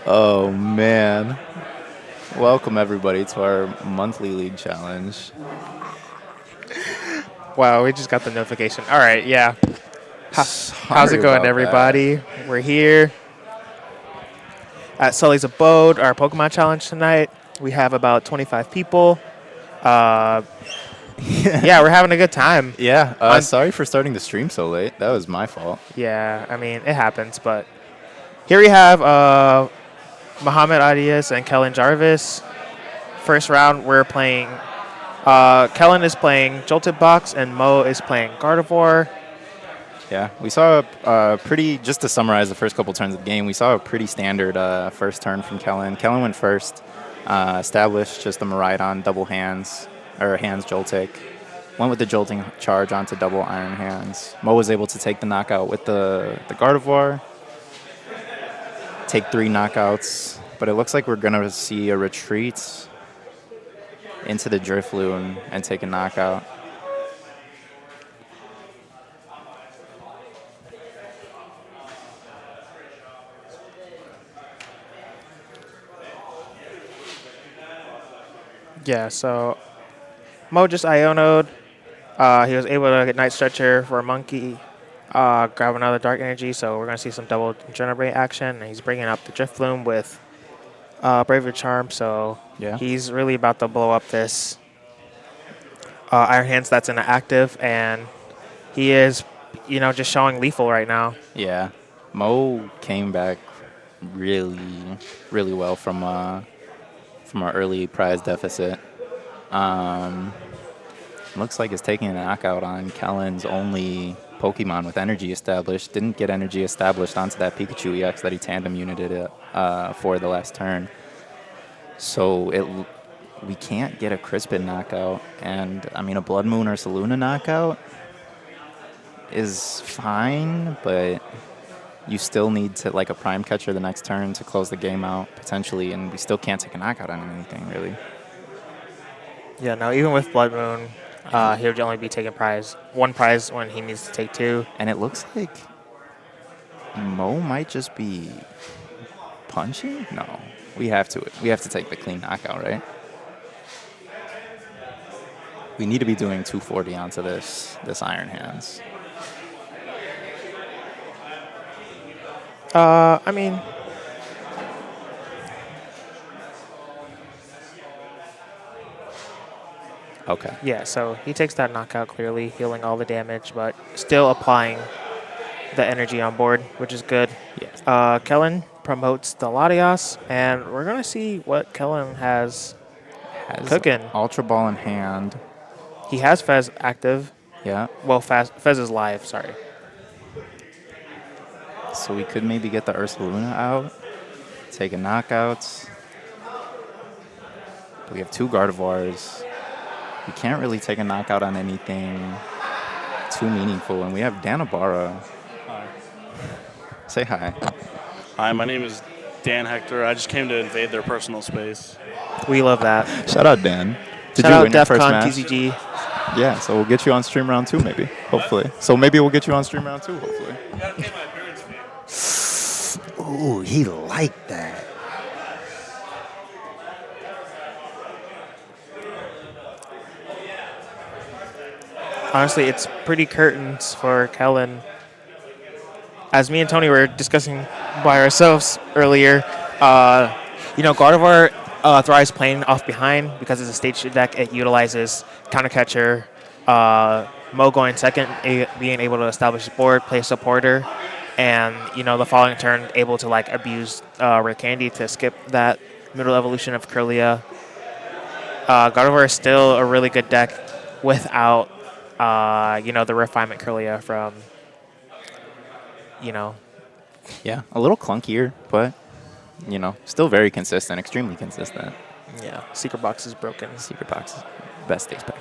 Oh man. Welcome everybody to our monthly league challenge. Wow, we just got the notification. All right, yeah. How's it Sorry going, about that. everybody? We're here at Sully's Abode, our Pokemon challenge tonight. We have about 25 people. Uh, yeah, we're having a good time. Yeah, On, sorry for starting the stream so late. That was my fault. yeah, I mean, it happens, but here we have Muhammad Adias and Kellen Jarvis. First round, we're playing. Kellen is playing Jolted Box, and Mo is playing Gardevoir. Yeah, we saw a pretty, just to summarize the first couple turns of the game, we saw a pretty standard first turn from Kellen. Kellen went first, established just the Maridon double hands, or hands Joltik. Went with the Jolting charge onto double Iron Hands. Mo was able to take the knockout with the Gardevoir, take 3 knockouts, but it looks like we're going to see a retreat into the Drifloon and take a knockout. Yeah, so Mo just Iono'd. He was able to get Night Stretcher for a monkey, grab another Dark Energy, so we're going to see some double Generate action. And he's bringing up the Drift Bloom with Bravery Charm, so Yeah. he's really about to blow up this Iron Hands that's in the active, and he is, just showing lethal right now. Yeah. Mo came back really, really well from our early prize deficit. Looks like it's taking a knockout on Kellen's only Pokemon with energy established. Didn't get energy established onto that Pikachu EX that he tandem united for the last turn. So we can't get a Crispin knockout. And, I mean, a Blood Moon or Saluna knockout is fine, but you still need to, like, a Prime Catcher the next turn to close the game out, potentially, and we still can't take a knockout on anything, really. Yeah, no, even with Blood Moon, he would only be taking one prize when he needs to take 2. And it looks like Mo might just be punching? No. We have to take the clean knockout, right? We need to be doing 240 onto this Iron Hands. I mean, Okay. yeah, so he takes that knockout clearly, healing all the damage, but still applying the energy on board, which is good. Yeah. Kellen promotes the Latias, and we're going to see what Kellen has Has cooking. Ultra Ball in hand. He has Fez active. Yeah. Well, Fez is live, sorry. So we could maybe get the Ursaluna out, take a knockouts. But we have 2 Gardevoirs. We can't really take a knockout on anything too meaningful. And we have Danabara. Hi. Say hi. Hi, my name is Dan Hector. I just came to invade their personal space. We love that. Shout out, Dan. Did Shout you out win your first DEFCON match? TCG. Yeah, so we'll get you on stream round 2 maybe, hopefully. So maybe we'll get you on stream round 2, hopefully. You gotta pay my appearance fee. Ooh, he liked that. Honestly, it's pretty curtains for Kellen. As me and Tony were discussing by ourselves earlier, Gardevoir thrives playing off behind because it's a stage 2 deck. It utilizes Counter Catcher, Mo going second, being able to establish the board, play supporter, and the following turn able to abuse Rare Candy to skip that middle evolution of Kirlia. Gardevoir is still a really good deck without the refinement Kirlia from Yeah, a little clunkier, but, still very consistent, extremely consistent. Yeah, Secret Box is broken. Secret Box is best ace pack.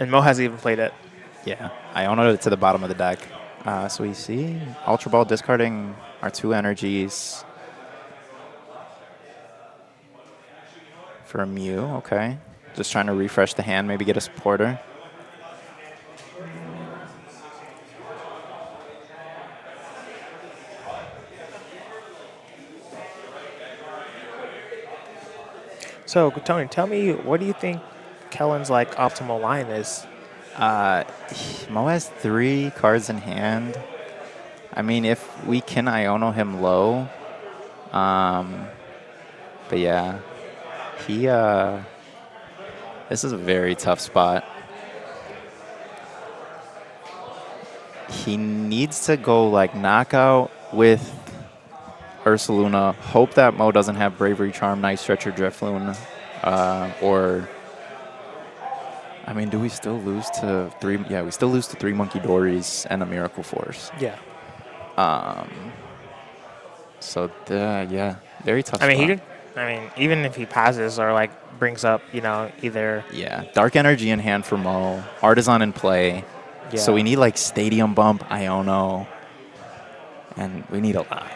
And Mo hasn't even played it. Yeah, I own it to the bottom of the deck. So we see Ultra Ball discarding our 2 energies for a Mew, okay. Just trying to refresh the hand, maybe get a supporter. So, Tony, tell me, what do you think Kellen's like optimal line is? Mo has 3 cards in hand. I mean, if we can Iono him low, but yeah, he this is a very tough spot. He needs to go like knockout with Ursaluna. Hope that Mo doesn't have Bravery Charm, Night Stretcher, Drifloon, or I mean, do we still lose to 3? Yeah, we still lose to 3 Monkey Dories and a Miracle Force. Yeah. So yeah, very tough. I mean, spot. even if he passes or like brings up, either. Yeah, Dark Energy in hand for Mo, Artisan in play. Yeah. So we need like Stadium Bump, Iono, and we need a lot.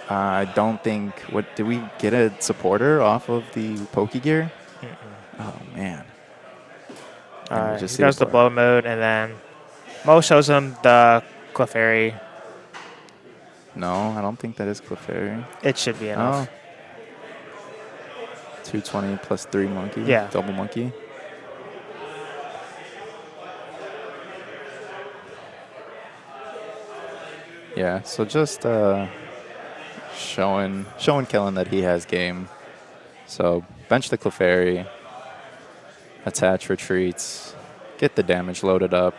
I don't think. What did we get a supporter off of the Pokegear? Oh man. He goes to blow mode, and then Mo shows him the Clefairy. No, I don't think that is Clefairy. It should be enough. Oh. 220 plus 3 monkey. Yeah. Double monkey. Yeah, so just showing Kellen that he has game. So bench the Clefairy, attach retreats, get the damage loaded up,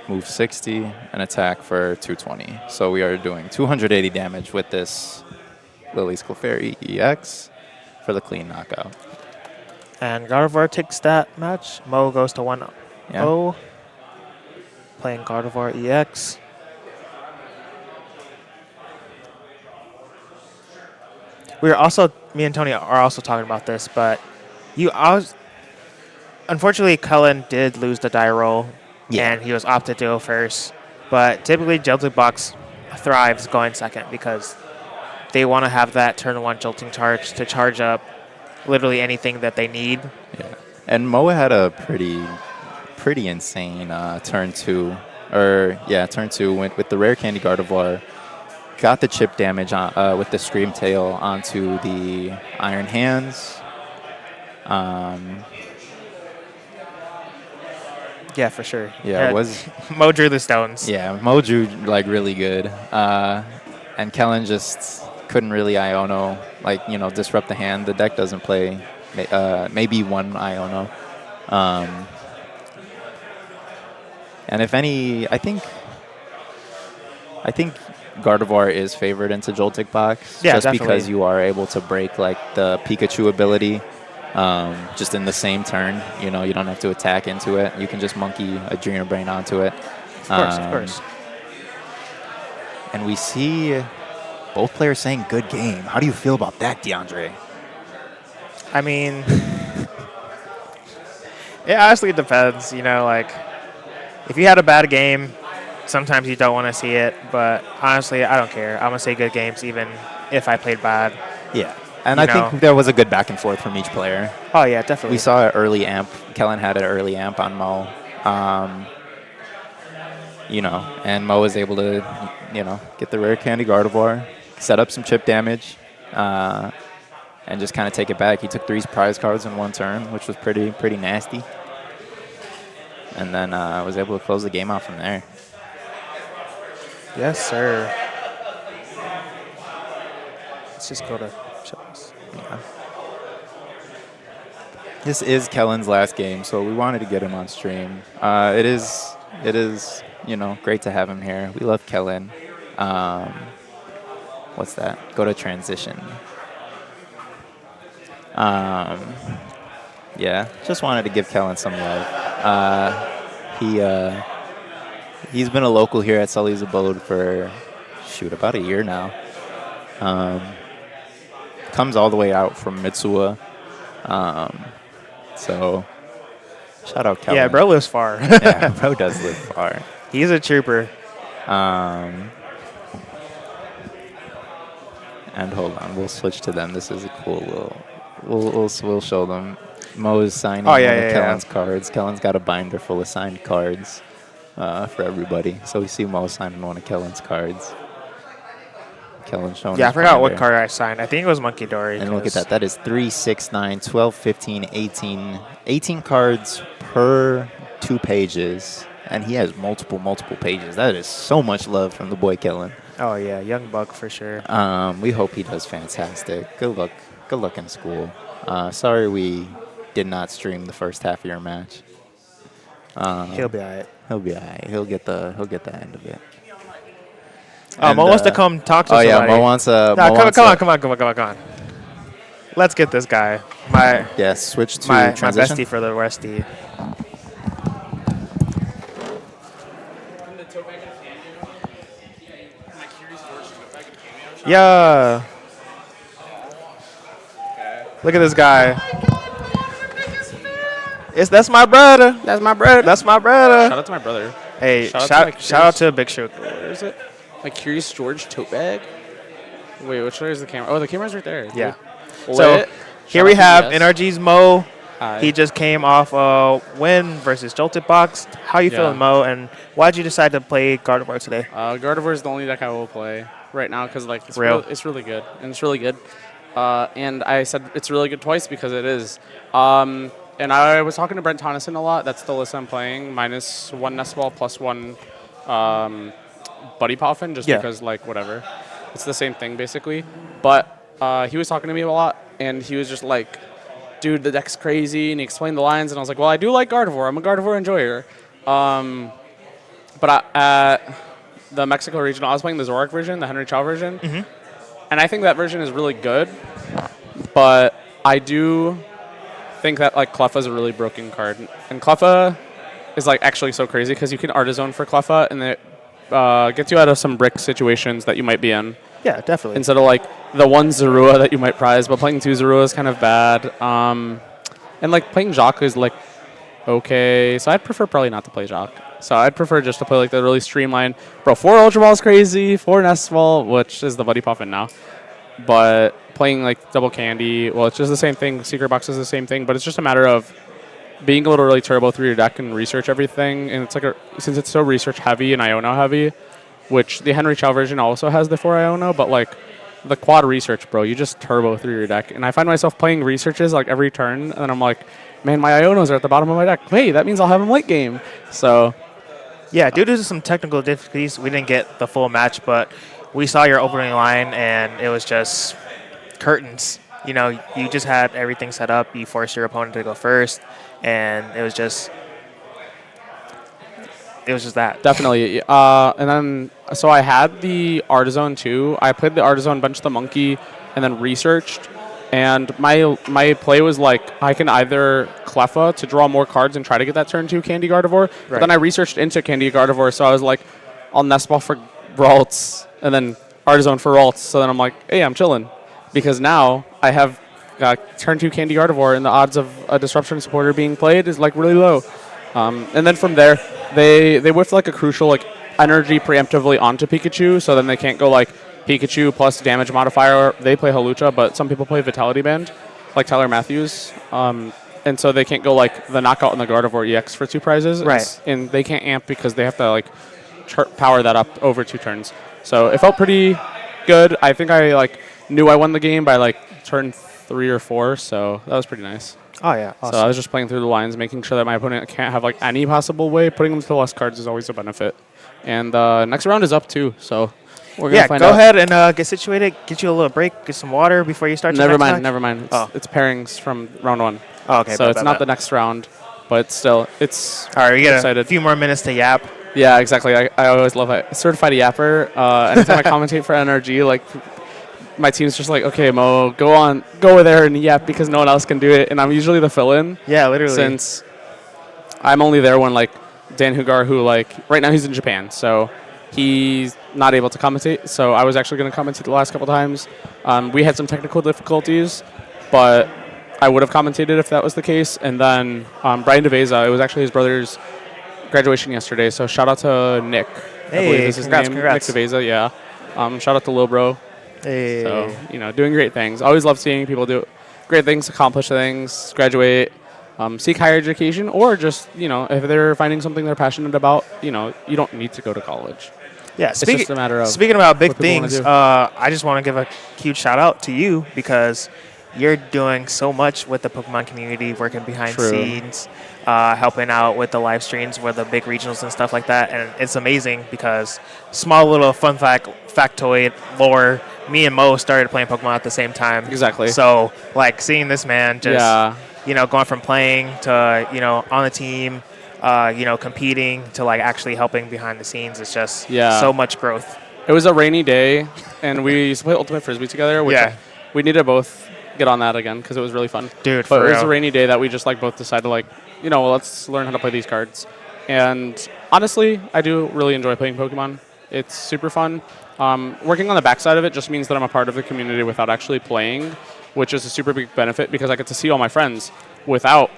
move 60, and attack for 220. So we are doing 280 damage with this Lily's Clefairy EX for the clean knockout. And Gardevoir takes that match. Mo goes to 1-0. Yeah. Playing Gardevoir EX. Me and Tony are also talking about this, but unfortunately, Cullen did lose the die roll, and he was opted to go first. But typically, Jolting Box thrives going second because they want to have that turn 1 Jolting charge to charge up literally anything that they need. Yeah, and Mo had a pretty insane turn 2. Turn 2 went with the Rare Candy Gardevoir. Got the chip damage with the Scream Tail onto the Iron Hands. Yeah, for sure. Yeah, it was Mo drew the stones. Yeah, Mo drew like really good, and Kellen just couldn't really Iono, disrupt the hand. The deck doesn't play maybe 1 Iono, and if any, I think Gardevoir is favored into Joltik Box, just definitely. because you are able to break like the Pikachu ability. Just in the same turn, you don't have to attack into it. You can just monkey Adrenal Brain onto it. Of course. And we see both players saying good game. How do you feel about that, DeAndre? I mean, it honestly depends. If you had a bad game, sometimes you don't want to see it. But honestly, I don't care. I'm going to say good games even if I played bad. Yeah. And I think there was a good back and forth from each player. Oh, yeah, definitely. We saw an early amp. Kellen had an early amp on Mo. And Mo was able to, get the Rare Candy Gardevoir, set up some chip damage, and just kind of take it back. He took 3 prize cards in 1 turn, which was pretty nasty. And then was able to close the game out from there. Yes, sir. Let's just go to shows. Yeah. This is Kellen's last game, so we wanted to get him on stream. It is great to have him here. We love Kellen. What's that? Go to transition. Yeah, just wanted to give Kellen some love. He's been a local here at Sully's Abode for about a year now. Comes all the way out from Mitsuwa. So shout out Kellen. Yeah, bro lives far. Yeah, bro does live far. He's a trooper. And hold on, we'll switch to them. This is a cool little. We'll show them. Mo is signing one of Kellen's cards. Kellen's got a binder full of signed cards for everybody. So we see Mo signing one of Kellen's cards. Kellen showing Yeah, I his forgot what binder. card I signed. I think it was Monkey Dory. And look at 'cause- that. That is 3, 6, 9, 12, 15, 18. 18 cards per 2 pages. And he has multiple pages. That is so much love from the boy Kellen. Oh, yeah, Young Buck for sure. We hope he does fantastic. Good luck. Good luck in school. Sorry we did not stream the first half of your match. He'll be all right. He'll be alright. He'll get the end of it. Oh, Mo wants to come talk to Oh somebody. yeah, Mo wants to. No, Mo come wants on. Let's get this guy. My Yeah, switch to my transition. bestie for the Westie. Yeah. Look at this guy. That's my brother. That's my brother. That's my brother. Shout out to my brother. Hey, Shout out to my shout out to Big Shook. Where is it? My Curious George tote bag. Wait, which way is the camera? Oh, the camera's right there. Yeah. Lit. So Shout here we out to have DS. NRG's Mo. Hi. He just came off a win versus Jolted Box. How you Yeah. feeling, Mo? And why did you decide to play Gardevoir today? Gardevoir is the only deck I will play right now because like it's Real. it's really good and it's really good. And I said it's really good twice because it is. And I was talking to Brent Tonneson a lot. That's the list I'm playing. -1 Nest Ball, +1 Buddy Poffin, just Yeah. because like whatever. It's the same thing basically. But he was talking to me a lot, and he was just like, dude, the deck's crazy, and he explained the lines, and I was like, well, I do like Gardevoir. I'm a Gardevoir enjoyer. But at the Mexico regional, I was playing the Zoroark version, the Henry Chow version, and I think that version is really good. But I do think that like Cleffa is a really broken card, and Cleffa is like actually so crazy because you can Artizone for Cleffa, and it gets you out of some brick situations that you might be in. Yeah, definitely. Instead of like the one Zorua that you might prize, but playing 2 Zorua is kind of bad. And like playing Jacques is like okay, so I'd prefer probably not to play Jacques. So I'd prefer just to play like the really streamlined. Bro, 4 Ultra Ball is crazy, 4 Nest Ball, which is the Buddy Puffin now. But playing like Double Candy, well, it's just the same thing. Secret Box is the same thing, but it's just a matter of being able to really turbo through your deck and research everything. And it's like since it's so research heavy and Iono heavy, which the Henry Chow version also has the 4 Iono, but like the quad research, bro, you just turbo through your deck. And I find myself playing researches like every turn, and I'm like, man, my Ionos are at the bottom of my deck. Hey, that means I'll have them late game. So Yeah, due to some technical difficulties, we didn't get the full match, but we saw your opening line, and it was just curtains. You know, you just had everything set up. You forced your opponent to go first, and it was just that. definitely. And then, so I had the Artizone too. I played the Artizone, benched the Monkey, and then researched. And my play was like, I can either Cleffa to draw more cards and try to get that turn 2 Candy Gardevoir. But then I researched into Candy Gardevoir, so I was like, I'll Nest Ball for Ralts, and then Artizone for Ralts. So then I'm like, hey, I'm chilling. Because now I have turn 2 Candy Gardevoir, and the odds of a Disruption supporter being played is like really low. And then from there, they whiffed like a crucial like energy preemptively onto Pikachu, so then they can't go like Pikachu plus damage modifier. They play Hawlucha, but some people play Vitality Band, like Tyler Matthews. And so they can't go like the Knockout and the Gardevoir EX for 2 prizes. Right. And they can't amp because they have to like power that up over 2 turns. So it felt pretty good. I think I like knew I won the game by like turn 3 or 4, so that was pretty nice. Oh, yeah. Awesome. So I was just playing through the lines, making sure that my opponent can't have like any possible way. Putting them to the less cards is always a benefit. And next round is up too, so we're gonna find go out. ahead and get situated. Get you a little break. Get some water before you start. Never your next mind, match. never mind. It's pairings from round 1. Oh, okay. So it's not the next round, but still, it's All right, we got excited. a few more minutes to yap. Yeah, exactly. I always love it. Certified yapper. Anytime I commentate for NRG, like my team's just like, okay, Mo, go over there and yap because no one else can do it, and I'm usually the fill-in. Yeah, literally. Since I'm only there when like Dan Hugar, who like right now he's in Japan, so he's not able to commentate. So I was actually going to commentate the last couple times. We had some technical difficulties, but I would have commentated if that was the case. And then Brian DeVeza, it was actually his brother's graduation yesterday, so shout out to Nick. I believe is his name. Congrats. Nick DeVeza, yeah. Shout out to Lil Bro. Hey. So, doing great things. Always love seeing people do great things, accomplish things, graduate, seek higher education, or just, if they're finding something they're passionate about, you don't need to go to college. Yeah, It's just a matter of speaking about big what people wanna things, do. I just want to give a huge shout out to you because you're doing so much with the Pokemon community, working behind the True. scenes, helping out with the live streams with the big regionals and stuff like that. And it's amazing because small little fun factoid lore. Me and Mo started playing Pokemon at the same time. Exactly. So like seeing this man just Yeah. going from playing to on the team. Competing to like actually helping behind the scenes. It's just so much growth. It was a rainy day, and we used to play Ultimate Frisbee together. Which we need to both get on that again because it was really fun. Dude, but for it was real. a rainy day that we just like both decided like, let's learn how to play these cards. And honestly, I do really enjoy playing Pokemon. It's super fun. Working on the backside of it just means that I'm a part of the community without actually playing, which is a super big benefit because I get to see all my friends without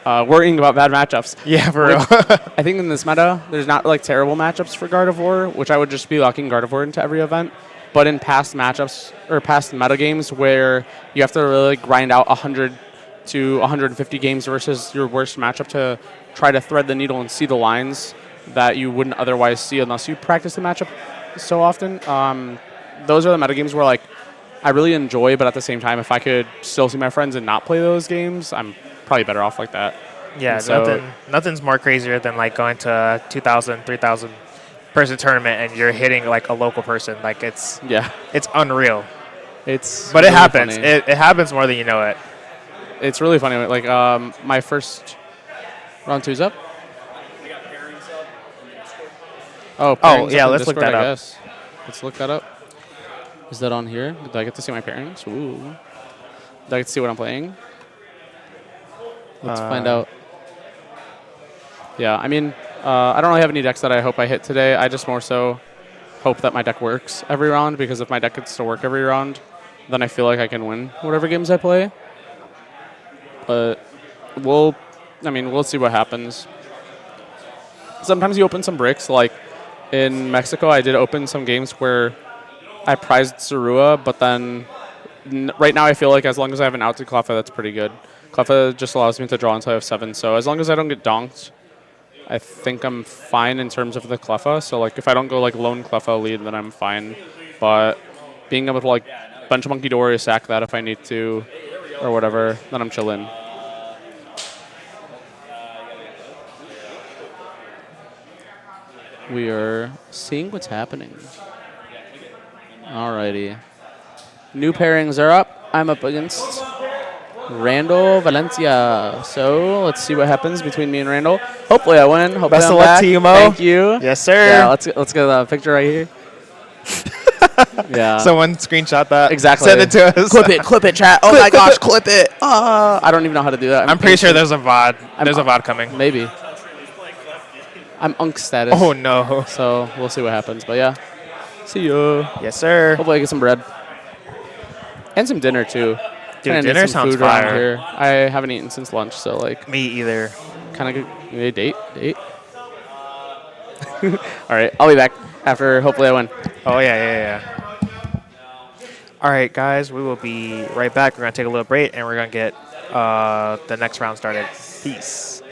worrying about bad matchups. Yeah, for real. I think in this meta, there's not like terrible matchups for Gardevoir, which I would just be locking Gardevoir into every event. But in past matchups or past meta games where you have to really grind out 100 to 150 games versus your worst matchup to try to thread the needle and see the lines that you wouldn't otherwise see unless you practice the matchup so often. Those are the meta games where like I really enjoy, but at the same time, if I could still see my friends and not play those games, I'm probably better off like that. Yeah, So- nothing's more crazier than like going to a 2,000, 3,000 person tournament and you're hitting like a local person. Like it's unreal. It's But it really happens. funny. It happens more than you know it. It's really funny. Like my first round two's up. Oh, pairings yeah, up in let's look Discord, that I up. guess. Let's look that up. Is that on here? Do I get to see my pairings? Ooh. Do I get to see what I'm playing? Let's find out. Yeah, I mean, I don't really have any decks that I hope I hit today. I just more so hope that my deck works every round, because if my deck gets to work every round, then I feel like I can win whatever games I play. But we'll see what happens. Sometimes you open some bricks. Like in Mexico, I did open some games where I prized Zorua, but then right now I feel like as long as I have an out to Cleffa, that's pretty good. Cleffa just allows me to draw until I have 7, so as long as I don't get donked, I think I'm fine in terms of the Cleffa. So like if I don't go like lone Cleffa lead, then I'm fine. But being able to like bench Monkey Dory, sack that if I need to, or whatever, then I'm chilling. We are seeing what's happening. Alrighty. New pairings are up. I'm up against Randall Valencia. So let's see what happens between me and Randall. Hopefully I win. Hopefully Best I'm of luck back. to you, Mo. Thank you. Yes, sir. Yeah, let's get a picture right here. Yeah. Someone screenshot that. Exactly. Send it to us. Clip it, chat. Oh my gosh, clip it. I don't even know how to do that. I'm pretty sure there's a VOD. There's a VOD coming. Maybe. I'm Unk status. Oh, no. So we'll see what happens. But yeah. See ya. Yes, sir. Hopefully I get some bread. And some dinner too. Dude, Kinda need dinner some sounds food around fire. here. I haven't eaten since lunch, so like Me either. kind of good. Date. All right, I'll be back after. Hopefully I win. Oh, yeah. All right, guys, we will be right back. We're going to take a little break, and we're going to get the next round started. Peace.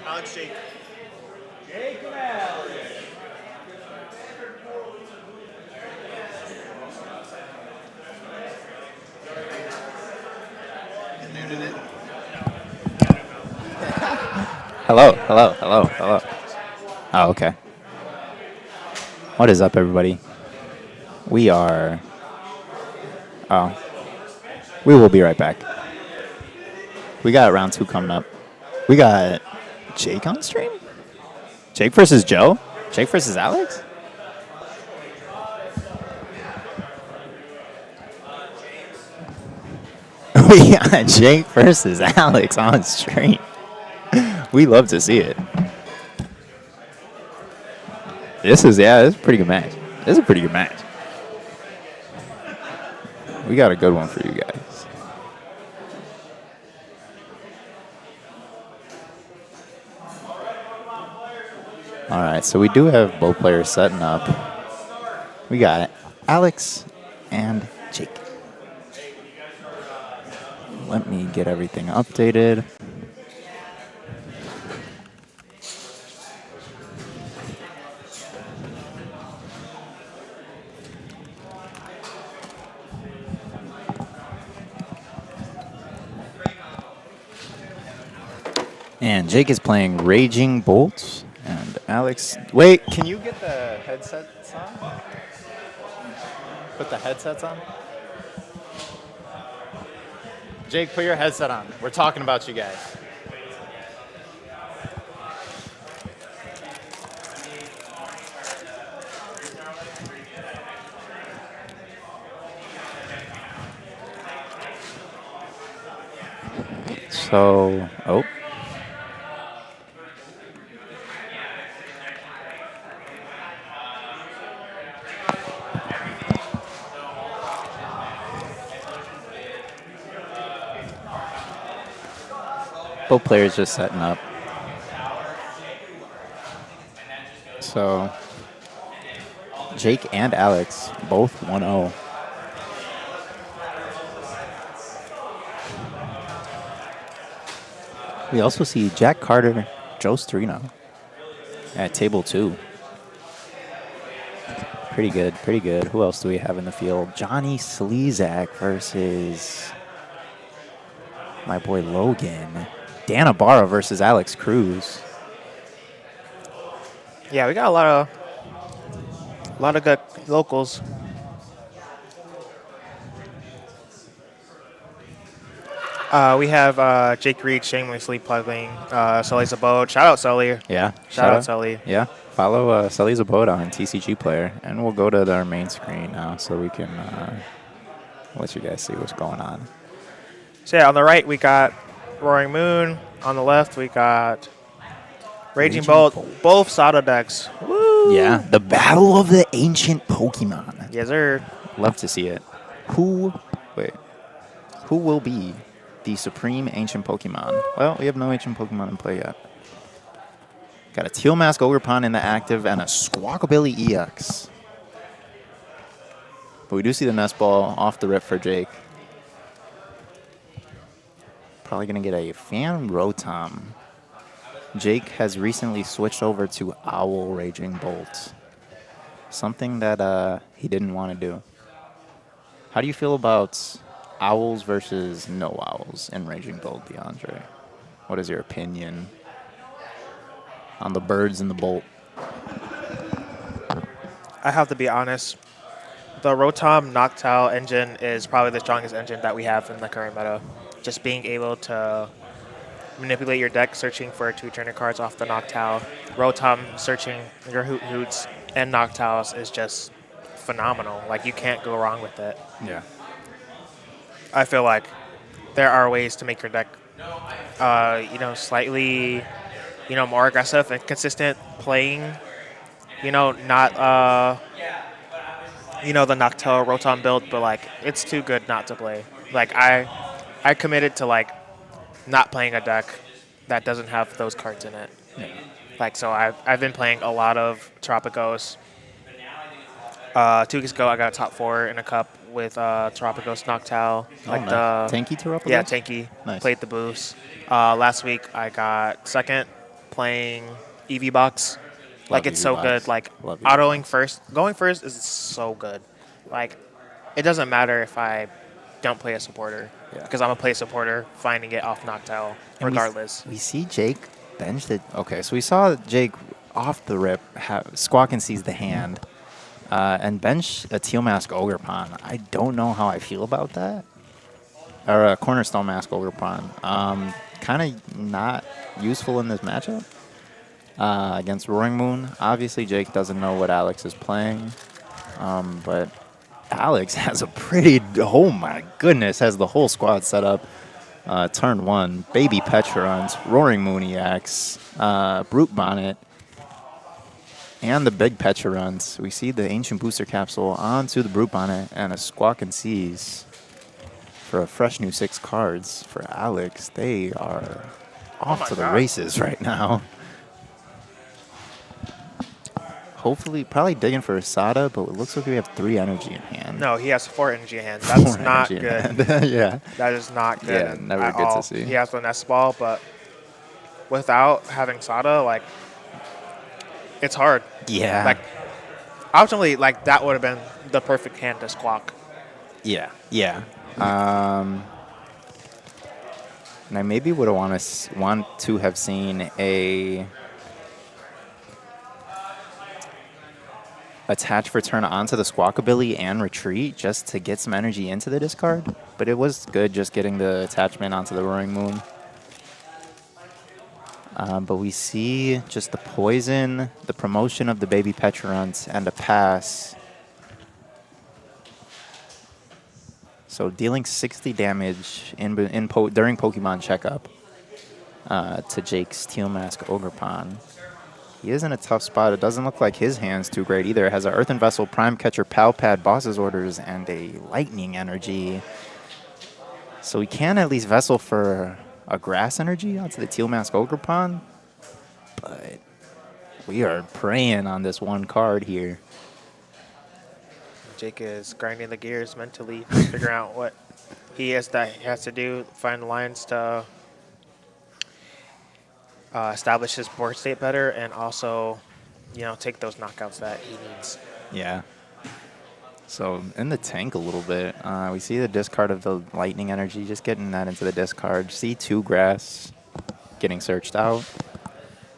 Alex Jake. Hello. Oh, okay. What is up, everybody? We will be right back. We got round 2 coming up. We got Jake on stream? Jake versus Joe? Jake versus Alex? We got Jake versus Alex on stream. We love to see it. This is a pretty good match. This is a pretty good match. We got a good one for you guys. All right, so we do have both players setting up. We got Alex and Jake. Let me get everything updated. And Jake is playing Raging Bolts. And Alex... Wait, can you get the headsets on? Put the headsets on? Jake, put your headset on. We're talking about you guys. So... Oh. Both players just setting up. So, Jake and Alex both 1-0. We also see Jack Carter, Joe Storino at table 2. Pretty good, pretty good. Who else do we have in the field? Johnny Slezak versus my boy Logan. Dan Ibarra versus Alex Cruz. Yeah, we got a lot of good locals. We have Jake Reed shamelessly plugging Sully's Abode. Shout out Sully. Yeah. Shout out Sully. Yeah. Follow Sully's Abode on TCG Player, and we'll go to our main screen now so we can let you guys see what's going on. So yeah, on the right we got Roaring Moon. On the left we got Raging Bolt. Both Sada decks. Woo! Yeah. The Battle of the Ancient Pokemon. Yes, sir. Love to see it. Who will be the supreme ancient Pokemon? Well, we have no ancient Pokemon in play yet. Got a Teal Mask Ogerpon in the active and a Squawkabilly EX. But we do see the Nest Ball off the rip for Jake. Probably going to get a Fan Rotom. Jake has recently switched over to Owl Raging Bolt. Something that he didn't want to do. How do you feel about owls versus no owls in Raging Bolt, DeAndre? What is your opinion on the birds and the bolt? I have to be honest. The Rotom Noctowl engine is probably the strongest engine that we have in the current meta. Just being able to manipulate your deck, searching for 2 trainer cards off the Noctowl. Rotom searching your Hoots and Noctowls is just phenomenal. Like, you can't go wrong with it. Yeah. I feel like there are ways to make your deck, slightly, more aggressive and consistent playing. Not, the Noctowl Rotom build, but, like, it's too good not to play. Like, I committed to, like, not playing a deck that doesn't have those cards in it. Yeah. Like, so I've been playing a lot of Tropicos. 2 weeks ago, I got a top 4 in a cup with Tropicos Noctowl. Nice. Tanky Tropicos? Yeah, Tanky. Nice. Played the boost. Last week, I got second playing Eevee Box. Like, it's so good. Like, autoing first. Going first is so good. Like, it doesn't matter if I don't play a supporter. Yeah. Because I'm a play supporter, finding it off Noctowl, regardless. We see Jake bench the... Okay, so we saw Jake off the rip, Squawk and sees the hand, and bench a Teal Mask Ogerpon. I don't know how I feel about that. Or a Cornerstone Mask Ogerpon. Kind of not useful in this matchup against Roaring Moon. Obviously, Jake doesn't know what Alex is playing, but Alex has a pretty... Oh, my goodness, has the whole squad set up. Turn 1, Baby Petrons, Roaring Moon EX, Brute Bonnet. And the big Petra runs. We see the Ancient Booster Capsule onto the Brute Bonnet and a Squawk and Seize for a fresh new 6 cards. For Alex, they are off my to the God. races right now. Hopefully, probably digging for a Sada, but it looks like we have 3 energy in hand. No, he has 4 energy in hand. That's 4 not energy in good. hand. Yeah. That is not good Yeah, never at good to all. see. He has the Nest Ball, but without having Sada, like, it's hard. Yeah. Like, ultimately, like, that would have been the perfect hand to Squawk. Yeah. Yeah. And I maybe would have want to have seen a attach for turn onto the Squawk ability and retreat just to get some energy into the discard. But it was good just getting the attachment onto the Roaring Moon. But we see just the poison, the promotion of the baby Petrarunts, and a pass. So dealing 60 damage during Pokemon checkup to Jake's Teal Mask Ogerpon. He is in a tough spot. It doesn't look like his hand's too great either. It has an Earthen Vessel, Prime Catcher, Pal Pad, Boss's Orders, and a Lightning Energy. So we can at least Vessel for a Grass Energy onto the Teal Mask Ogerpon. But we are preying on this one card here. Jake is grinding the gears mentally, figuring out what he has to do, find lines to establish his board state better, and also, take those knockouts that he needs. Yeah. So in the tank a little bit, we see the discard of the Lightning Energy, just getting that into the discard. C2 Grass getting searched out.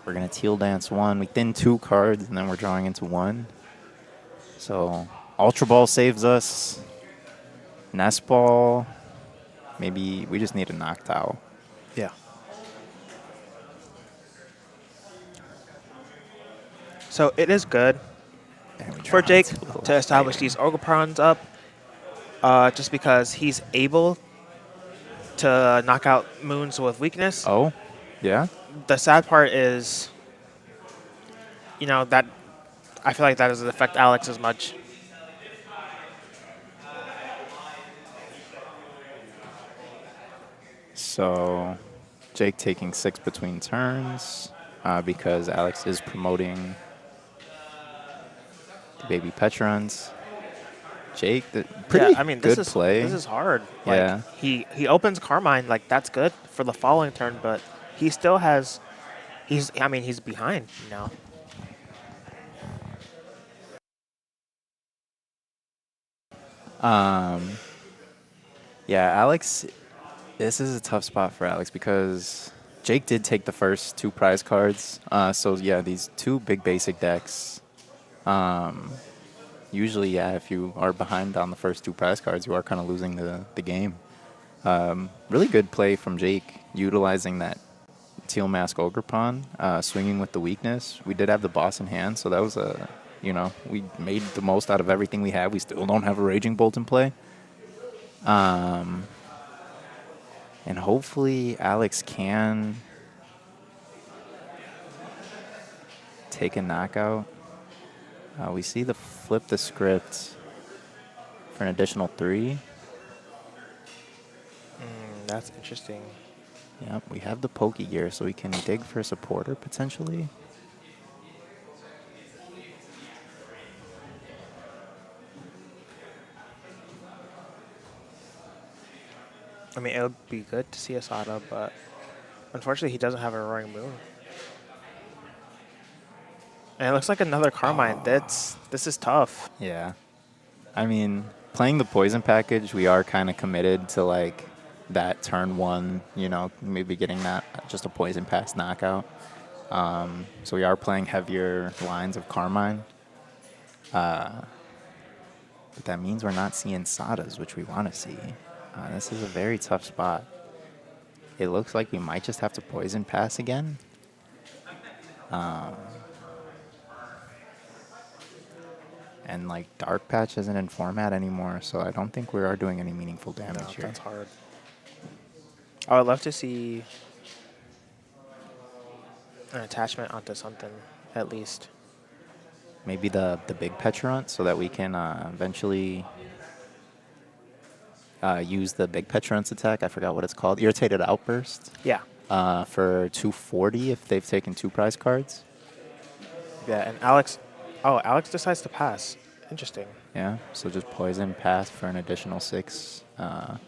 We're going to Teal Dance 1. We thin 2 cards, and then we're drawing into 1. So Ultra Ball saves us. Nest Ball. Maybe we just need a Noctowl. Yeah. So it is good for Jake to establish these Ogerpons up, just because he's able to knock out moons with weakness. Oh, yeah? The sad part is, that I feel like that doesn't affect Alex as much. So Jake taking 6 between turns because Alex is promoting the baby Petrons. Jake, pretty good play. This is hard. Yeah. Like, he opens Carmine, like, that's good for the following turn, but he still has, he's behind now. Yeah, Alex, this is a tough spot for Alex because Jake did take the first 2 prize cards. So, yeah, these 2 big basic decks. Usually, yeah, if you are behind on the first 2 prize cards, you are kind of losing the game. Really good play from Jake, utilizing that Teal Mask Ogerpon, swinging with the weakness. We did have the boss in hand, so that was we made the most out of everything we had. We still don't have a Raging Bolt in play. And hopefully Alex can take a knockout. We see the flip the script for an additional 3. That's interesting. Yep, we have the Poke Gear, so we can dig for a supporter potentially. I mean, it would be good to see Asada, but unfortunately he doesn't have a Roaring Moon. And it looks like another Carmine. This is tough. Yeah. I mean, playing the poison package, we are kind of committed to like that turn 1, maybe getting that just a poison pass knockout. So we are playing heavier lines of Carmine. But that means we're not seeing Sadas, which we want to see. This is a very tough spot. It looks like we might just have to poison pass again. And like Dark Patch isn't in format anymore, so I don't think we are doing any meaningful damage here. That's hard. I would love to see an attachment onto something, at least. maybe the big Petulant so that we can eventually use the big Petrun's attack. I forgot what it's called. Irritated Outburst. Yeah. For 240 if they've taken 2 prize cards. Yeah, and Alex... Oh, Alex decides to pass. Interesting. Yeah, so just poison pass for an additional 6. So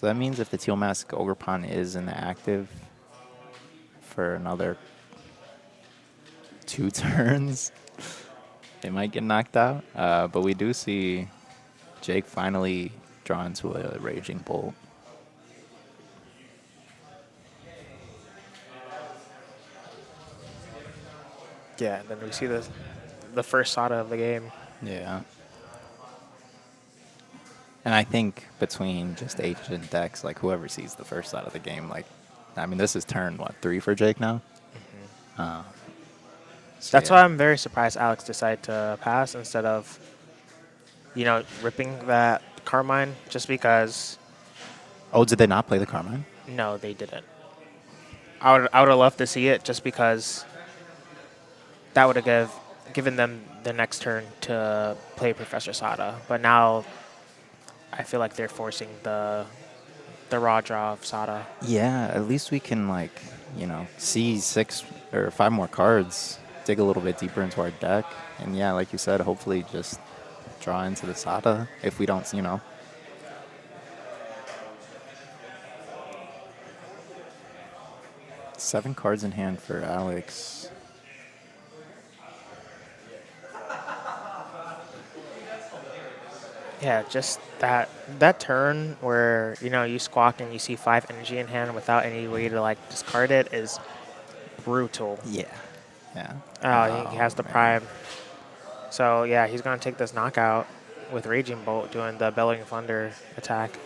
that means if the Teal Mask Ogerpon is in the active for another 2 turns, they might get knocked out. But we do see Jake finally draw into a Raging Bolt. Yeah, and then we see the first Sada of the game. Yeah. And I think between just ancient decks, like whoever sees the first side of the game, like, I mean, this is turn, 3 for Jake now? Mm-hmm. So That's why I'm very surprised Alex decided to pass instead of, ripping that Carmine, just because... Oh, did they not play the Carmine? No, they didn't. I would have loved to see it just because that would have given them the next turn to play Professor Sada. But now I feel like they're forcing the raw draw of Sada. Yeah, at least we can, see 6 or 5 more cards, dig a little bit deeper into our deck. And yeah, like you said, hopefully just draw into the Sada if we don't, 7 cards in hand for Alex. Yeah, just that turn where, you squawk and you see 5 energy in hand without any way to, discard it is brutal. Yeah. Yeah. He has the man. prime. So, yeah, he's going to take this knockout with Raging Bolt doing the Bellowing Thunder attack.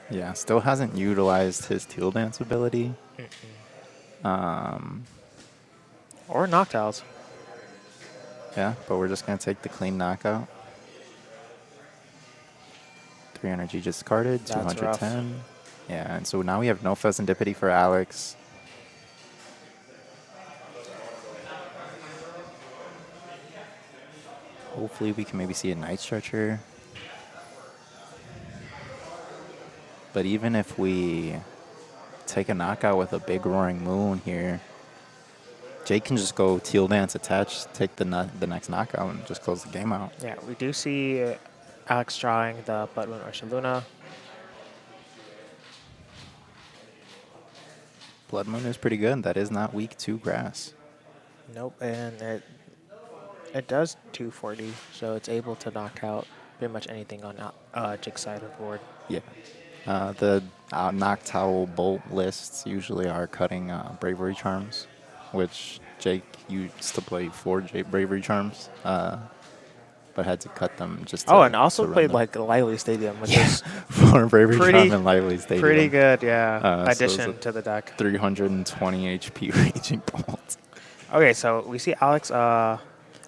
Yeah, still hasn't utilized his Teal Dance ability. Or Noctiles. Yeah, but we're just going to take the clean knockout. 3 energy discarded, That's 210. Yeah, and so now we have no Pheasantipity for Alex. Hopefully we can maybe see a Night Stretcher. But even if we take a knockout with a big Roaring Moon here, Jake can just go Teal Dance attach, take the next knockout, and just close the game out. Yeah, we do see Alex drawing the Blood Moon Ursaluna. Blood Moon is pretty good. That is not weak to grass. Nope, and it does 240, so it's able to knock out pretty much anything on Jake's side of the board. Yeah. The Noctowl Bolt lists usually are cutting Bravery Charms, which Jake used to play for Bravery Charms, but had to cut them just to, and also played Lively Stadium, which is for Bravery Charm and Lively Stadium. pretty good, yeah. So Addition to the deck. 320 HP Raging Bolt. Okay, so we see Alex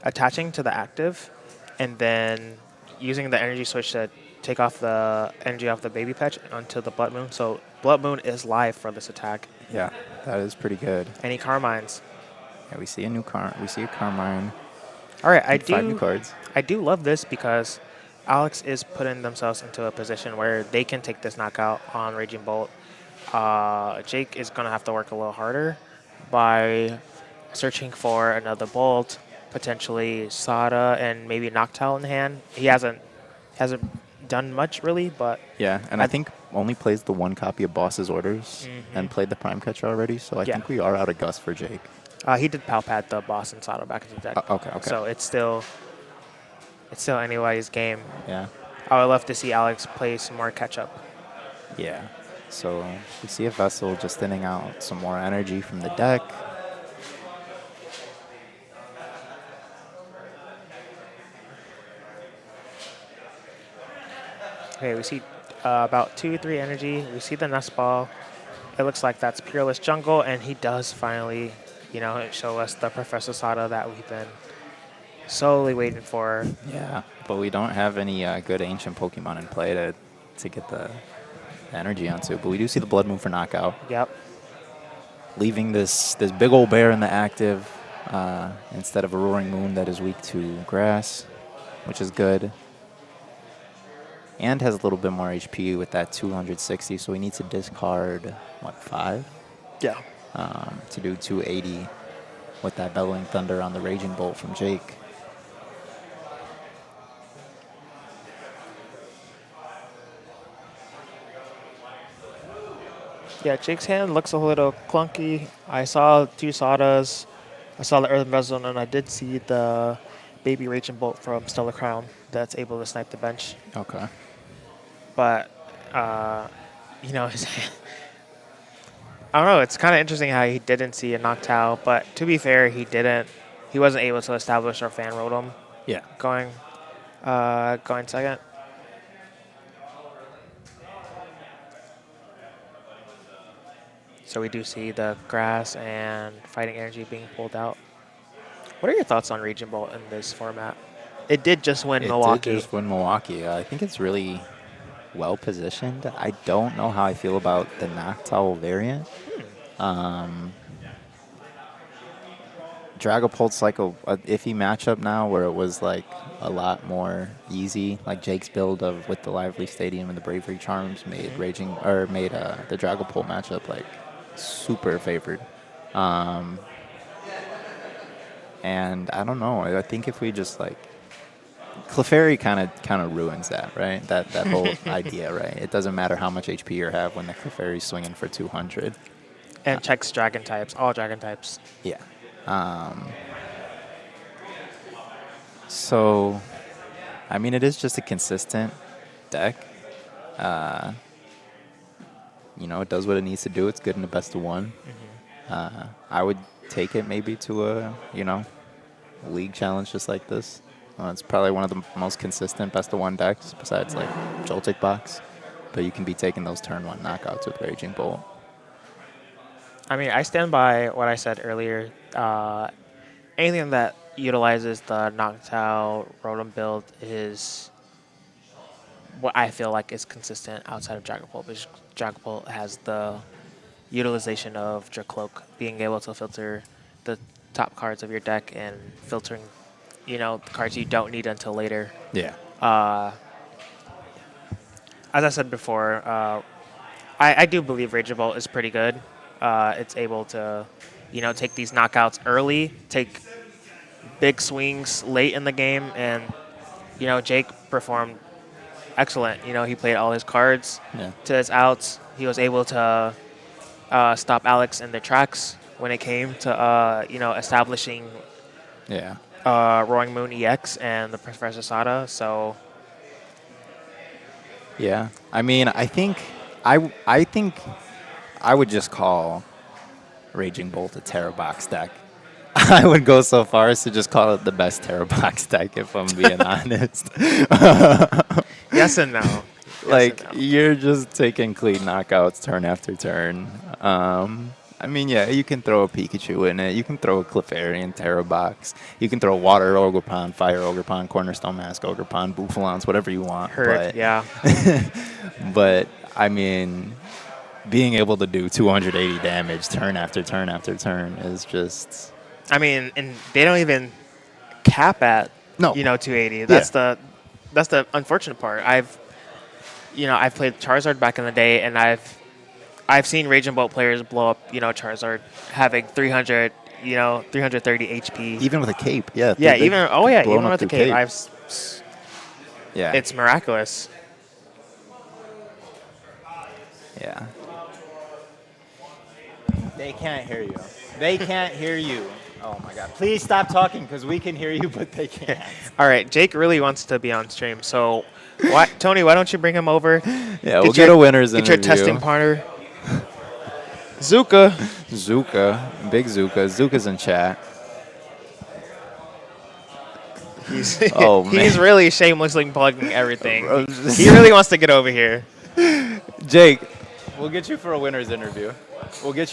attaching to the active, and then using the energy switch to take off the energy off the baby patch onto the Blood Moon. So Blood Moon is live for this attack. Yeah, that is pretty good. Any Carmines? Yeah, we see a Carmine. All right, 5 new cards. I do love this because Alex is putting themselves into a position where they can take this knockout on Raging Bolt. Jake is going to have to work a little harder by searching for another Bolt, potentially Sada, and maybe Noctowl in hand. He hasn't done much, really, but... Yeah, and I think only plays the 1 copy of Boss's Orders and played the Prime Catcher already, so I think we are out of Gus for Jake. He did Palpad the Boss and Sada back in the deck. Okay. So it's still anybody's game. Yeah. I would love to see Alex play some more catch-up. Yeah. So we see a Vessel just thinning out some more energy from the deck. Okay, we see about 2-3 energy. We see the Nest Ball. It looks like that's Peerless Jungle, and he does finally, show us the Professor Sada that we've been solely waiting for. Yeah, but we don't have any good ancient Pokemon in play to get the energy onto. But we do see the Blood Moon for knockout. Yep. leaving this big old bear in the active instead of a Roaring Moon that is weak to grass, which is good. And has a little bit more HP with that 260, so he needs to discard, what, 5? Yeah. To do 280 with that Bellowing Thunder on the Raging Bolt from Jake. Yeah, Jake's hand looks a little clunky. I saw 2 Sadas. I saw the Earthen Resonance, and I did see the Baby Raging Bolt from Stellar Crown that's able to snipe the bench. Okay. But, his hand, I don't know. It's kind of interesting how he didn't see a Noctowl, but to be fair, he wasn't able to establish our fan Rotom Yeah. going second. So we do see the grass and fighting energy being pulled out. What are your thoughts on Raging Bolt in this format? It did just win Milwaukee. It did just win Milwaukee. I think it's really well positioned. I don't know how I feel about the Noctowl variant. Dragapult's like a iffy matchup now, where it was like a lot more easy. Like Jake's build with the Lively Stadium and the Bravery Charms made the Dragapult matchup like super favored. And I don't know. I think if we just like Clefairy kind of ruins that, right? That whole idea, right? It doesn't matter how much HP you have when the Clefairy's swinging for 200. And checks dragon types, all dragon types. Yeah. So, I mean, it is just a consistent deck. It does what it needs to do. It's good in the best of one. I would take it maybe to a, league challenge just like this. It's probably one of the most consistent best of one decks besides like Joltik Box. But you can be taking those turn 1 knockouts with Raging Bolt. I mean, I stand by what I said earlier. Anything that utilizes the Noctowl Rotom build is what I feel like is consistent outside of Dragapult, because Dragapult has the utilization of Dracloak, being able to filter the top cards of your deck and filtering, the cards you don't need until later. Yeah. As I said before, I do believe Raging Bolt is pretty good. It's able to, take these knockouts early, take big swings late in the game, and, Jake performed excellent. He played all his cards to his outs. He was able to stop Alex in the tracks when it came to, establishing Roaring Moon EX and the Professor Sada. So, yeah. I mean, I think I would just call Raging Bolt a Terra Box deck. I would go so far as to just call it the best Terra Box deck, if I'm being honest. Yes and no. You're just taking clean knockouts turn after turn. I mean, yeah, you can throw a Pikachu in it. You can throw a Clefairy in Terra Box. You can throw Water Ogerpon, Fire Ogerpon, Cornerstone Mask Ogerpon, Bouffalons, whatever you want. Yeah. But, I mean, being able to do 280 damage turn after turn after turn is just... I mean, and they don't even cap at 280. That's the unfortunate part. I've played Charizard back in the day, and I've seen Raging Bolt players blow up, Charizard having 300, 330 HP. Even with a cape, yeah. Even with the cape. Yeah. It's miraculous. Yeah. They can't hear you. They can't hear you. Oh my God. Please stop talking, because we can hear you, but they can't. All right. Jake really wants to be on stream. So, Tony, why don't you bring him over? Yeah, we'll get a winner's interview. Get your testing partner. Zuka. Big Zuka. Zuka's in chat. He's really shamelessly plugging everything. He really wants to get over here. Jake, we'll get you for a winner's interview. I'm going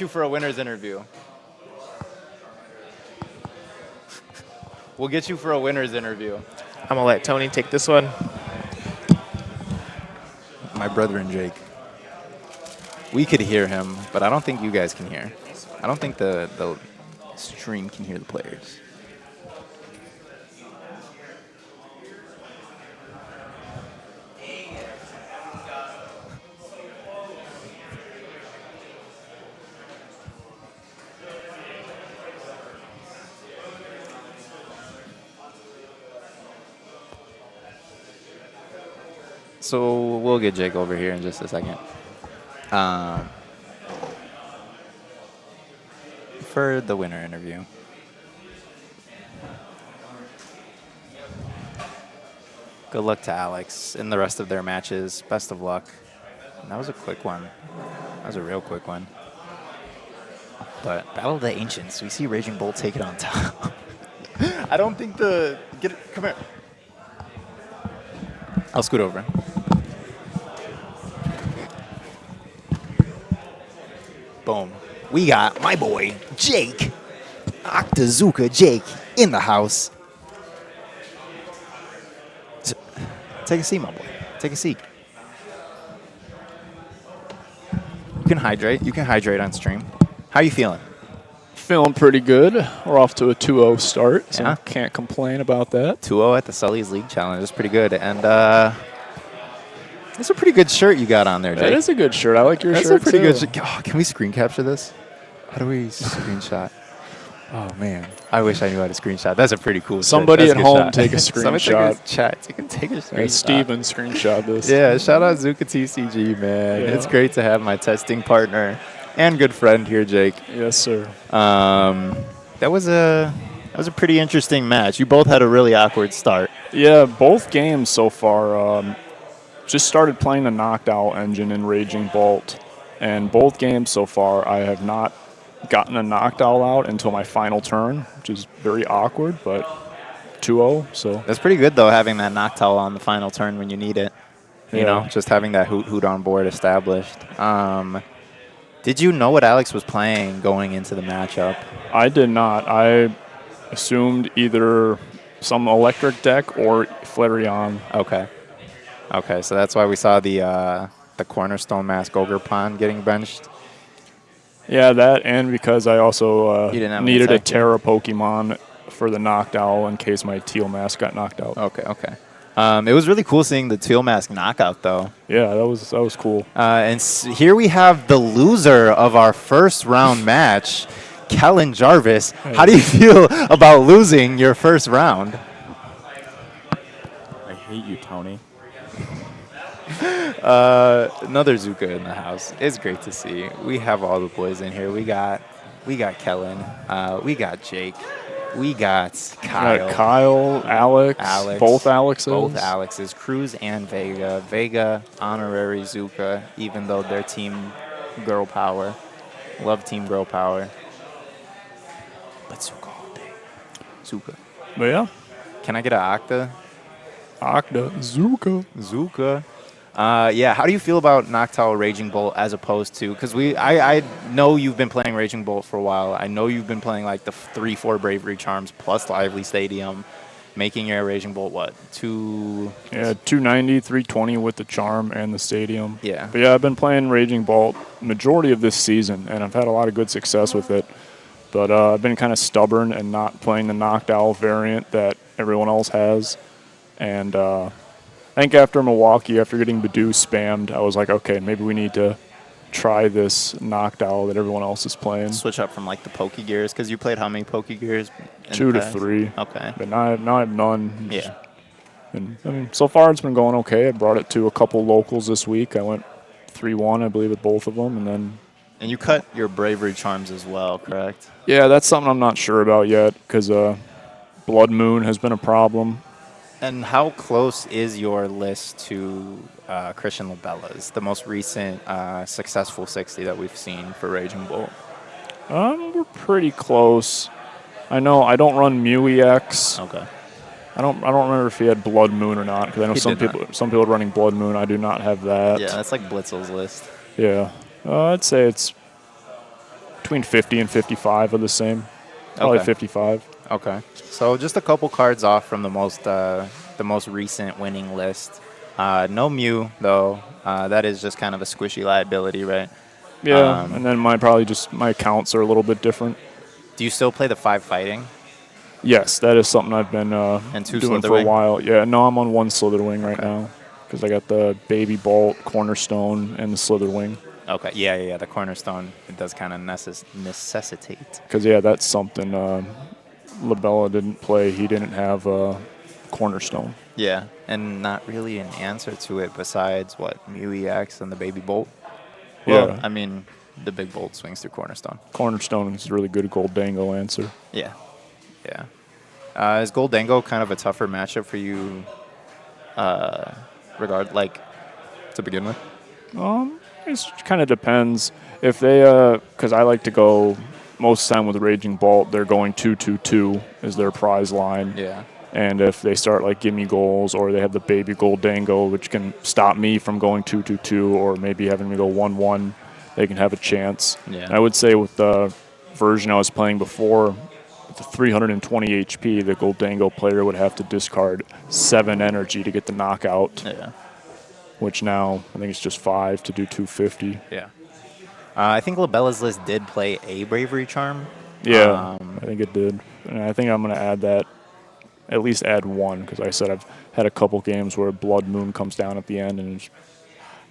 to let Tony take this one. My brother and Jake. We could hear him, but I don't think you guys can hear. I don't think the stream can hear the players. So we'll get Jake over here in just a second. For the winner interview. Good luck to Alex in the rest of their matches. Best of luck. And that was a quick one. That was a real quick one. But Battle of the Ancients, we see Raging Bolt take it on top. I don't think the... Get it. Come here. I'll scoot over. Boom. We got my boy, Jake. Octazuka Jake in the house. Take a seat, my boy. Take a seat. You can hydrate. You can hydrate on stream. How you feeling? Feeling pretty good. We're off to a 2-0 start, so Yeah. can't complain about that. 2-0 at the Sully's League Challenge. That's pretty good. And it's a pretty good shirt you got on there, Jake. That is a good shirt. I like your That's shirt, a pretty too. good shirt. Oh, can we screen capture this? How do we screenshot? Oh, man. I wish I knew how to screenshot. That's a pretty cool shirt. Somebody That's at a good home shot. take a Somebody screenshot. Chat. You can take a screenshot. Hey, Steven, screenshot this. Yeah, shout out Zuka TCG, man. Yeah. It's great to have my testing partner and good friend here, Jake. Yes, sir. That was a pretty interesting match. You both had a really awkward start. Yeah, both games so far. Just started playing the knocked out engine in Raging Bolt, and both games so far I have not gotten a knocked out until my final turn, which is very awkward, but 2-0, so. That's pretty good, though, having that Noctowl on the final turn when you need it. You Yeah. know, just having that hoot on board established. Did you know what Alex was playing going into the matchup? I did not. I assumed either some electric deck or Flareon. Okay, so that's why we saw the Cornerstone Mask Ogre Pond getting benched. Yeah, that, and because I also You didn't have an needed a attack, yeah. Terra Pokemon for the knocked owl in case my Teal Mask got knocked out. Okay. It was really cool seeing the Teal Mask knockout, though. Yeah, that was cool. And here we have the loser of our first round match, Kellen Jarvis. How do you feel about losing your first round? I hate you, Tony. Another Zuka in the house. It's great to see. We have all the boys in here. We got Kellen. We got Jake. We got Kyle. Kyle, Alex, both Alexes. Both Alexes. Cruz and Vega. Vega, honorary Zuka, even though they're team girl power. Love team girl power. But Zuka all day. Zuka. But yeah, Can I get an Octa? Octa, Zuka. Zuka. Yeah, how do you feel about Noctowl Raging Bolt as opposed to, because I know you've been playing Raging Bolt for a while. I know you've been playing like the 3-4 Bravery Charms plus Lively Stadium, making your Raging Bolt what? 290, 320 with the charm and the stadium. Yeah. But yeah, I've been playing Raging Bolt majority of this season, and I've had a lot of good success with it. But I've been kind of stubborn and not playing the knocked owl variant that everyone else has. And I think after Milwaukee, after getting Badoo spammed, I was like, okay, maybe we need to try this knocked owl that everyone else is playing. Switch up from like the Poke Gears, because you played how many Poke Gears? 2 to 3. Okay. But now I have none. Yeah. And I mean, so far it's been going okay. I brought it to a couple locals this week. I went 3-1, I believe, at both of them, and then. And you cut your Bravery Charms as well, correct? Yeah, that's something I'm not sure about yet because Blood Moon has been a problem. And how close is your list to Christian Labella's, the most recent successful 60 that we've seen for Raging Bolt? We're pretty close. I know I don't run Mew EX. Okay. I don't remember if he had Blood Moon or not because I know He some did people are running Blood Moon. I do not have that. Yeah, that's like Blitzel's list. Yeah. I'd say it's between 50 and 55 are the same. Probably Okay. 55. Okay. So just a couple cards off from the most recent winning list. No Mew though. That is just kind of a squishy liability, right? Yeah, and then my counts are a little bit different. Do you still play the 5 fighting? Yes, that is something I've been And 2 doing for Slitherwing? a while. Yeah, no, I'm on 1 Slitherwing right Okay. now because I got the Baby Bolt, Cornerstone, and the Slitherwing. Okay, yeah. The cornerstone, it does kind of necessitate. Because, yeah, that's something Labella didn't play. He didn't have Cornerstone. Yeah, and not really an answer to it besides what Mew EX and the Baby Bolt. Well, Yeah. I mean, the big bolt swings through cornerstone. Cornerstone is a really good Goldango answer. Yeah. Is Goldango kind of a tougher matchup for you? To begin with. It kind of depends. If they, because I like to go most of the time with Raging Bolt, they're going 2-2-2 is their prize line. Yeah. And if they start like gimme goals or they have the baby Goldango, which can stop me from going 2-2-2 or maybe having me go 1-1, they can have a chance. Yeah. And I would say with the version I was playing before, with the 320 HP, the Goldango player would have to discard 7 energy to get the knockout, Yeah. which now I think it's just 5 to do 250. Yeah. I think Labella's list did play a Bravery Charm. Yeah, I think it did. And I think I'm going to add that, at least add 1, because like I said I've had a couple games where Blood Moon comes down at the end and it's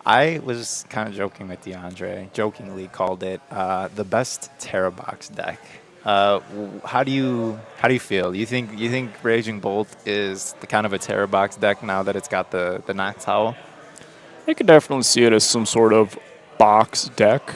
I was kind of joking with DeAndre, jokingly called it the best Terra Box deck. How do you feel? You think Raging Bolt is the kind of a Terra Box deck now that it's got the Noctowl? I could definitely see it as some sort of box deck.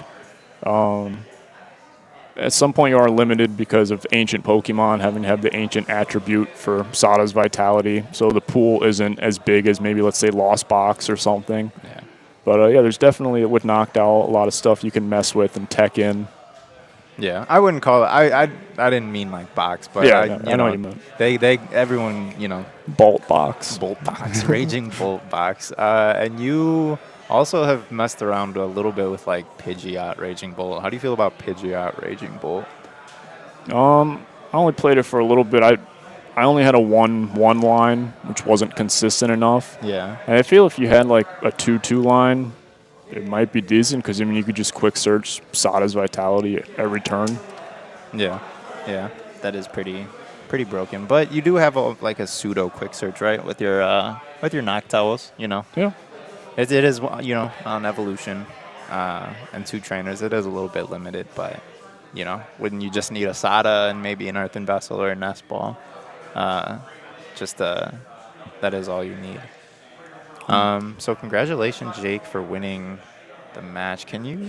At some point you are limited because of ancient Pokemon having to have the ancient attribute for Sada's Vitality, so the pool isn't as big as maybe, let's say, Lost Box or something. Yeah. But yeah, there's definitely, with Noctowl, a lot of stuff you can mess with and tech in. Yeah, I wouldn't call it. I didn't mean like box, but Yeah, I I know what you meant. They everyone Bolt Box. Bolt box, Raging Bolt box, and you also have messed around a little bit with like Pidgeot Raging Bolt. How do you feel about Pidgeot Raging Bolt? I only played it for a little bit. I only had a 1-1 line, which wasn't consistent enough. Yeah. And I feel if you had like a 2-2 line, it might be decent because, I mean, you could just quick search Sada's Vitality every turn. Yeah, that is pretty broken. But you do have a pseudo quick search, right, with your Noctowls, Yeah. It is, on evolution and 2 trainers, it is a little bit limited, but, when you just need a Sada and maybe an Earthen Vessel or a Nest Ball, that is all you need. So congratulations, Jake, for winning the match. Can you?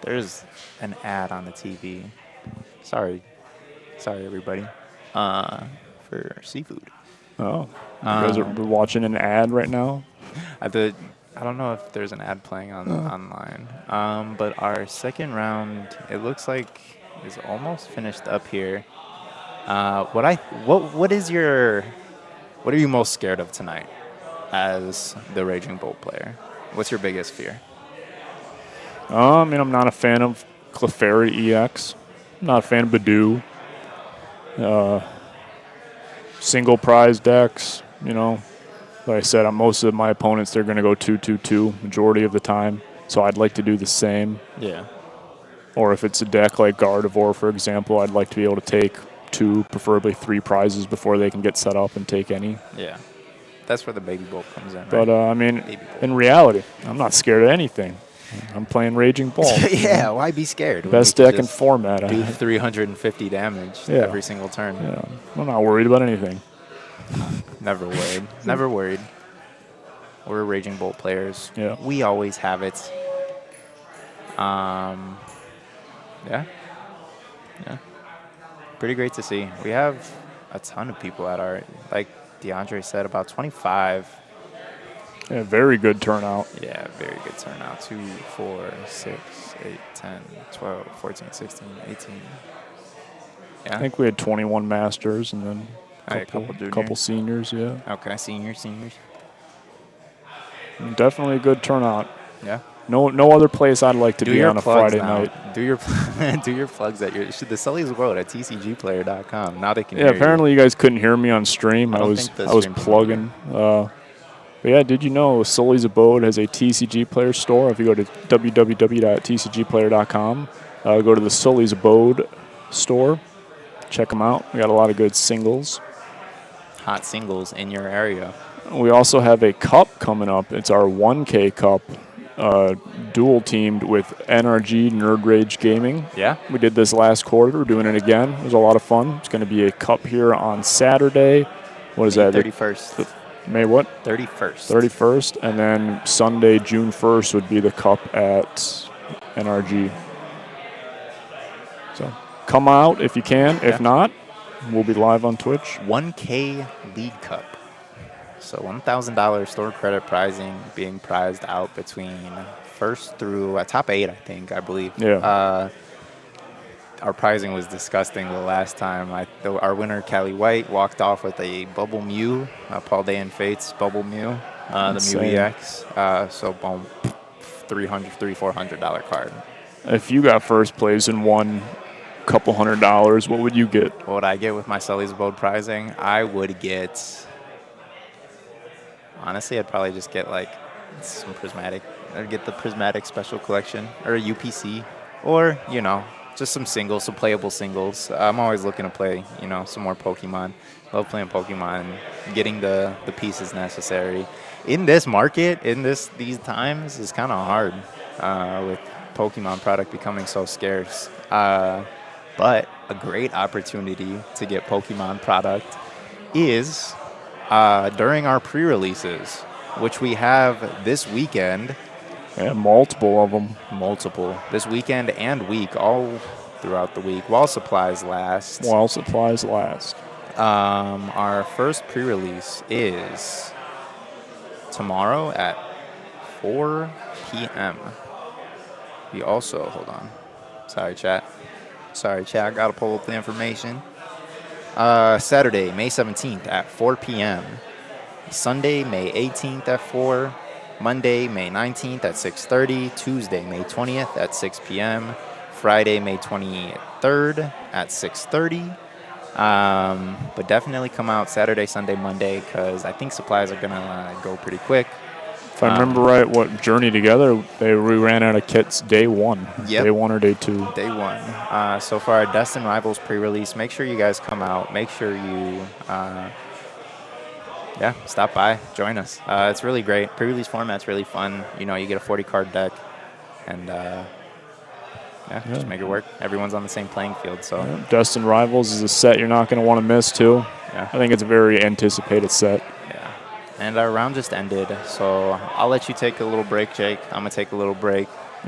There's an ad on the TV. Sorry, everybody. For seafood. Oh. You guys are watching an ad right now? I don't know if there's an ad playing online. But our second round, it looks like, is almost finished up here. What are you most scared of tonight as the Raging Bolt player? What's your biggest fear? I mean, I'm not a fan of Clefairy EX. I'm not a fan of Badoo. Single prize decks, Like I said, most of my opponents, they're going to go 2-2-2 majority of the time. So I'd like to do the same. Yeah. Or if it's a deck like Gardevoir, for example, I'd like to be able to take 2, preferably 3 prizes before they can get set up and take any. Yeah. That's where the Baby Bolt comes in, right? But, I mean, Baby Bolt. in reality, I'm not scared of anything. I'm playing Raging Bolt. Yeah, why be scared? Best deck in format. Do 350 damage every single turn. Yeah, I'm not worried about anything. Never worried. Never worried. We're Raging Bolt players. Yeah. We always have it. Yeah. Pretty great to see. We have a ton of people at our, like DeAndre said, about 25. Yeah, very good turnout. Yeah, very good turnout. 2, 4, 6, 8, 10, 12, 14, 16, 18. Yeah. I think we had 21 masters and then A couple seniors, yeah. Okay, seniors. Definitely a good turnout. Yeah. No other place I'd like to be on a Friday night. Do your plugs at the Sully's World at tcgplayer.com. Now they can Yeah, hear apparently you guys couldn't hear me on stream. I I don't was think the I was stream can plugging. But yeah, did you know Sully's Abode has a TCG Player store? If you go to www.tcgplayer.com, go to the Sully's Abode store, check them out. We got a lot of good singles. Hot singles in your area. We also have a cup coming up. It's our 1K cup, dual teamed with NRG Nerd Rage Gaming. Yeah. We did this last quarter. We're doing it again. It was a lot of fun. It's going to be a cup here on Saturday. What is May that? 31st. May what? 31st. 31st. And then Sunday, June 1st would be the cup at NRG. So come out if you can. If not, we'll be live on Twitch. 1K League Cup. So $1,000 store credit prizing being prized out between first through top 8, I believe. Yeah. Our pricing was disgusting the last time. Our winner, Callie White, walked off with a Bubble Mew, Paul Day and Fate's Bubble Mew, the Mew EX. So, boom, $400 card. If you got first place and won a couple $100, what would you get? What would I get with my Sully's Abode prizing? I would get, honestly, I'd probably just get like some Prismatic. I'd get the Prismatic Special Collection or a UPC or, just some singles, some playable singles. I'm always looking to play, some more Pokemon. Love playing Pokemon, getting the pieces necessary. In this market, these times, is kind of hard with Pokemon product becoming so scarce. But a great opportunity to get Pokemon product is during our pre-releases, which we have this weekend. Yeah, multiple of them. Multiple. This weekend and week, all throughout the week, while supplies last. While supplies last. Our first pre-release is tomorrow at 4 p.m. We also, hold on. Sorry, chat. I got to pull up the information. Saturday, May 17th at 4 p.m. Sunday, May 18th at 4. Monday, May 19th at 6:30. Tuesday, May 20th at 6 p.m. Friday, May 23rd at 6:30. But definitely come out Saturday, Sunday, Monday, because I think supplies are going to go pretty quick. If I remember right, what Journey Together, we ran out of kits day 1. Yep. Day 1 or day 2? Day 1. So for our Destin Rivals pre-release, make sure you guys come out. Make sure you... stop by, join us. It's really great. Pre-release format's really fun. You get a 40-card deck, and just make it work. Everyone's on the same playing field. So Destin Rivals is a set you're not going to want to miss too. Yeah. I think it's a very anticipated set. Yeah. And our round just ended, so I'll let you take a little break, Jake. I'm gonna take a little break.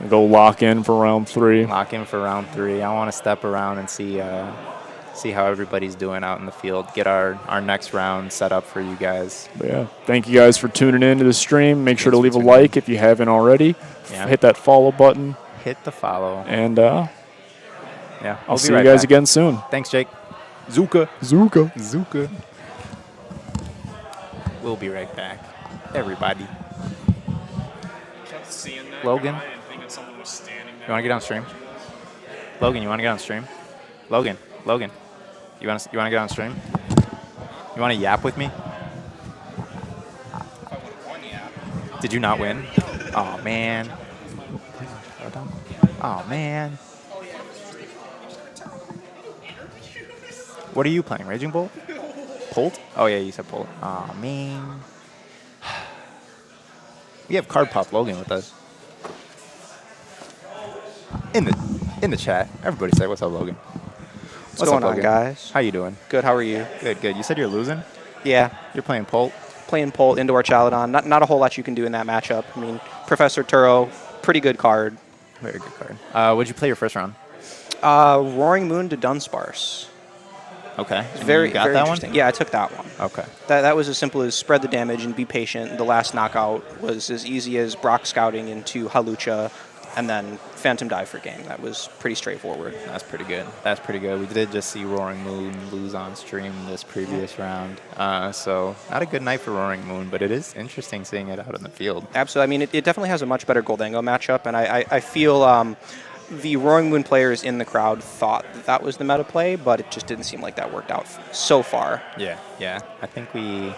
Go lock in for round 3. Lock in for round 3. I want to step around and see how everybody's doing out in the field. Get our next round set up for you guys. But yeah, thank you guys for tuning in to the stream. Make sure to leave a like if you haven't already. Yeah. Hit that follow button. Hit the follow. And I'll see you guys again soon. Thanks, Jake. Zuka. We'll be right back. Everybody. Logan? You want to get on stream? Logan, you want to get on stream? Logan, you want to get on stream? You want to yap with me? Did you not win? Oh man. What are you playing? Raging Bolt? Bolt? Oh yeah, you said Bolt. Oh man. We have Card Pop Logan with us. In the chat. Everybody say what's up, Logan. What's going on, guys? How you doing? Good. How are you? Good. You said you're losing? Yeah. You're playing Polt? Playing Polt, Indoor Chalodon. Not a whole lot you can do in that matchup. I mean, Professor Turo, pretty good card. Very good card. What'd you play your first round? Roaring Moon to Dunsparce. Okay. Very, you got very that interesting. one? Yeah, I took that one. Okay. That was as simple as spread the damage and be patient. The last knockout was as easy as Brock scouting into Halucha and then Phantom Dive for game. That was pretty straightforward. That's pretty good. We did just see Roaring Moon lose on stream this previous round. So not a good night for Roaring Moon, but it is interesting seeing it out in the field. Absolutely. I mean, it definitely has a much better Goldango matchup, and I feel the Roaring Moon players in the crowd thought that was the meta play, but it just didn't seem like that worked out so far. Yeah, yeah. I think I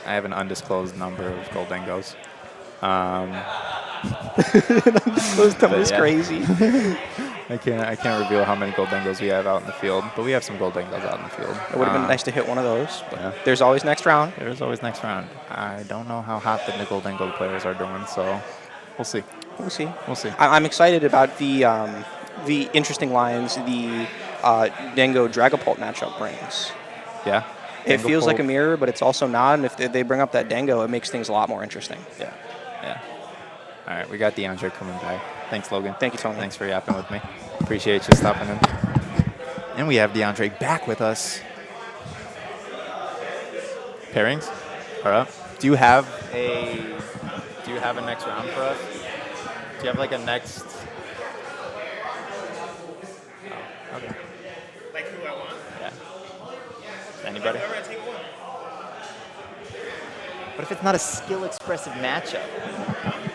have an undisclosed number of Goldengos. Those numbers yeah. crazy. I can't reveal how many Goldengos we have out in the field, but we have some Goldengos out in the field. It would have been nice to hit one of those, but yeah. there's always next round. There's always next round. I don't know how hot the Goldengo players are doing, so we'll see. We'll see. We'll see. I'm excited about the interesting lines the Dango Dragapult matchup brings. Yeah. It feels like a Dragapult. mirror, but it's also not. And if they bring up that Dango, it makes things a lot more interesting. Yeah. Yeah. All right, we got DeAndre coming back. Thanks, Logan. Thank you, Tony. Thanks for yapping with me. Appreciate you stopping in. And we have DeAndre back with us. Pairings are up. Do you have a next round for us? Do you have like a next? Oh, okay. Like who I want? Yeah. Anybody? Whoever I take one. What if it's not a skill expressive matchup?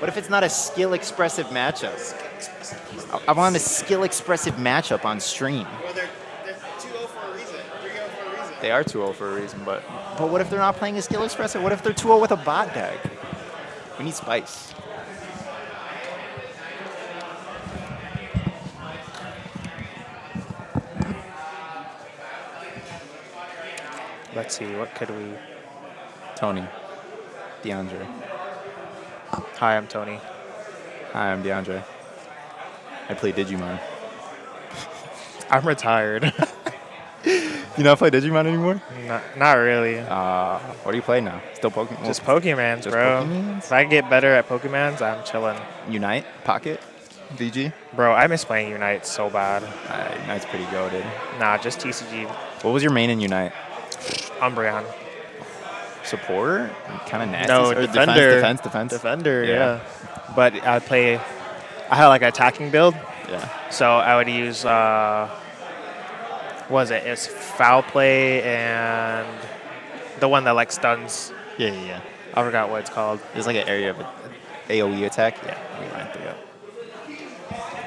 What if it's not a skill expressive matchup? I want a skill expressive matchup on stream. Well, they're 2-0 for a reason. 3-0 for a reason. They are 2-0 for a reason, but what if they're not playing a skill expressive? What if they're 2-0 with a bot deck? We need spice. Let's see, what could we... Tony. DeAndre. Hi, I'm Tony. Hi, I'm DeAndre. I play Digimon. I'm retired. You not play Digimon anymore? Not really. What do you play now? Still Pokemon? Just Pokemans, just bro. Pokemans? If I can get better at Pokemans, I'm chilling. Unite? Pocket? VG? Bro, I miss playing Unite so bad. Unite's pretty goated. Nah, just TCG. What was your main in Unite? Umbreon. Support? Kind of nasty. No, Or defender. Defense. Defender, Yeah. yeah. But I had like an attacking build, Yeah. so I would use, what was it? It's Foul Play and the one that like stuns. Yeah. I forgot what it's called. There's like an area of AoE attack. Yeah, we ran through it.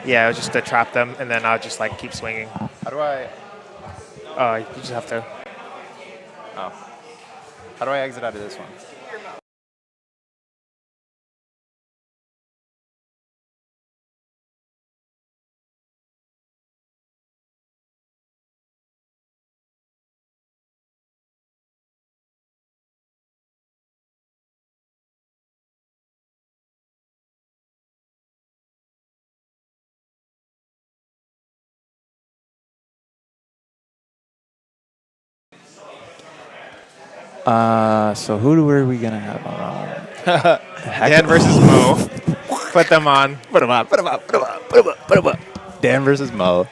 Yeah, it was just to trap them, and then I'll just like keep swinging. How do I? You just have to. Oh. How do I exit out of this one? So who are we gonna have on? Dan versus Mo. Put them on. Put him up. Dan versus Mo.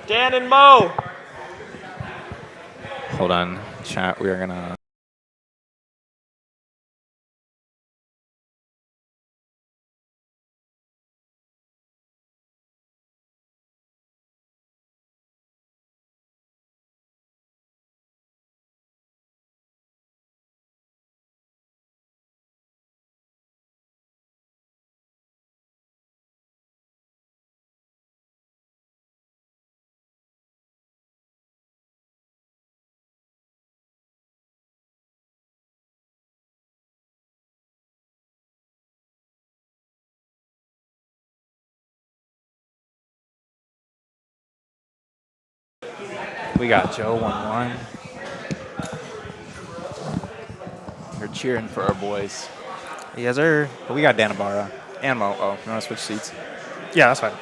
Dan and Mo. Hold on, chat. We are gonna. We got Joe 1-1. We're cheering for our boys. Yes, sir. But we got Danabara and Mo. Oh, you want to switch seats? Yeah, that's fine.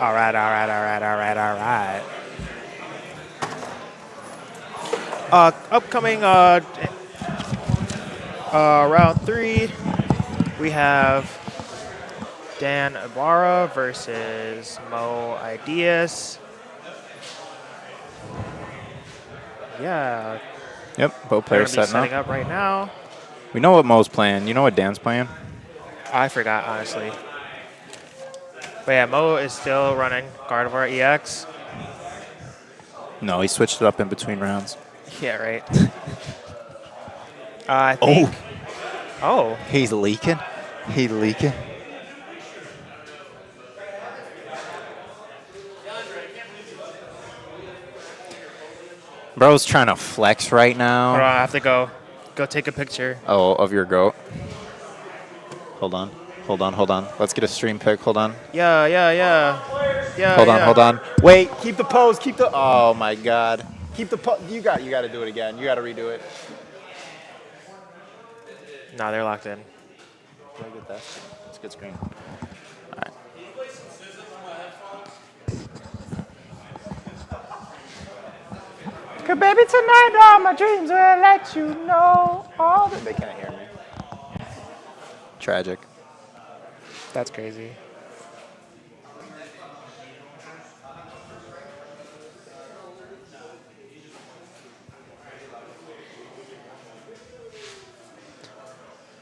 All right. Upcoming round 3, we have Dan Ibarra versus Mo Ideas. Yeah, Yep, both they're players gonna be setting setting up. up right now. We know what Mo's playing. You know what Dan's playing? I forgot, honestly. But yeah, Mo is still running Gardevoir EX. No, he switched it up in between rounds. Yeah, right. I think. Oh. He's leaking. He's leaking. Bro's trying to flex right Hold on, now. I have to go take a picture. Oh, of your goat. Hold on. Hold on. Let's get a stream pic. Hold on. Yeah. Hold on. Wait, keep the pose. Keep the. Oh my God. Keep the pose. You got to do it again. You got to redo it. No, they're locked in. Can I get that? It's a good screen. All right. Cause baby, tonight all my dreams will let you know all that. They can't hear me. Tragic. That's crazy.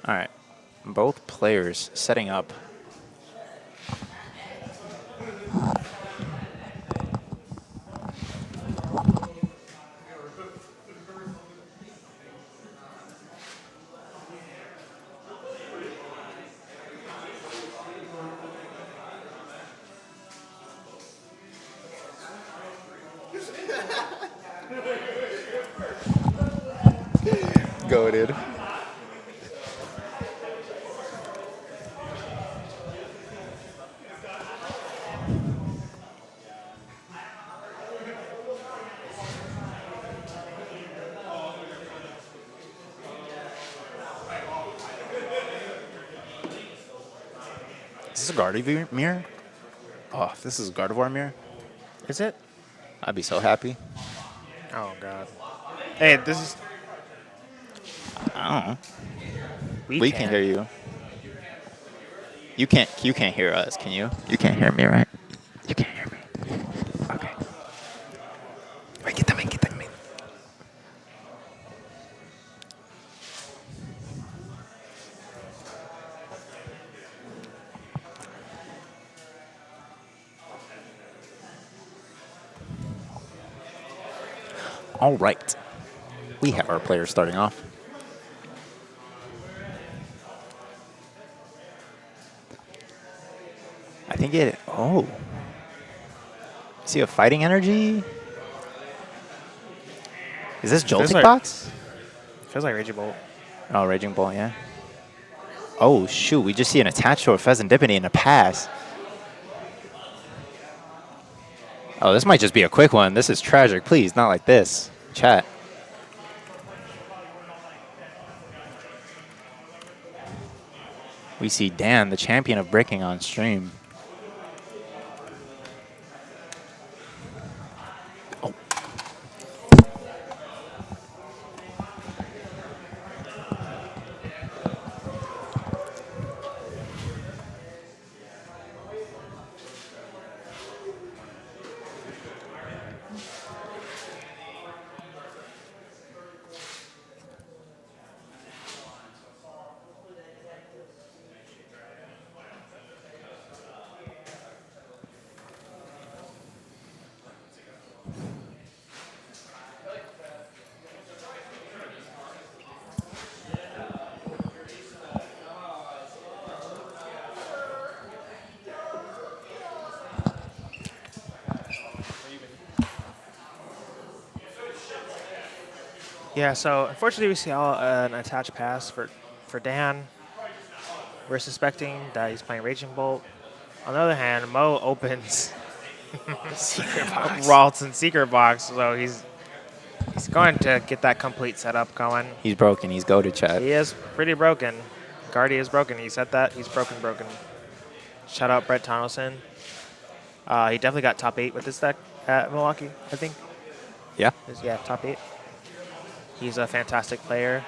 All right. Both players setting up. Goated. Is this a Gardevoir mirror? Oh, if this is a Gardevoir mirror, Is it? I'd be so happy. Oh God. Hey, this is. I don't know. We We can hear you. You can't hear us, can you? You can't hear me, right? You can't hear me. Okay. Wait, quítame. All right. We have our players starting off. I think it. Oh. See a fighting energy? Is this Jolting like- Box? Feels like Raging Bolt. Oh, Raging Bolt, yeah. Oh, shoot. We just see an attach to a Pheasantipity and a pass. Oh, this might just be a quick one. This is tragic. Please, not like this. Chat. We see Dan, the champion of breaking on stream. Oh. Yeah, so unfortunately we see an attached pass for Dan. We're suspecting that he's playing Raging Bolt. On the other hand, Mo opens Secret box. Ralston Secret Box, so he's going to get that complete setup going. He's broken. He's go to chat. He is pretty broken. Guardy is broken. He said that. He's broken. Shout out Brett Tonelson. He definitely got top 8 with this deck at Milwaukee, I think. Yeah. Yeah, top 8. He's a fantastic player.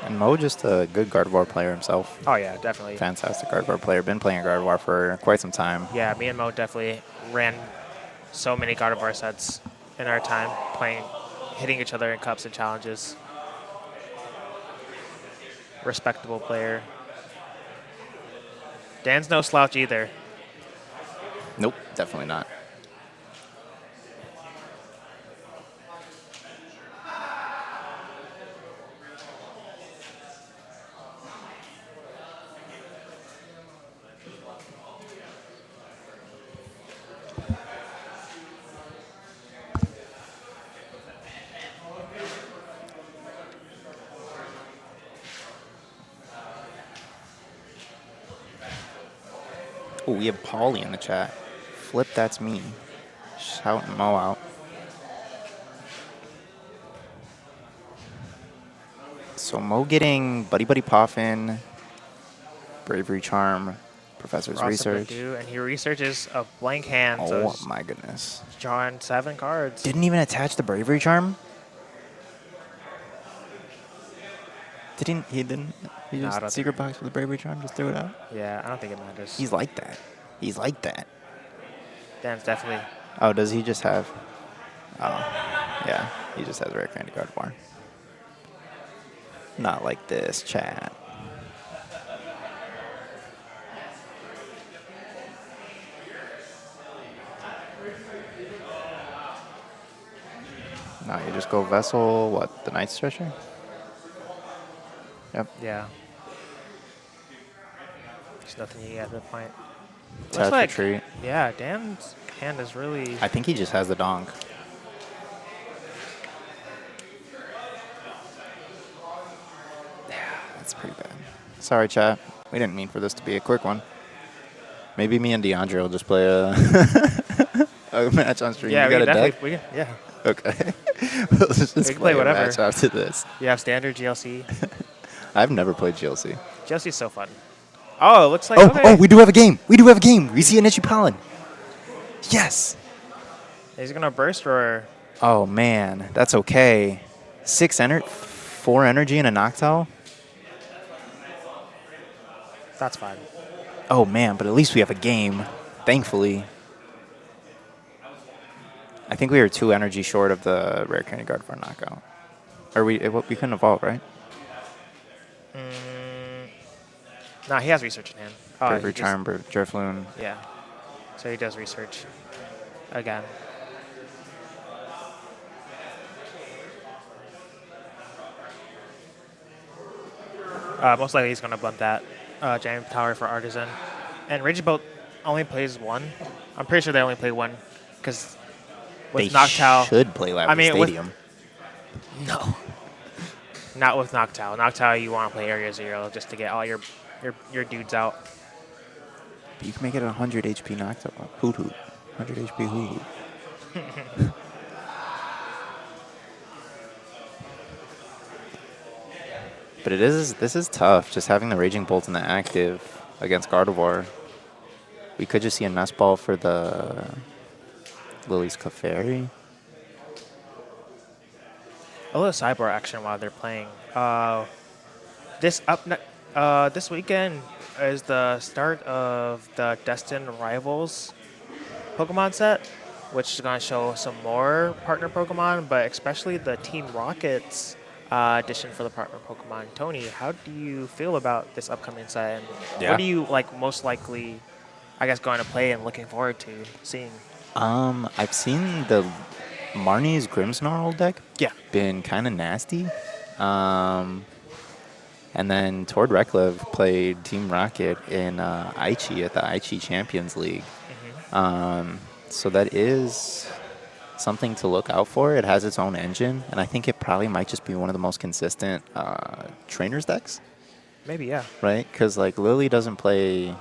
And Mo just a good Gardevoir player himself. Oh, yeah, definitely. Fantastic Gardevoir player. Been playing Gardevoir for quite some time. Yeah, me and Mo definitely ran so many Gardevoir sets in our time, hitting each other in cups and challenges. Respectable player. Dan's no slouch either. Nope, definitely not. Oh, we have Paulie in the chat. Flip, that's me. Shout Mo out. So Mo getting Buddy Buddy Poffin, Bravery Charm, Professor's Ross Research. Purdue, and he researches a blank hand. Oh So my goodness. drawing 7 cards. Didn't even attach the Bravery Charm? Didn't he? He No, I just don't secret box with the Bravery Charm, just threw it out? Yeah, I don't think it matters. He's like that. He's like that. Dan's definitely. Oh, does he just have... Oh, yeah. He just has rare candy card bar. Not like this, chat. Now you just go Vessel, what, the Night Stretcher? Yep. Yeah. There's nothing you get at the point. Test like, Retreat. Yeah, Dan's hand is really. I think he just has the donk. Yeah, that's pretty bad. Sorry, chat. We didn't mean for this to be a quick one. Maybe me and DeAndre will just play a, a match on stream. Yeah, you got we a definitely. deck? We can, yeah. Okay. Let's just We can play a whatever. match after this. You have standard GLC. I've never played GLC. GLC's so fun. Oh, it looks like. Oh, okay. oh, we do have a game. We do have a game. We see an Itchy Pollen. Yes. He's gonna burst or. Oh, man. That's okay. 4 energy and a Noctowl? That's fine. Oh, man, but at least we have a game, thankfully. I think we were 2 energy short of the rare candy card for a knockout. Or we couldn't evolve, right? No, he has research in hand. Oh, Bravery he just- Charm, Drifloon. Yeah. So he does research again. Most likely he's going to bump that Giant Tower for Artisan. And Raging Bolt only plays 1. I'm pretty sure they only play 1 because with They Noctowl. should play Lapis I mean, with- Stadium. No. Not with Noctowl. Noctowl, you want to play Area 0 just to get all your dudes out. But you can make it a 100 HP Noctowl. Hoot hoot. 100 HP hoot hoot. But this is tough, just having the Raging Bolt in the active against Gardevoir. We could just see a Nest Ball for the Lily's Clefairy. A little sidebar action while they're playing. This weekend is the start of the Destined Rivals Pokemon set, which is going to show some more partner Pokemon, but especially the Team Rockets edition for the partner Pokemon. Tony, how do you feel about this upcoming set? And Yeah. what do you most likely, I guess, going to play and looking forward to seeing? I've seen the Marnie's Grimmsnarl deck. Yeah. Been kind of nasty. And then Tord Reklev played Team Rocket in Aichi at the Aichi Champions League. So that is something to look out for. It has its own engine, and I think it probably might just be one of the most consistent trainers decks, Maybe, yeah. right? Because like Lily doesn't play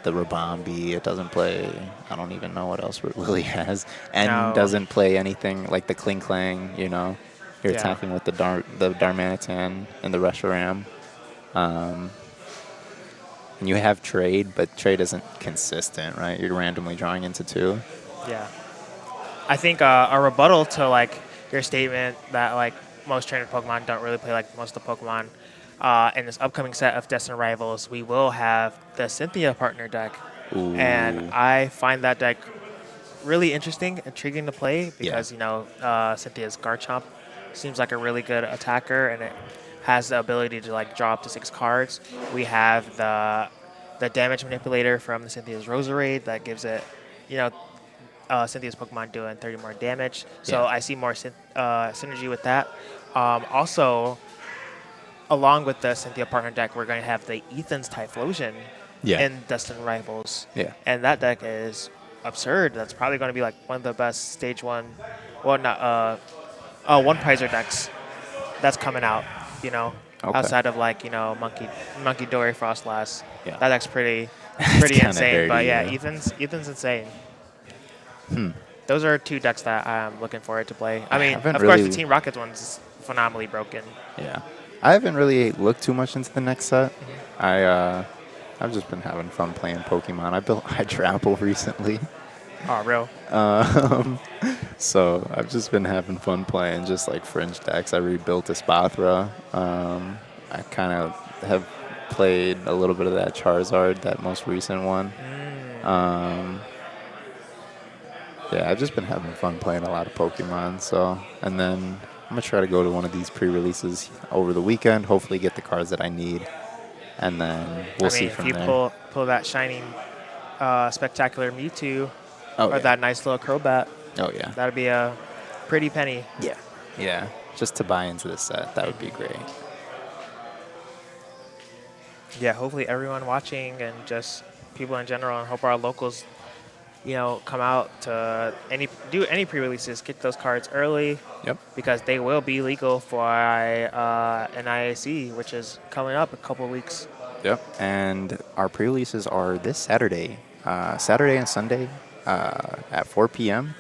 the Rabombi. It doesn't play, I don't even know what else Lily has, and No. doesn't play anything like the Kling Klang, you know? You're Yeah. attacking with the Darmanitan and the Reshiram. And you have trade, but trade isn't consistent, right? You're randomly drawing into 2. Yeah. I think a rebuttal to your statement that most trained Pokemon don't really play like most of the Pokemon. In this upcoming set of Destined Rivals, we will have the Cynthia partner deck. Ooh. And I find that deck really interesting, intriguing to play because, Cynthia's Garchomp seems like a really good attacker and it has the ability to draw up to 6 cards. We have the damage manipulator from the Cynthia's Roserade that gives it Cynthia's Pokemon doing 30 more damage. So Yeah. I see more synergy with that. Also, along with the Cynthia partner deck, we're going to have the Ethan's Typhlosion Yeah. in Dustin Rivals. Yeah. And that deck is absurd. That's probably going to be like one of the best stage one, well, not one prizer decks that's coming out. Okay. Outside of like Monkey Dory Frostlass. Yeah. That deck's pretty kinda insane. dirty, But yeah, yeah. Ethan's insane. Those are two decks that I'm looking forward to play. I mean, haven't of course, the really- Team Rockets one's is phenomenally broken. Yeah. I haven't really looked too much into the next set. I've just been having fun playing Pokemon. I built Hydrapple recently. Oh, real? So I've just been having fun playing just like fringe decks. I rebuilt Espathra. I kind of have played a little bit of that Charizard, that most recent one. Yeah, I've just been having fun playing a lot of Pokemon. So, and then I'm gonna try to go to one of these pre-releases over the weekend. Hopefully, get the cards that I need, and then we'll see from if you there. pull that shining, spectacular Mewtwo, Oh, or yeah. that nice little Crobat, Oh yeah. that'd be a pretty penny. Yeah. Yeah. Just to buy into this set, that would be great. Yeah, hopefully everyone watching and just people in general, and hope our locals, come out to do any pre-releases, get those cards early. Yep. Because they will be legal for an IAC, which is coming up a couple of weeks. Yep. And our pre-releases are this Saturday, Saturday and Sunday at 4 p.m.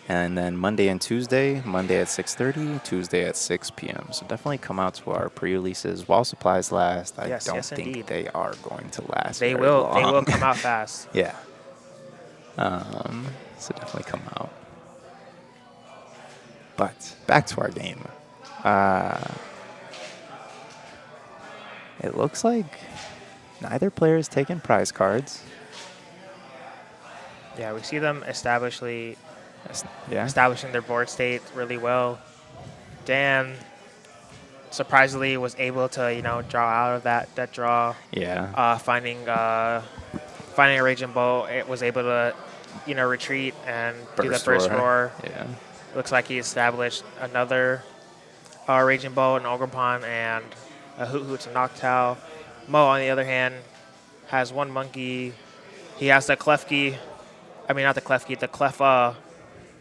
And then Monday and Tuesday, Monday at 6:30, Tuesday at 6 p.m. So definitely come out to our pre-releases while supplies last. I Yes, don't yes, think indeed. they are going to last. They very will long. come out fast. Yeah. So definitely come out. But back to our game. It looks like neither player is taking prize cards. Yeah, we see them Yeah. establishing their board state really well. Dan surprisingly was able to draw out of that draw. Yeah. Finding a Raging Bolt, it was able to retreat and do the burst roar. Yeah. Looks like he established another Raging Bolt, an Ogerpon, and a Hoot Hoot to Noctowl. Mo, on the other hand, has one Monkey. He has the Klefki. I mean, not the Klefki, the Cleffa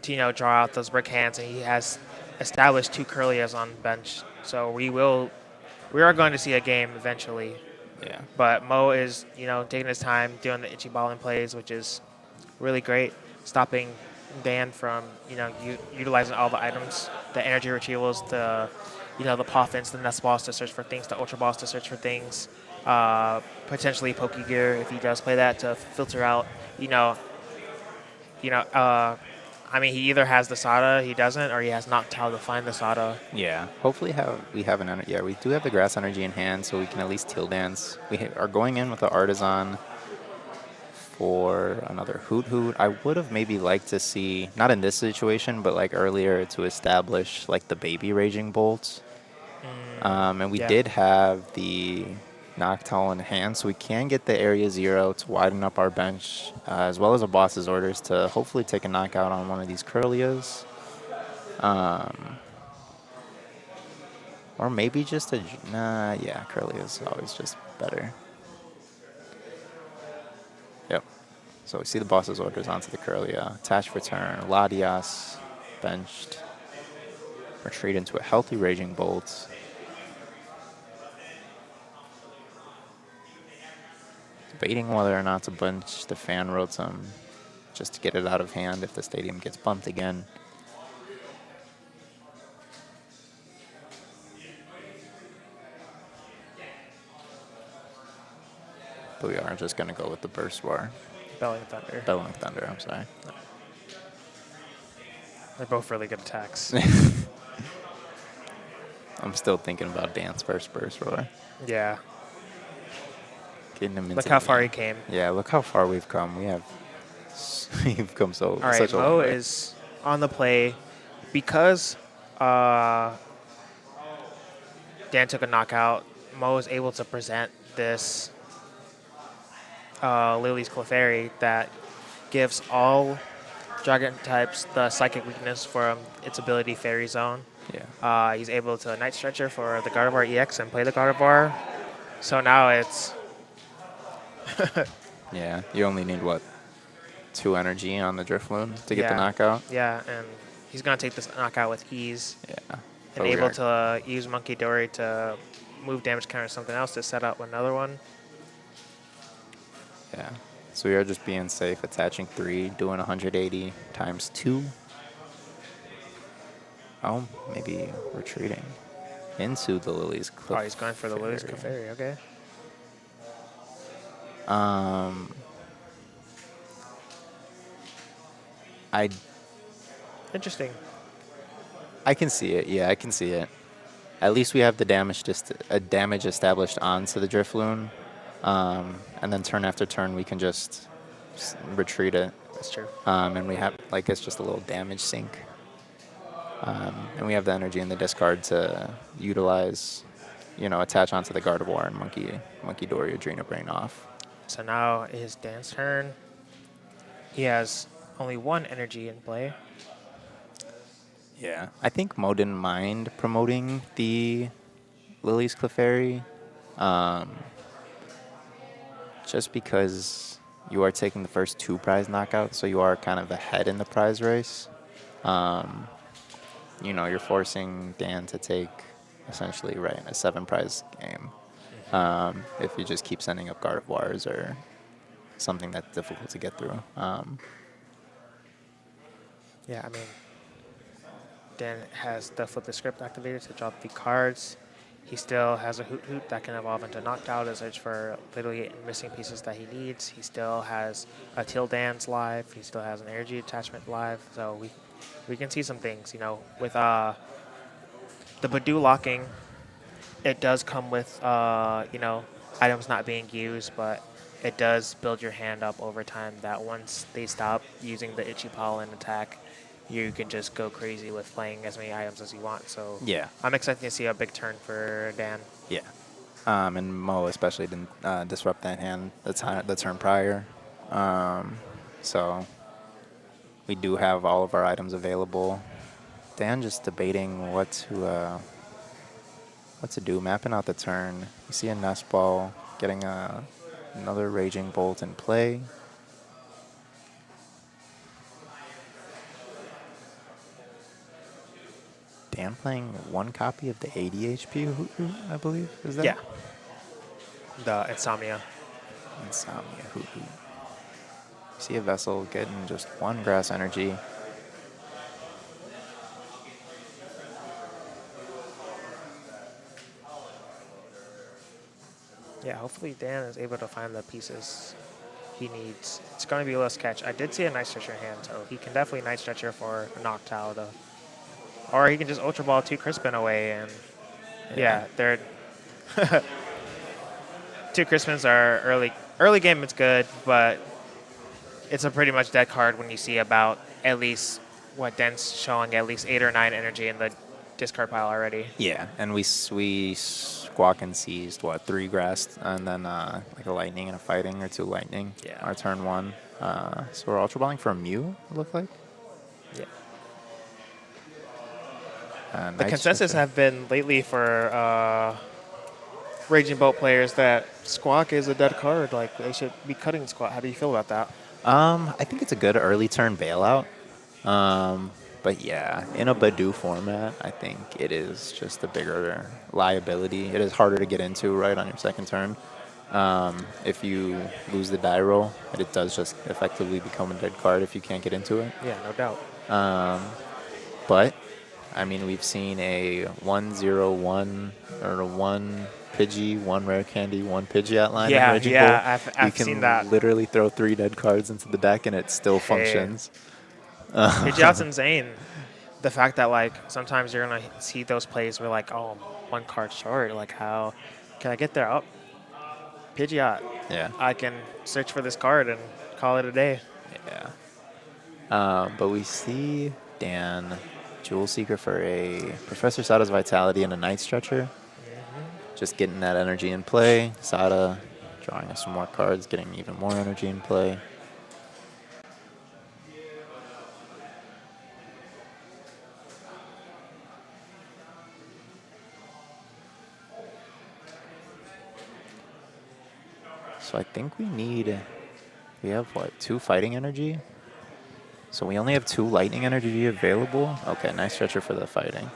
to draw out those brick hands, and he has established two Curlias on bench. So we are going to see a game eventually. Yeah. But Mo is taking his time doing the itchy balling plays, which is really great, stopping Dan from utilizing all the items, the energy retrievals, the the Poffins, the Nest Balls to search for things, the Ultra Balls to search for things, potentially Pokegear if he does play that to filter out. I mean, he either has the Sada, he doesn't, or he has Noctowl to find the Sada. Yeah. Hopefully we have an energy. Yeah, we do have the grass energy in hand, so we can at least Teal Dance. We are going in with the Artisan for another Hoot Hoot. I would have maybe liked to see, not in this situation, but like earlier to establish like the baby Raging Bolts. And we yeah. did have the Noctowl in hand, so we can get the Area 0 to widen up our bench, as well as a boss's orders to hopefully take a knockout on one of these Curlias. Or maybe just yeah, Curlia is always just better. Yep. So we see the boss's orders onto the Curlia. Attach return, Latias, benched. Retreat into a healthy Raging Bolt. Debating whether or not to bench the Fan Rotom just to get it out of hand if the stadium gets bumped again. But we are just going to go with the Burst Roar. Belling Thunder. Bellowing Thunder, I'm sorry. They're both really good attacks. I'm still thinking about Dance first Burst Roar. Yeah. Getting him into Look how the far he game. came. Yeah, look how far we've come. We've come so All right, such a long Mo way. is on the play because Dan took a knockout. Mo is able to present this Lily's Clefairy that gives all dragon types the psychic weakness from its ability Fairy Zone. Yeah. He's able to Night Stretcher for the Gardevoir EX and play the Gardevoir. So now it's Yeah. You only need, what, 2 energy on the Drifloon to get the yeah, knockout? Yeah, and he's gonna take this knockout with ease. Yeah. And But we able are- to use Monkey Dory to move damage counter something else to set up another one. Yeah. So we are just being safe, attaching 3, doing 180 times 2. Oh, maybe retreating into the Lily's Cliff. Oh, he's going for the Lily's Clefairy, okay. I Interesting. can see it. Yeah, I can see it. At least we have the damage established onto the Drifloon, and then turn after turn we can just retreat it, That's true. and we have like it's just a little damage sink, and we have the energy in the discard to utilize, attach onto the Gardevoir and Monkey Dory Adrena Brain off. So now it is Dan's turn. He has only 1 energy in play. Yeah, I think Mo didn't mind promoting the Lily's Clefairy, just because you are taking the first 2 prize knockouts, so you are kind of ahead in the prize race. You're forcing Dan to take essentially a 7 prize game. If you just keep sending up Gardevoirs or something that's difficult to get through. Yeah, I mean, Dan has the Flip the Script activated to drop the cards. He still has a Hoot Hoot that can evolve into Knocked Out to search for literally missing pieces that he needs. He still has a Till Dance live. He still has an Energy Attachment live. So we can see some things, with the Badoo locking. It does come with, items not being used, but it does build your hand up over time that once they stop using the Itchy Pollen attack, you can just go crazy with playing as many items as you want. So Yeah. I'm expecting to see a big turn for Dan. Yeah. And Mo especially didn't disrupt that hand the turn prior. So we do have all of our items available. Dan just debating what to do, mapping out the turn. You see a Nest Ball, getting another Raging Bolt in play. Dan playing 1 copy of the 80 HP Hoot Hoot, I believe. Is that? Yeah. The Insomnia. Insomnia Hoot Hoot. See a Vessel getting just 1 grass energy. Yeah, hopefully Dan is able to find the pieces he needs. It's going to be a little sketch. I did see a Night Stretcher hand, so he can definitely Night Stretcher for a Knocked Out. Or he can just Ultra Ball 2 Crispin away, and yeah they're 2 Crispins are early game. It's good, but it's a pretty much dead card when you see about at least Dan's showing at least 8 or 9 energy in the discard pile already. Yeah, and we Squawk and seized 3 grass, and then like a Lightning and a Fighting, or 2 Lightning. Yeah. Our turn 1. So we're Ultra Balling for a Mew, it looked like. Yeah. The Night consensus Stretcher. have been lately for Raging Bolt players that Squawk is a dead card. Like, they should be cutting Squawk. How do you feel about that? I think it's a good early turn bailout. But yeah, in a Badoo format, I think it is just a bigger liability. It is harder to get into right on your second turn. If you lose the die roll, it does just effectively become a dead card if you can't get into it. Yeah, no doubt. But I mean, we've seen a 1-0-1 or a 1 Pidgey, 1 Rare Candy, 1 Pidgeot line. Yeah, in Raging yeah, Bull. I've seen that. You can literally throw 3 dead cards into the deck and it still functions. Pidgeot's insane. The fact that, like, sometimes you're going to see those plays where, like, oh, I'm 1 card short. Like, how can I get there? Oh, Pidgeot. Yeah. I can search for this card and call it a day. Yeah. But we see Dan Jewel Seeker for a Professor Sada's Vitality and a Night Stretcher. Just getting that energy in play. Sada drawing us some more cards, getting even more energy in play. So I think we have what, 2 fighting energy? So we only have 2 lightning energy available? Okay, nice stretcher for the fighting.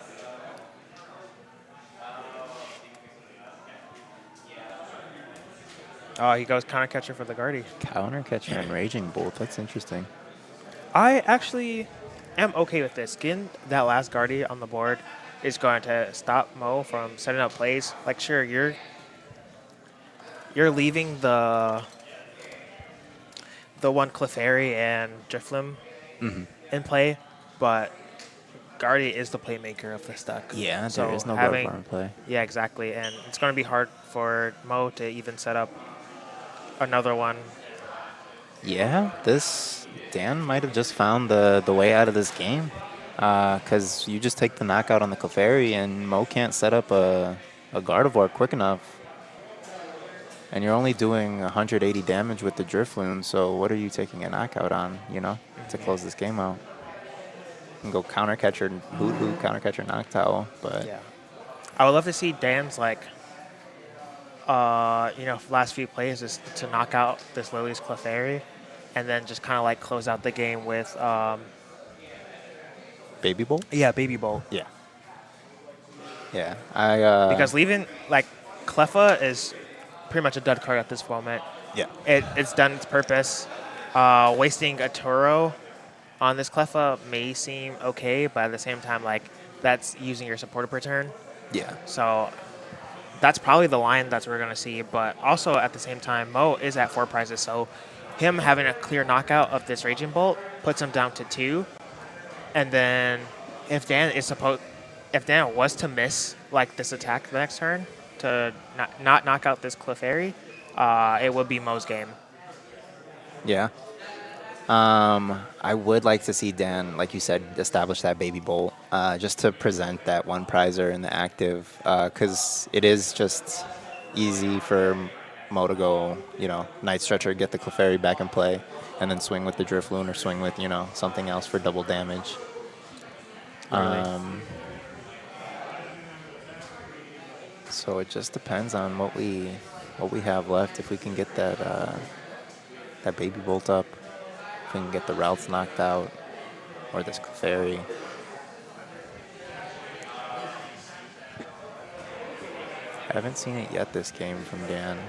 Oh, he goes counter catcher for the Guardy. Counter catcher and raging bolt. That's interesting. I actually am okay with this. Getting that last Guardy on the board is going to stop Mo from setting up plays. Like, sure, you're leaving the one Clefairy and Drifloon in play, but Guardy is the playmaker of this deck. Yeah, so there is no having, guard farm play. Yeah, exactly, and it's going to be hard for Mo to even set up another one. Yeah, Dan might have just found the way out of this game. Because you just take the knockout on the Clefairy and Mo can't set up a Gardevoir quick enough. And you're only doing 180 damage with the Drifloon, so what are you taking a knockout on, to close this game out? You can go counter catcher, hoot, counter catcher, Noctowl, but Yeah. I would love to see Dan's, last few plays is to knock out this Lily's Clefairy and then just kind of close out the game with, Baby Bolt? yeah, Baby Bolt. Yeah. Yeah, Because leaving, Cleffa is pretty much a dud card at this moment. yeah. It's done its purpose. Wasting a Turo on this Cleffa may seem okay, but at the same time, that's using your supporter per turn. Yeah. So that's probably the line that we're going to see. But also at the same time, Mo is at 4 prizes. So him having a clear knockout of this Raging Bolt puts him down to 2. And then if Dan was to miss this attack the next turn to not knock out this Clefairy, it would be Mo's game. Yeah. I would like to see Dan, like you said, establish that Baby Bolt, just to present that one prizer in the active, because it is just easy for Mo to go, Night Stretcher, get the Clefairy back in play, and then swing with the Drifloon or swing with, something else for double damage. So it just depends on what we have left. If we can get that Baby Bolt up, if we can get the routes knocked out, or this Clefairy. I haven't seen it yet this game from Dan.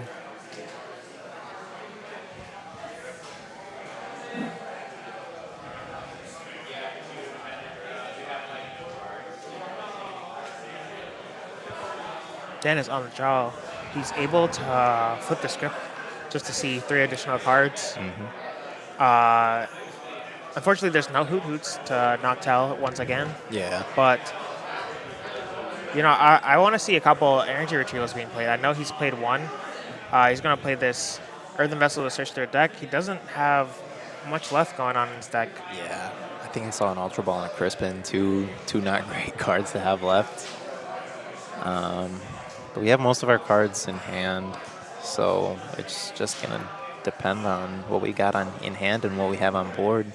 Dan is on the draw. He's able to flip the script just to see 3 additional cards. Unfortunately, there's no Hoot Hoots to Noctowl once again. Yeah. But, I want to see a couple energy retrievals being played. I know he's played one. He's going to play this Earthen Vessel to search their deck. He doesn't have much left going on in his deck. Yeah. I think I saw an Ultra Ball and a Crispin, two not great cards to have left. But we have most of our cards in hand, so it's just going to depend on what we got in hand and what we have on board.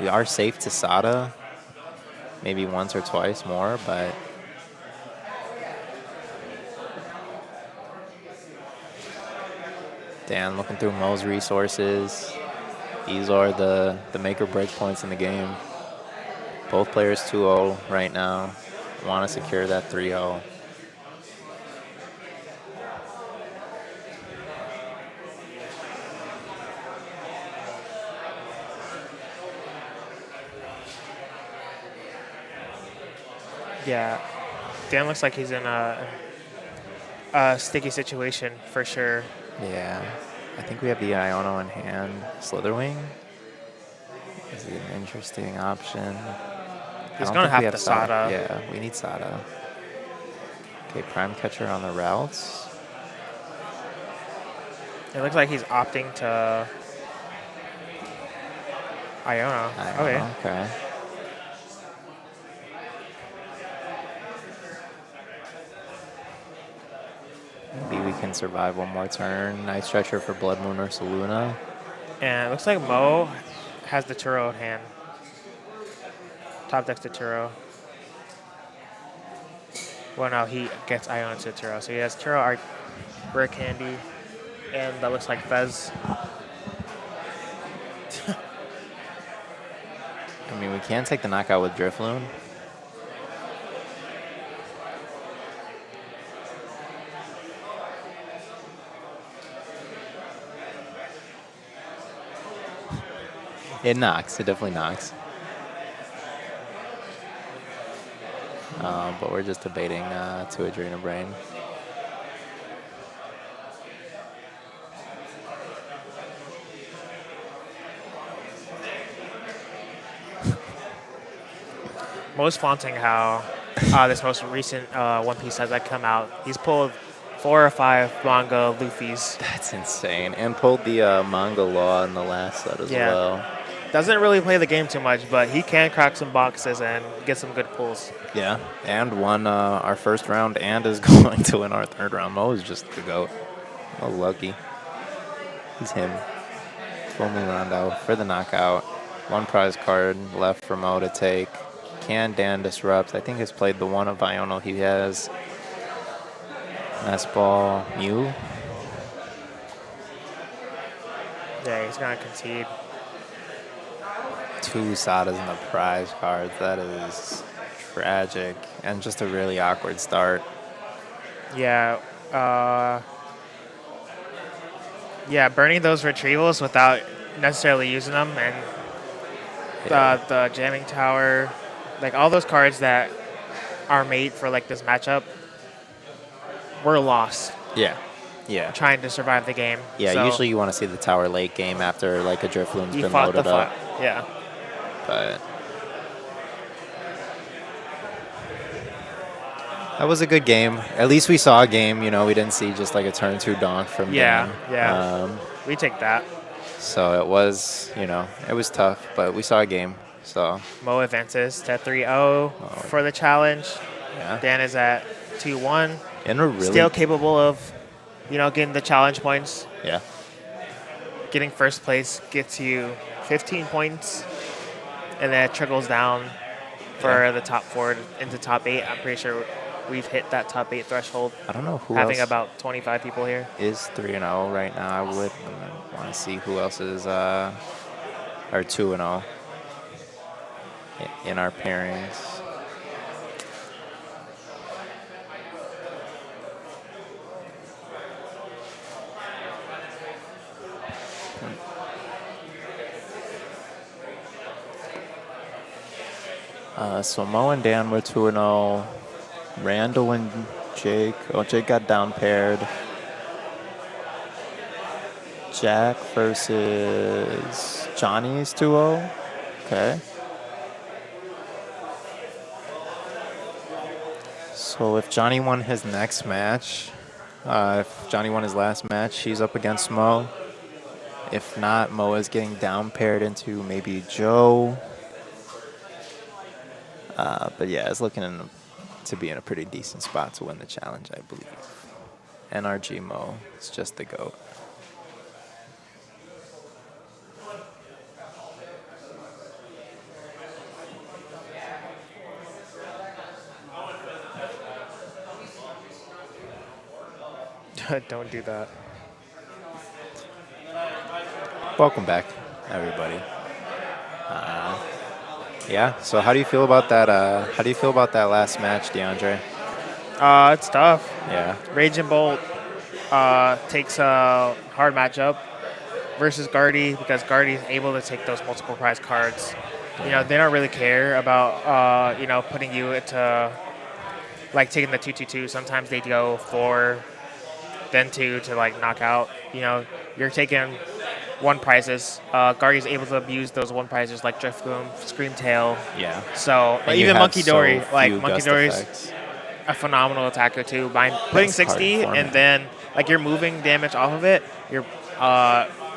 We are safe to Sada, maybe once or twice more, but Dan looking through Mo's resources. These are the make or break points in the game. Both players 2-0 right now. Want to secure that 3-0. Yeah. Dan looks like he's in a sticky situation for sure. Yeah. I think we have the Iono in hand. Slitherwing is an interesting option. He's going to have to Sada. Yeah, we need Sada. Okay, Prime Catcher on the routes. It looks like he's opting to Iono. Okay. Maybe we can survive one more turn. Night Stretcher for Blood Moon or Saluna. And it looks like Mo has the Turo in hand. Top decks to Turo. Well, no, he gets Ion to Turo. So he has Turo, Rare Candy, and that looks like Fez. I mean, we can take the knockout with Drifloon. It knocks. It definitely knocks. But we're just debating to Adrena Brain. Most flaunting how this most recent One Piece set that come out, he's pulled 4 or 5 manga Luffy's. That's insane. And pulled the manga law in the last set as well. Doesn't really play the game too much, but he can crack some boxes and get some good pulls. Yeah, and won our first round and is going to win our third round. Mo is just the GOAT. Oh, lucky. He's him. Full Moon Rondo for the knockout. 1 prize card left for Mo to take. Can Dan disrupt? I think he's played the one of Iono he has. Last ball, Mew. Yeah, he's going to concede. 2 Sadas in the prize cards. That is tragic. And just a really awkward start. Yeah. Yeah, burning those retrievals without necessarily using them, and the jamming tower, like all those cards that are made for like this matchup were lost Yeah. Yeah. trying to survive the game. Yeah, So usually you want to see the tower late game after like a Drifloon's you been fought the loaded up. fight. Yeah. But that was a good game. At least we saw a game. You know, we didn't see just like a turn 2 donk from Dan. Yeah. We take that. So it was, you know, it was tough, but we saw a game. So Mo advances to 3-0 for the challenge. yeah, Dan is at 2-1. in a really Still capable of, getting the challenge points. yeah. Getting first place gets you 15 points, and then it trickles down for the top 4 into top 8. I'm pretty sure we've hit that top 8 threshold. I don't know who Having else about 25 people here. is 3-0 right now. I would want to see who else is or 2-0 in our pairings. So Mo and Dan were 2-0. Randall and Jake. Oh, Jake got down paired. Jack versus Johnny is 2-0. Okay. So if Johnny won his next match, if Johnny won his last match, he's up against Mo. If not, Mo is getting down paired into maybe Joe. But yeah, it's looking to be in a pretty decent spot to win the challenge, I believe. NRG Mo is just the GOAT. Don't do that. Welcome back, everybody. Yeah. So how do you feel about that? How do you feel about that last match, DeAndre? It's tough. Yeah. Raging Bolt takes a hard matchup versus Guardy because Guardy is able to take those multiple prize cards. They don't really care about putting you into like taking the 2-2-2. Sometimes they go 4, then 2 to like knock out. You're taking 1 prizes. Guardy's able to abuse those 1 prizes like Drift Boom, Scream Tail. Yeah. So And you even have Monkey Dory, so like few Monkey gust Dory's effects. a phenomenal attacker too. By putting Best card 60 format. and then like you're moving damage off of it, you're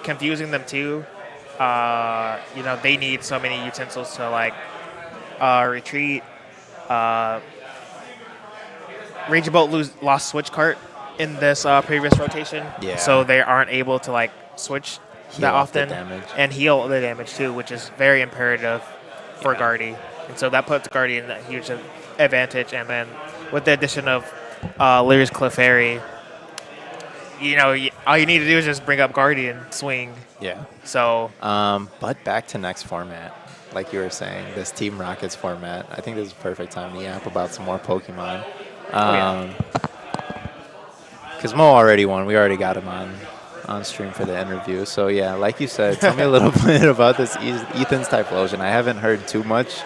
confusing them too. They need so many utensils to like retreat. Raging Bolt lost switch cart in this previous rotation, Yeah. so they aren't able to like switch Heal that off the often damage. and heal the damage too, which is very imperative for Yeah. Guardy. And so that puts Guardy in that huge advantage. And then with the addition of Lyria's Clefairy, all you need to do is just bring up Guardian, swing. Yeah. So But back to next format. Like you were saying, this Team Rockets format. I think this is a perfect time to yap about some more Pokemon. yeah. Because Mo already won. We already got him on stream for the interview. So, yeah, like you said, tell me a little bit about this Ethan's Typhlosion. I haven't heard too much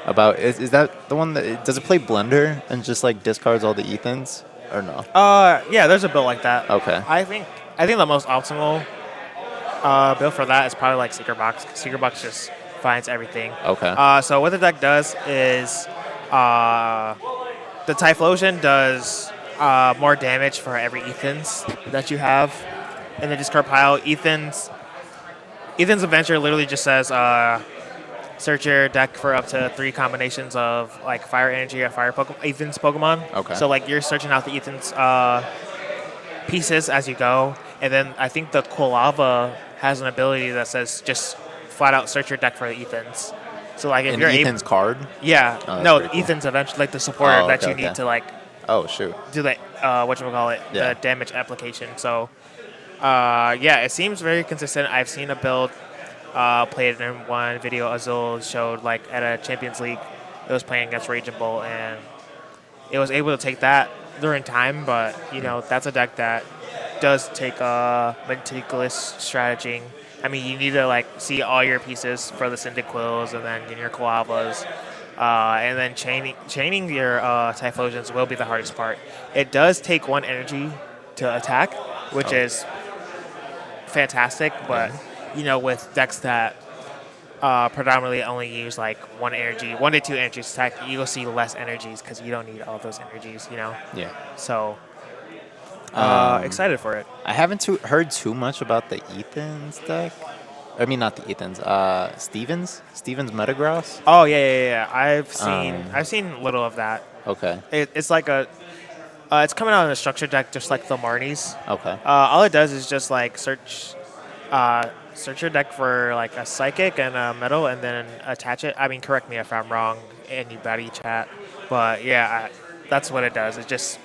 about is that the one that does it play Blender and just like discards all the Ethans or no? Yeah, there's a build like that. Okay. I think the most optimal build for that is probably like Secret Box. Secret Box just finds everything. Okay. So what the deck does is the Typhlosion does more damage for every Ethans that you have in the discard pile. Ethan's Adventure literally just says search your deck for up to 3 combinations of like Fire Energy or Fire Ethan's Pokemon. Okay. So like you're searching out the Ethan's pieces as you go, and then I think the Quilava has an ability that says just flat out search your deck for the Ethans. So like if An you're Ethan's card? yeah, Oh, that's no, pretty cool. Ethan's Adventure, like the supporter Oh, that okay, you need okay. to like Oh, shoot. do the whatchamacallit, Yeah. the damage application. So yeah, it seems very consistent. I've seen a build played in one video Azul showed like at a Champions League. It was playing against Raging Bull, and it was able to take that during time, but that's a deck that does take meticulous strategizing. I mean, you need to like see all your pieces for the Cyndaquils and then your Quillavas. And then chaining your Typhlosions will be the hardest part. It does take 1 energy to attack, which is fantastic, but with decks that predominantly only use like 1 to 2 energies to attack, you'll see less energies because you don't need all those energies, Yeah. So excited for it. I haven't heard too much about the Ethan's deck. I mean, not the Ethan's. Stevens Metagross. Oh yeah. I've seen little of that. Okay. It's like it's coming out in a structure deck just like the Marnies. Okay. All it does is just like search your deck for like a Psychic and a Metal, and then attach it. I mean, correct me if I'm wrong, anybody chat, but yeah, that's what it does. It just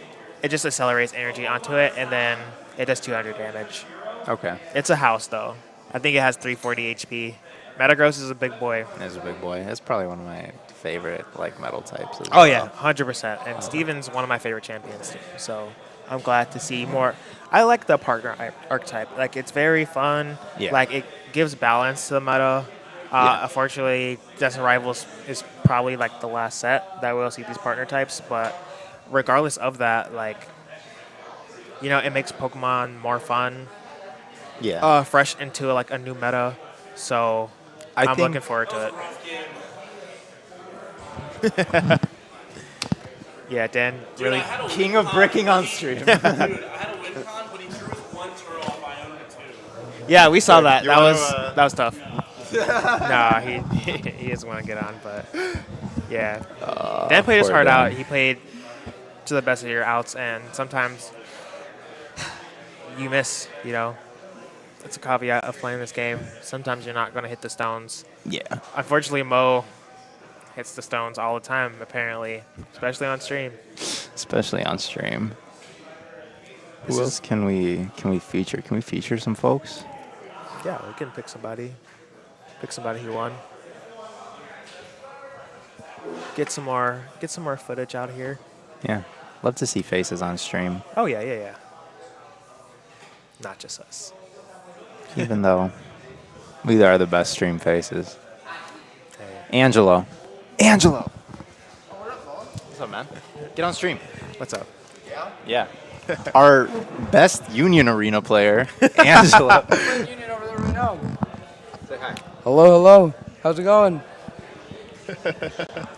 accelerates energy onto it, and then it does 200 damage. Okay. It's a house though. I think it has 340 HP. Metagross is a big boy. It's a big boy. It's probably one of my favorite like metal types. As Oh well. yeah, 100%. And Steven's one of my favorite champions too. So I'm glad to see more. I like the partner archetype. Like it's very fun. Yeah. Like it gives balance to the meta. Yeah. Unfortunately, Desert Rivals is probably like the last set that we'll see these partner types. But regardless of that, like it makes Pokemon more fun. Yeah. Fresh into like a new meta. So I I'm think- looking forward to it. Yeah, Dan really. King of bricking on stream. Dude, I had a win con, but he threw one turtle off Iona too. Yeah, we saw that. You That wanna, was tough. Nah, he doesn't want to get on, but yeah. Dan played his poor heart Dan. out. He played to the best of your outs, and sometimes you miss. That's a caveat of playing this game. Sometimes you're not going to hit the stones. Yeah. Unfortunately, Mo hits the stones all the time, apparently, especially on stream. Especially on stream. This Who is- else can we feature? Can we feature some folks? Yeah, we can pick somebody. Pick somebody who won. Get some more footage out here. Yeah. Love to see faces on stream, Oh yeah. Not just us. even though we are the best stream faces. Hey, Angelo. What's up, man? Get on stream. what's up? Yeah. Our best Union Arena player, Angelo. Union over there right now. Hello. How's it going?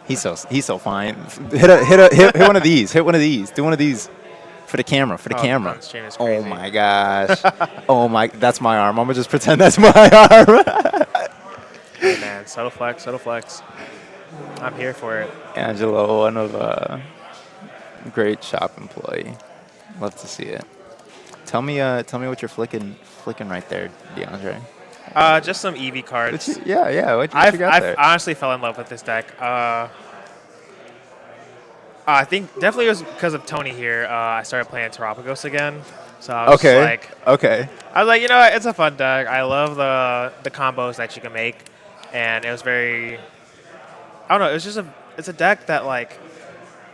He's so fine. Hit one of these. Hit one of these. Do one of these for the camera. For the Oh, camera. on stream is Oh crazy. my gosh. That's my arm. I'm gonna just pretend that's my arm. Hey man, subtle flex. I'm here for it. Angelo, one of great shop employee. Love to see it. Tell me what you're flicking right there, DeAndre. Just some EV cards. What you got I've there? honestly fell in love with this deck. I think definitely it was because of Tony here. I started playing Terapagos again. So I was just like, Okay. I was like, you know what? It's a fun deck. I love the combos that you can make, and it was very. I don't know. It's a deck that like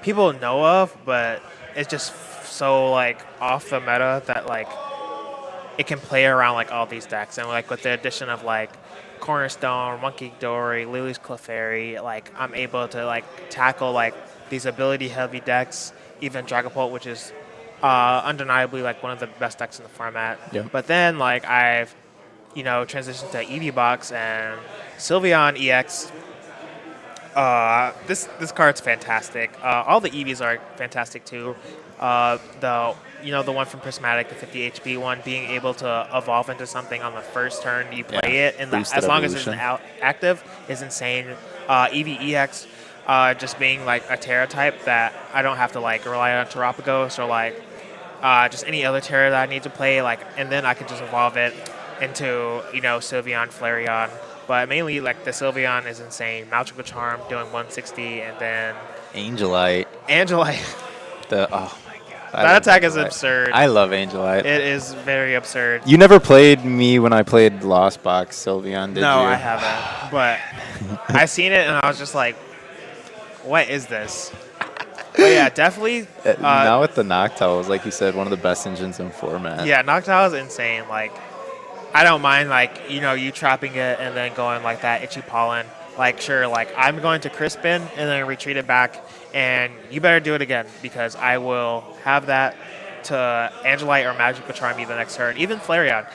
people know of, but it's just so like off the meta that like it can play around like all these decks, and like with the addition of like Cornerstone, Monkey Dory, Lily's Clefairy, like I'm able to like tackle like these ability heavy decks, even Dragapult, which is undeniably like one of the best decks in the format. Yeah. But then like I've transitioned to EV Box and Sylveon EX. This card's fantastic. All the EVs are fantastic too. The one from Prismatic, the 50 HP one, being able to evolve into something on the first turn you play it, and Boosted as long as it's evolution. active, is insane. EVEX, just being like a Terra type that I don't have to like rely on Terapagos or like just any other Terra that I need to play, like, and then I can just evolve it into Sylveon, Flareon. But mainly, like, the Sylveon is insane. Magical Charm doing 160, and then Angelite. Oh my god. That attack is absurd. I love Angelite. It is very absurd. You never played me when I played Lost Box Sylveon, did you? No, I haven't. But I seen it, and I was just like, what is this? But yeah, definitely. Now with the Noctowl, like you said, one of the best engines in format. Yeah, Noctowl is insane. Like, I don't mind, like, you trapping it and then going like that itchy pollen. Like, sure, like, I'm going to Crispin and then retreat it back, and you better do it again because I will have that to Angelite or Magical Charm you the next turn. Even Flareon.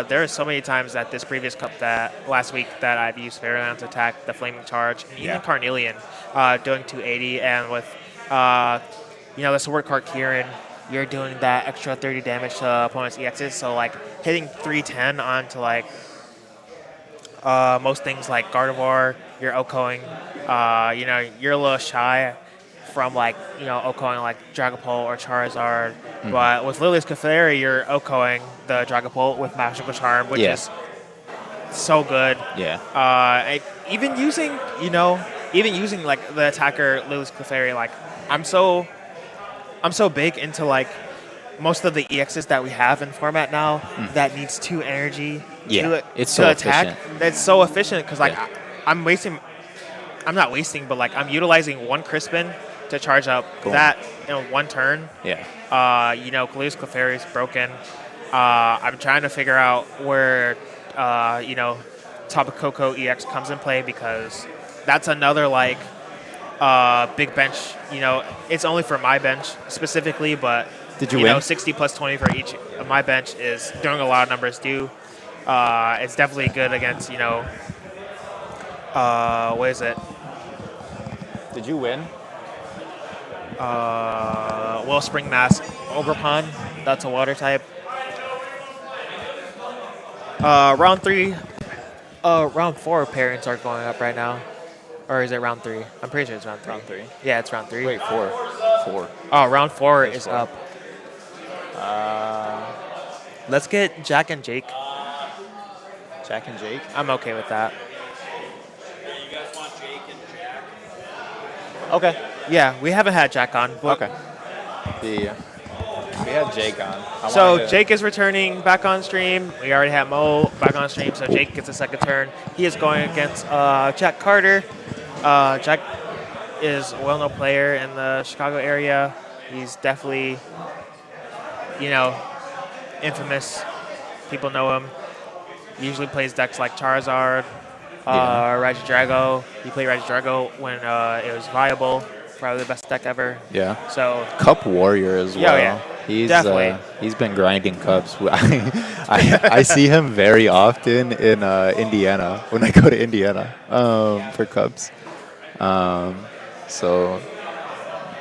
There are so many times that this previous cup last week that I've used Flareon to attack the Flaming Charge, and even Carnelian doing 280, and with, the Sword Card Kieran, you're doing that extra 30 damage to opponent's EXs, so like hitting 310 onto like most things like Gardevoir, you're OHKOing, you're a little shy from like, OHKOing like Dragapult or Charizard, but with Lily's Clefairy, you're OHKOing the Dragapult with Magical Charm, which is so good. Yeah. Even using like the attacker Lily's Clefairy, like I'm so big into like most of the EXs that we have in format now that needs 2 energy it's to so attack. efficient. It's so efficient because like I'm not wasting, but like I'm utilizing 1 Crispin to charge up that in 1 turn. Yeah. Lily's Clefairy is broken. I'm trying to figure out where Tapu Koko EX comes in play because that's another like big bench. It's only for my bench specifically, but Did you win? 60 plus 20 for each of my bench is doing a lot of numbers too. It's definitely good against what is it? Did you win? Spring Mask Ogerpon. That's a water type. Round 3. Round 4 parents are going up right now. Or is it round 3? I'm pretty sure it's round 3. Round 3. Yeah, it's round 3. Wait, 4. 4. Oh, round 4 is 4. up. Let's get Jack and Jake. Jack and Jake? I'm okay with that. You guys want Jake and Jack? Okay. Yeah, we haven't had Jack on. But Okay. We had Jake on. So Jake is returning back on stream. We already had Mo back on stream, so Jake gets a second turn. He is going against Jack Carter. Jack is a well-known player in the Chicago area. He's definitely, infamous. People know him. He usually plays decks like Charizard, Regidrago. He played Regidrago when it was viable. Probably the best deck ever. Yeah. So Cup Warrior as well. yeah. He's Definitely. He's been grinding cups. I see him very often in Indiana when I go to Indiana for cups. So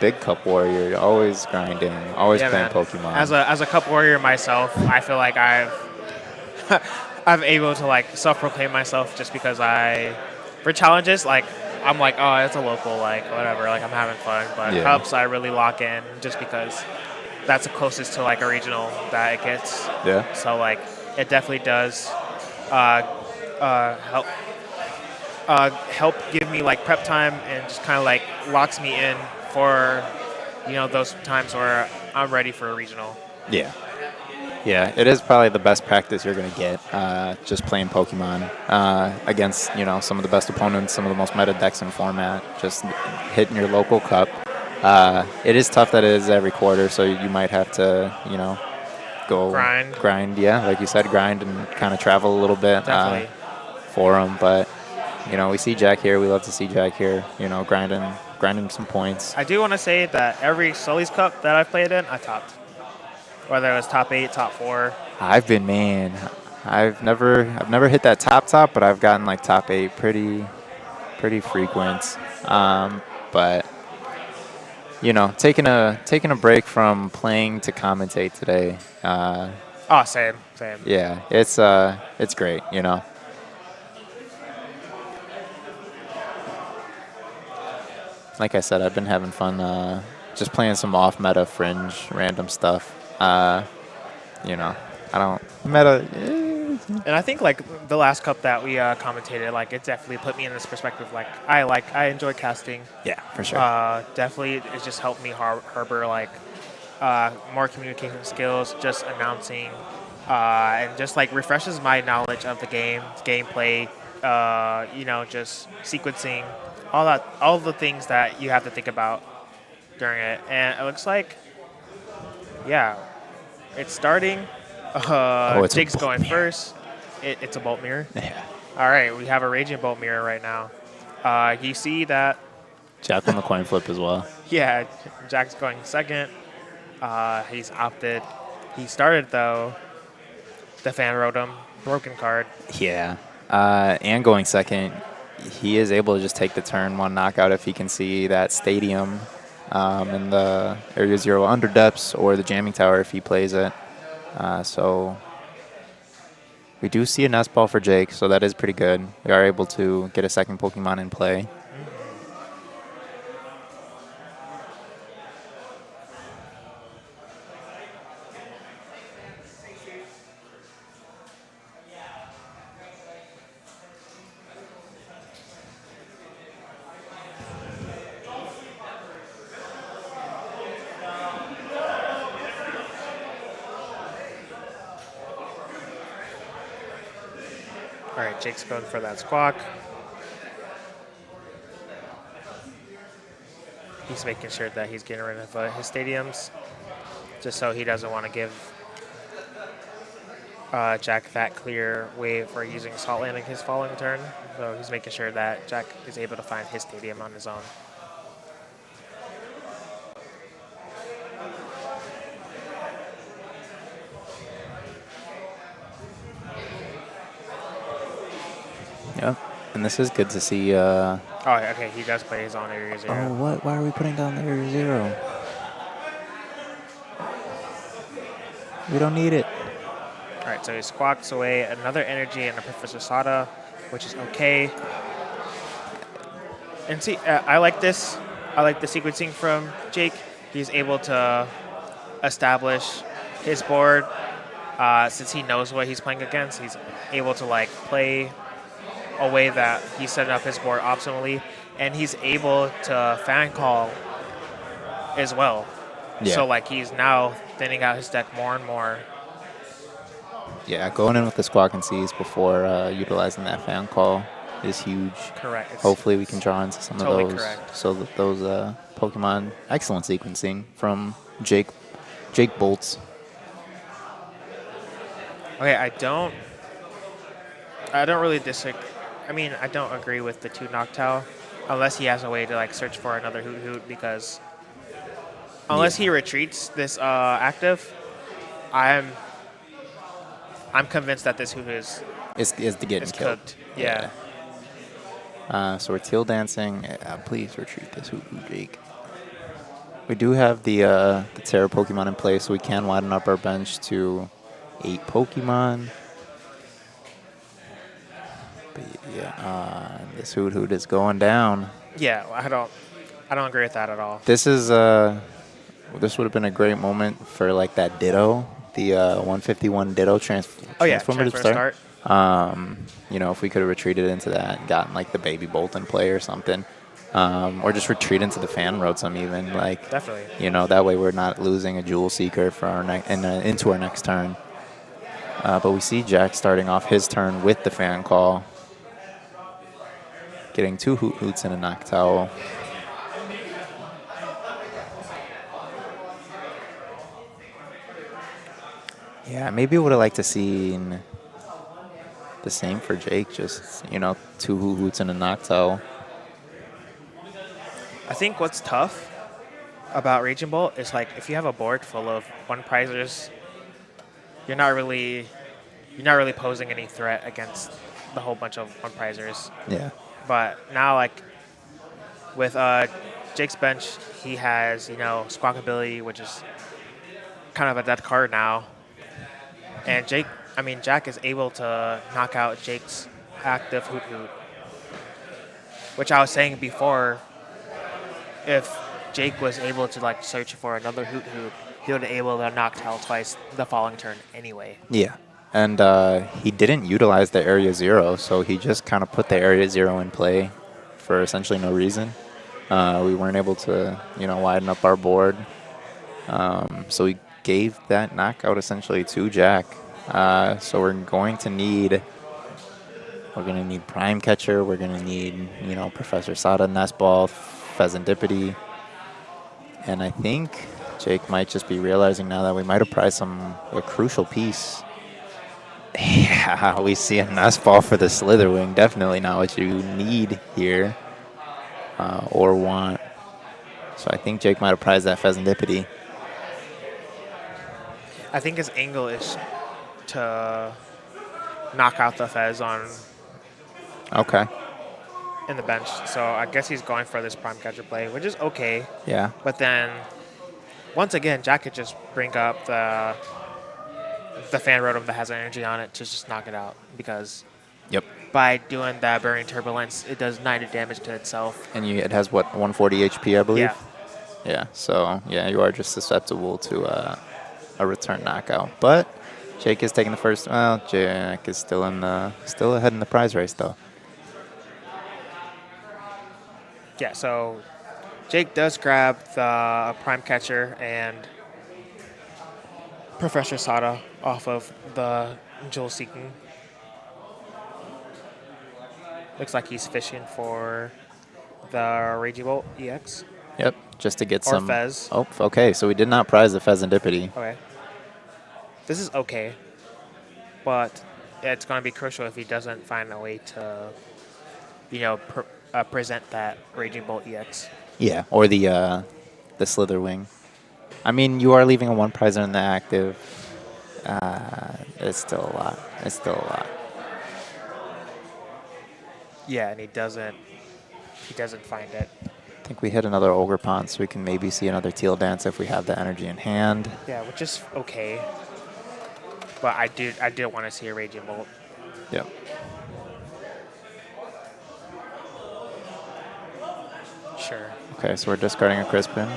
big Cup Warrior, always grinding, always playing man. Pokemon. As a Cup Warrior myself, I feel like I'm able to like self-proclaim myself just because for challenges like I'm like, oh, it's a local, like whatever, like I'm having fun. But Cups I really lock in just because that's the closest to like a regional that it gets. Yeah. So like it definitely does help give me like prep time and just kind of like locks me in for those times where I'm ready for a regional. Yeah. Yeah, it is probably the best practice you're going to get, just playing Pokemon against, some of the best opponents, some of the most meta decks in format, just hitting your local cup. It is tough that it is every quarter, so you might have to, go Grind. yeah, like you said, grind and kind of travel a little bit Definitely. for them. But, we see Jack here. We love to see Jack here, grinding some points. I do want to say that every Sully's Cup that I've played in, I topped. Whether it was top 8, top 4. I've never hit that top, but I've gotten like top 8 pretty frequent. But taking a break from playing to commentate today. Same. Yeah, it's great. Like I said, I've been having fun just playing some off meta fringe random stuff. I don't meta. And I think like the last cup that we commentated, like it definitely put me in this perspective. Like I enjoy casting. Yeah, for sure. Definitely, it just helped me harbor like more communication skills, just announcing, and just like refreshes my knowledge of the game, gameplay. Just sequencing, all the things that you have to think about during it. And it looks like, yeah, it's starting. It's Jake's a Bolt going Mirror. first. It's a Bolt Mirror. Yeah. All right, we have a Raging Bolt Mirror right now. You see that? Jack on the coin flip as well. Yeah, Jack's going second. He's opted. He started though. The fan wrote him. Broken card. Yeah. And going second, he is able to just take the turn one knockout if he can see that stadium in the Area 0 under depths or the jamming tower if he plays it. So we do see a nest ball for Jake, so that is pretty good. We are able to get a second Pokemon in play. All right, Jake's going for that squawk. He's making sure that he's getting rid of his stadiums, just so he doesn't want to give Jack that clear way for using Salt Landing his following turn. So he's making sure that Jack is able to find his stadium on his own. Yep. And this is good to see. Oh, okay, he does play his own Area 0. Oh, what? Why are we putting down the Area 0? We don't need it. All right, so he squawks away another energy and a Professor Sada, which is okay. And see, I like this. I like the sequencing from Jake. He's able to establish his board since he knows what he's playing against. He's able to like play a way that he set up his board optimally, and he's able to fan call as well. Yeah. So like he's now thinning out his deck more and more. Yeah, going in with the Squawk and Seize before utilizing that fan call is huge. Correct. It's Hopefully we can draw into some totally of those. correct. So that those Pokemon, excellent sequencing from Jake Bolts. Okay, I don't really disagree. I mean, I don't agree with the 2 Noctowl unless he has a way to like search for another Hoot Hoot, because unless he retreats this active, I'm convinced that this Hoot Hoot Is the getting is killed. cooked. Yeah. So we're teal dancing. Please retreat this Hoot Hoot, Jake. We do have the Terra Pokemon in play, so we can widen up our bench to 8 Pokemon. But yeah, this Hoot Hoot is going down. Yeah, I don't agree with that at all. This is this would have been a great moment for like that Ditto, the 151 Ditto transformative Transfer start. If we could have retreated into that and gotten like the Baby Bolt in play or something, or just retreat into the Fan Rotom even, like Definitely. that way we're not losing a Jewel Seeker for our into our next turn. But we see Jack starting off his turn with the fan call, getting 2 Hoot Hoots and a Knock Towel. Yeah, maybe would have liked to seen the same for Jake, just, 2 Hoot Hoots and a Knock Towel. I think what's tough about Raging Bolt is like if you have a board full of one prizers, you're not really posing any threat against the whole bunch of one prizers. Yeah. But now, like with Jake's bench, he has Squawkability, which is kind of a dead card now, and Jack is able to knock out Jake's active Hoot Hoot, which I was saying before. If Jake was able to like search for another Hoot Hoot, he would be able to knock Towel twice the following turn anyway. Yeah. And he didn't utilize the Area 0, so he just kind of put the Area 0 in play for essentially no reason. We weren't able to, widen up our board. So we gave that knockout essentially to Jack. So we're going to need Prime Catcher. We're going to need, Professor Sada, Nest Ball, Pheasantipity. And I think Jake might just be realizing now that we might have prized a crucial piece. Yeah, we see a Nest Ball for the Slitherwing. Definitely not what you need here or want. So I think Jake might have prized that Pheasantipity. I think his angle is to knock out the Fez on Okay. in the bench. So I guess he's going for this Prime Catcher play, which is okay. Yeah. But then, once again, Jack could just bring up the fan rotom that has energy on it to just knock it out. Because Yep. by doing that Burning Turbulence, it does 90 damage to itself. And it has, 140 HP, I believe? Yeah. Yeah, so, you are just susceptible to a return knockout. But Jake is taking the first. Well, Jack is still ahead in the prize race, though. Yeah, so Jake does grab the Prime Catcher and Professor Sada off of the Jewel Seeking. Looks like he's fishing for the Raging Bolt EX. Yep, just to get Or some. Fez. Oh, okay, so we did not prize the Pheasantipity. Okay. This is okay, but it's going to be crucial if he doesn't find a way to, present that Raging Bolt EX. Yeah, or the Slitherwing. I mean, you are leaving a 1 prizer in the active. It's still a lot. Yeah, and he doesn't find it. I think we hit another Ogre Pond, so we can maybe see another Teal Dance if we have the energy in hand. Yeah, which is okay. But I did want to see a Raging Bolt. Yep. Sure. Okay, so we're discarding a Crispin.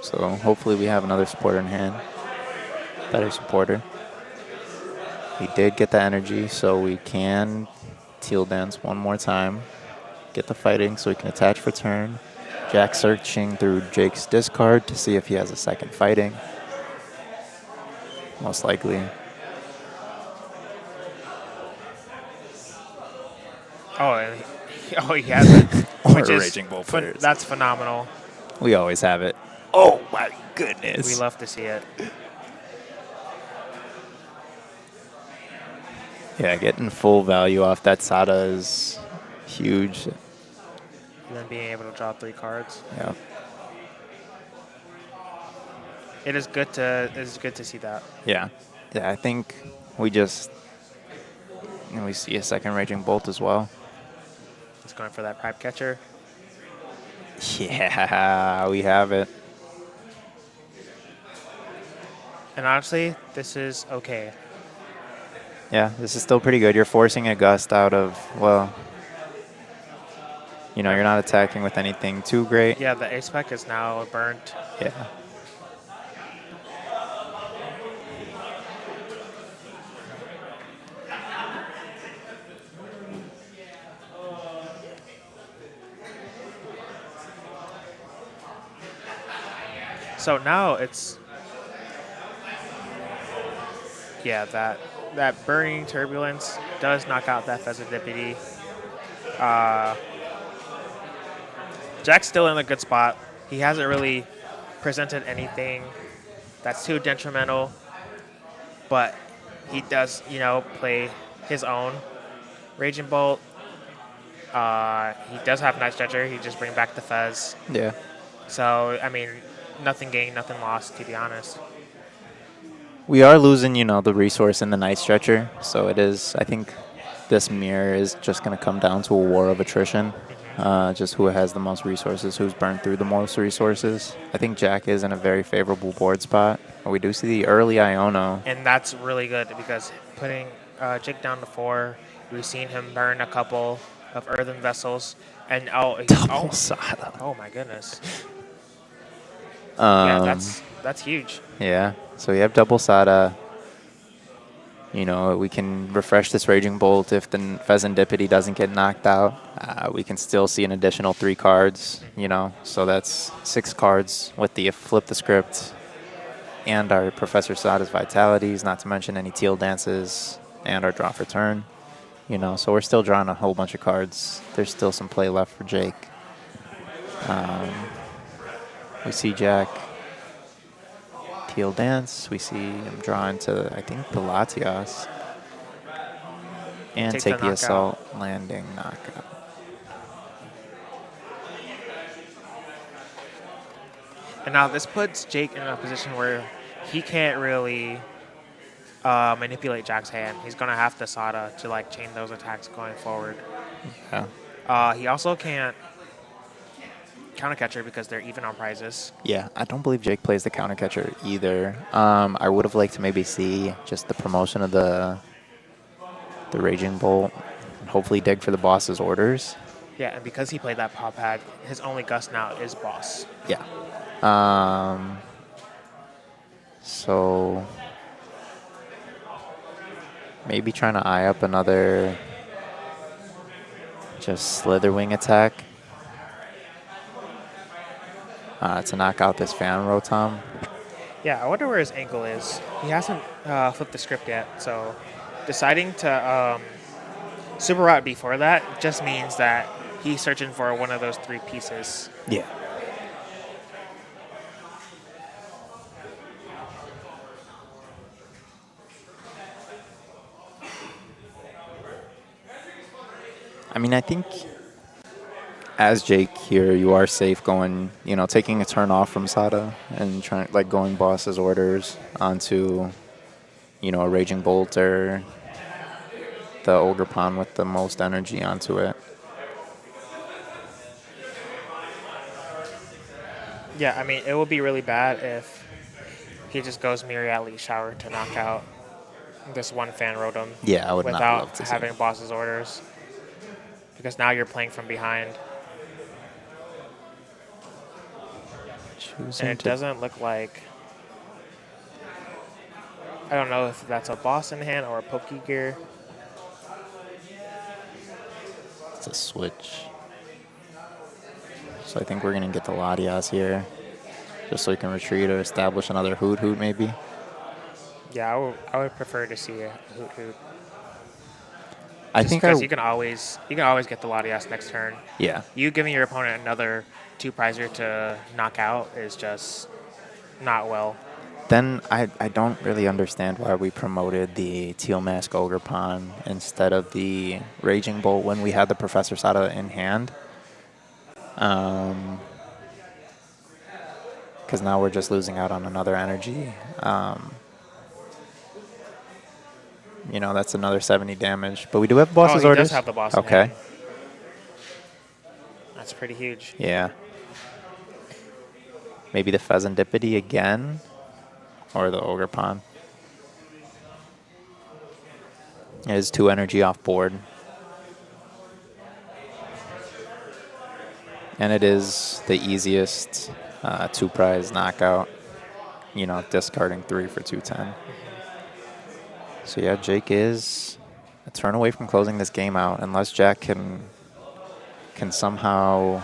So hopefully we have another supporter in hand. Better supporter. We did get the energy, so we can Teal Dance one more time. Get the fighting so we can attach for turn. Jack searching through Jake's discard to see if he has a second fighting. Most likely. He has it. Or Which a is Raging Bolt players. That's phenomenal. We always have it. Oh my goodness. We love to see it. Yeah, getting full value off that Sada is huge. And then being able to draw 3 cards. Yeah. It is good to see that. Yeah. Yeah, I think we see a second Raging Bolt as well. He's going for that Prime Catcher. Yeah, we have it. And honestly, this is okay. Yeah, this is still pretty good. You're forcing a Gust out of, you're not attacking with anything too great. Yeah, the Ace Spec is now burnt. Yeah. So now it's Yeah, that burning turbulence does knock out that Fezandipity. Jack's still in a good spot. He hasn't really presented anything that's too detrimental, but he does, play his own. Raging Bolt, he does have Night Stretcher. He just bring back the Fez. Yeah. So, I mean, nothing gained, nothing lost, to be honest. We are losing, the resource in the Night Stretcher. So it is, I think this mirror is just going to come down to a war of attrition. Just who has the most resources, who's burned through the most resources. I think Jack is in a very favorable board spot. We do see the early Iono. And that's really good because putting Jake down to 4, we've seen him burn a couple of earthen vessels. And Double Sada. Oh my goodness. Um, Yeah, that's huge. Yeah. So we have double Sada. We can refresh this Raging Bolt if the Fezandipity doesn't get knocked out. We can still see an additional 3 cards, So that's 6 cards with the Flip the Script and our Professor Sada's Vitalities, not to mention any Teal Dances and our Draw for Turn. So we're still drawing a whole bunch of cards. There's still some play left for Jake. We see Jack Teal Dance. We see him draw into, I think, the Latias. And take the knockout. Assault Landing knockout. And now this puts Jake in a position where he can't really manipulate Jack's hand. He's going to have to Sada to chain those attacks going forward. Yeah. He also can't counter catcher because they're even on prizes. Yeah, I don't believe Jake plays the counter catcher either. I would have liked to maybe see just the promotion of the Raging Bolt and hopefully dig for the boss's orders. Yeah, and because he played that pop pad, his only gust now is boss. Yeah. So maybe trying to eye up another just Slitherwing attack to knock out this Fan Rotom. Yeah, I wonder where his ankle is. He hasn't flipped the script yet, so deciding to Super Route before that just means that he's searching for one of those 3 pieces. Yeah. I mean, I think as Jake here, you are safe going, taking a turn off from Sada and going boss's orders onto, a Raging Bolt or the Ogre Pawn with the most energy onto it. Yeah, I mean, it would be really bad if he just goes Myriad Shower to knock out this one Fan Rotom. Yeah, I would not love without to see having it. boss's orders. Because now you're playing from behind. And it doesn't look like... I don't know if that's a boss in hand or a Pokegear. It's a switch. So I think we're going to get the Latias here. Just so we can retreat or establish another Hoot maybe. Yeah, I would prefer to see a Hoot. I think because you can always get the Latias next turn. Yeah. You giving your opponent another 2 prizer to knock out is just not well. Then I don't really understand why we promoted the Teal Mask Ogre Pawn instead of the Raging Bolt when we had the Professor Sada in hand. Because now we're just losing out on another energy. That's another 70 damage. But we do have boss's orders. He does have the boss in Okay. hand. That's pretty huge. Yeah. Maybe the Fezandipity again. Or the Ogre Pawn. It is 2 energy off board. And it is the easiest 2 prize knockout. Discarding 3 for 210. So yeah, Jake is a turn away from closing this game out, unless Jack can somehow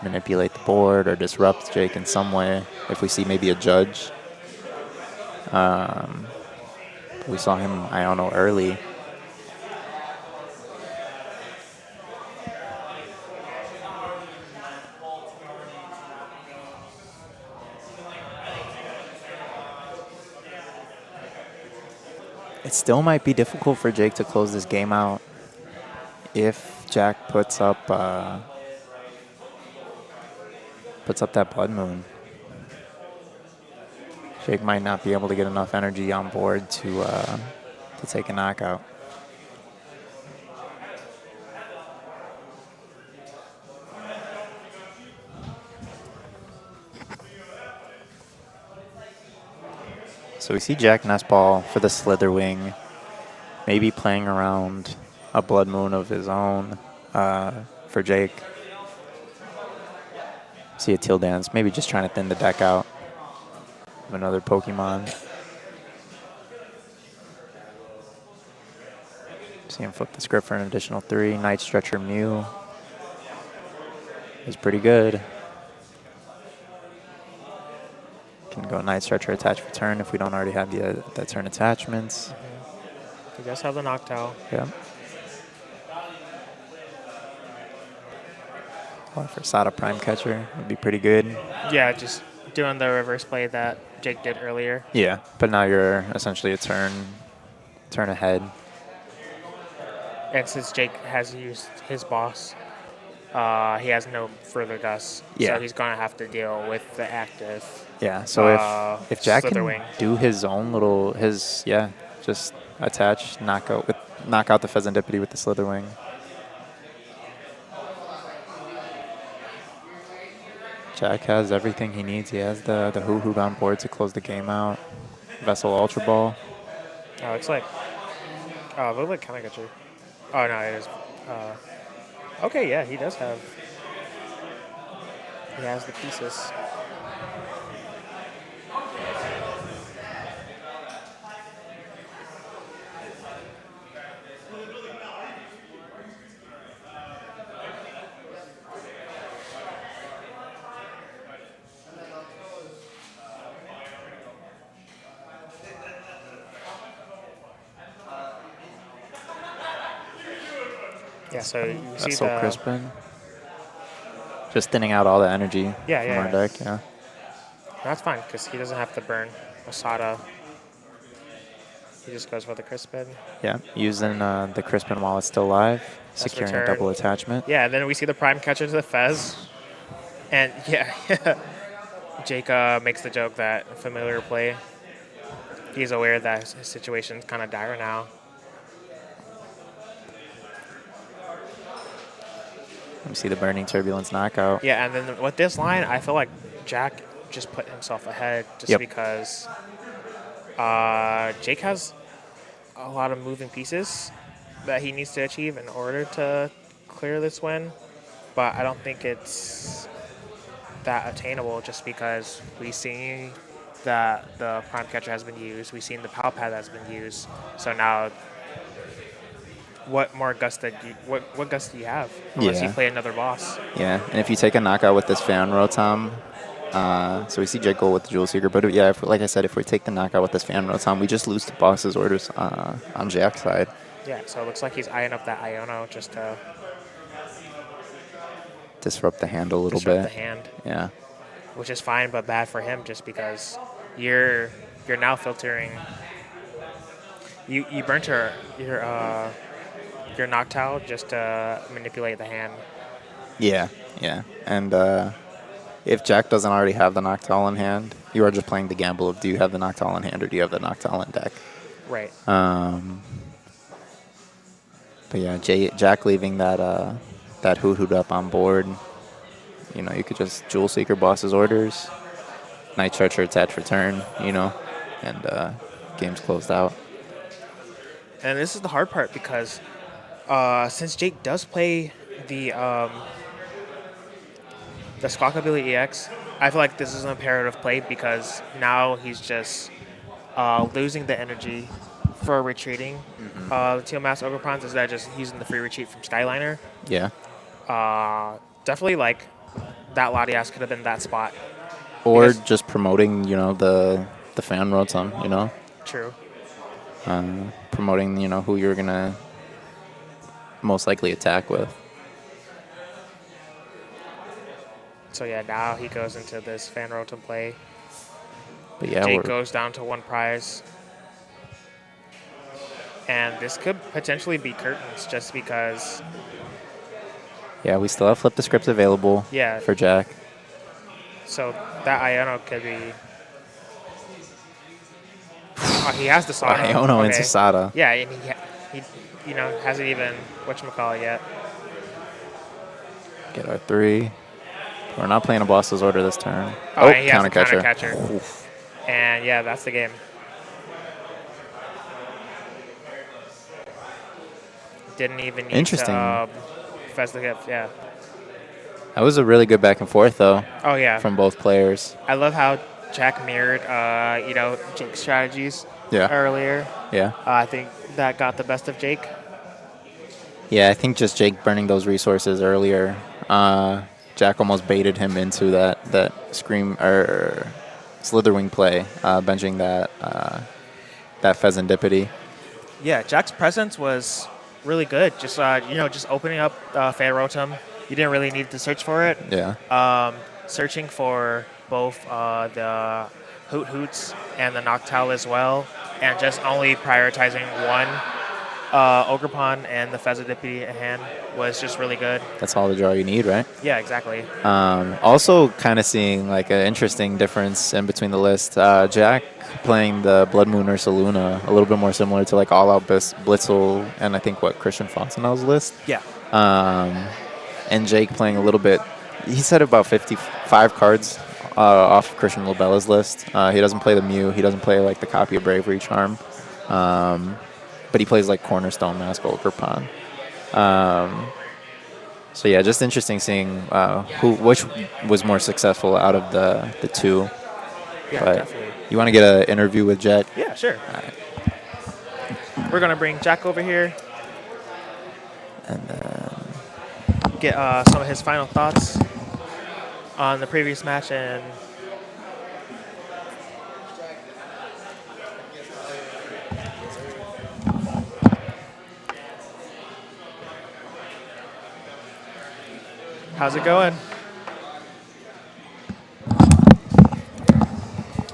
manipulate the board or disrupt Jake in some way. If we see maybe a judge. We saw him Iono early. It still might be difficult for Jake to close this game out if Jack puts up that Blood Moon. Jake might not be able to get enough energy on board to take a knockout. So we see Jack Nestball for the Slitherwing, maybe playing around a Blood Moon of his own for Jake. See a Teal Dance, maybe just trying to thin the deck out of another Pokemon. See him flip the script for an additional 3. Night Stretcher Mew is pretty good. Can go Night Stretcher attach for turn if we don't already have the turn attachments. He does have the Noctowl. Yeah. Going for Sada Prime Catcher would be pretty good. Yeah, just doing the reverse play that Jake did earlier. Yeah, but now you're essentially a turn ahead. And since Jake has used his boss, he has no further Gus. Yeah. So he's going to have to deal with the active. Yeah, so if Jack Slitherwing. can do his own little, just attach, knock out the Pheasantipity with the Slitherwing. Jack has everything he needs. He has the Hoo-Hoo on board to close the game out. Vessel Ultra Ball. Oh, it's like, a little bit kind of catcher. Oh, no, it is. Okay, yeah, he has the pieces. Yeah, so you see Vessel the Crispin. Just thinning out all the energy from our deck, yeah. That's fine because he doesn't have to burn Asada. He just goes for the Crispin. Yeah, using the Crispin while it's still alive, That's securing a return. double attachment. Yeah, and then we see the Prime Catcher to the Fez. And yeah, Jake makes the joke that familiar play. He's aware that his situation's kind of dire now. We see the Burning Turbulence knockout. Yeah, and then with this line, I feel like Jack just put himself ahead just Yep. because Jake has a lot of moving pieces that he needs to achieve in order to clear this win. But I don't think it's that attainable just because we see that the Prime Catcher has been used. We've seen the Pow Pad has been used. So now, what more Gus what Gus do you have? Unless you Yeah. play another boss. Yeah, and if you take a knockout with this Fan Rotom, so we see Jake go with the Jewel Seeker, but yeah, like I said, if we take the knockout with this Fan Rotom, we just lose the boss's orders on Jack's side. Yeah, so it looks like he's eyeing up that Iono just to Disrupt the hand a little disrupt bit. the hand, Yeah. which is fine but bad for him just because you're now filtering. You burnt your Noctowl just to manipulate the hand. Yeah, yeah. And if Jack doesn't already have the Noctowl in hand, you are just playing the gamble of do you have the Noctowl in hand or do you have the Noctowl in deck? Right. But yeah, Jack leaving that Hoot up on board. You know, you could just Jewel Seeker boss's orders, Night Stretcher attach return, and game's closed out. And this is the hard part because since Jake does play the Squawkabilly EX, I feel like this is an imperative play because now he's just losing the energy for retreating. The Teal Mass Ogrepons is that just using the free retreat from Skyliner. Yeah. Definitely like that Latias could have been that spot. Or Because- just promoting, the Fan Rotom, True. promoting who you're gonna most likely attack with. So yeah, now he goes into this Fan Rotom play. But yeah, Jake goes down to 1 prize. And this could potentially be curtains just because. yeah, we still have Flip the Script available Yeah. for Jack. So that Iono could be. Oh, he has the Sada. Iono into Sada. Yeah, and he hasn't even whatchamacallit yet. Get our 3. We're not playing a boss's order this turn. Oh, and he has counter the counter catcher. catcher. And yeah, that's the game. Didn't even need Interesting. to fetch the gift, yeah. That was a really good back and forth, though, Oh, yeah. from both players. I love how Jack mirrored, Jake's strategies Yeah. earlier. Yeah. I think that got the best of Jake. Yeah, I think just Jake burning those resources earlier, Jack almost baited him into that Scream or Slitherwing play, benching that Pheasantipity. Yeah, Jack's presence was really good. Just just opening up Fan Rotom. You didn't really need to search for it. Yeah. Searching for both the Hoot Hoots and the Noctowl as well, and just only prioritizing one Ogerpon and the Pheasantipity at hand was just really good. That's all the draw you need, right? Yeah, exactly. Also, kind of seeing like an interesting difference in between the list. Jack playing the Blood Moon Ursa Luna, a little bit more similar to like All Out Blitzel and I think Christian Fontenelle's list. Yeah. And Jake playing a little bit. He said about 55 cards off Christian Lobella's list. He doesn't play the Mew. He doesn't play like the copy of Bravery Charm. But he plays like Cornerstone Mask Ogerpon. So yeah, just interesting seeing which was more successful out of the two. Yeah, But definitely. you want to get an interview with Jack? Yeah, sure. All right. We're gonna bring Jack over here, And then get some of his final thoughts on the previous match, and how's it going?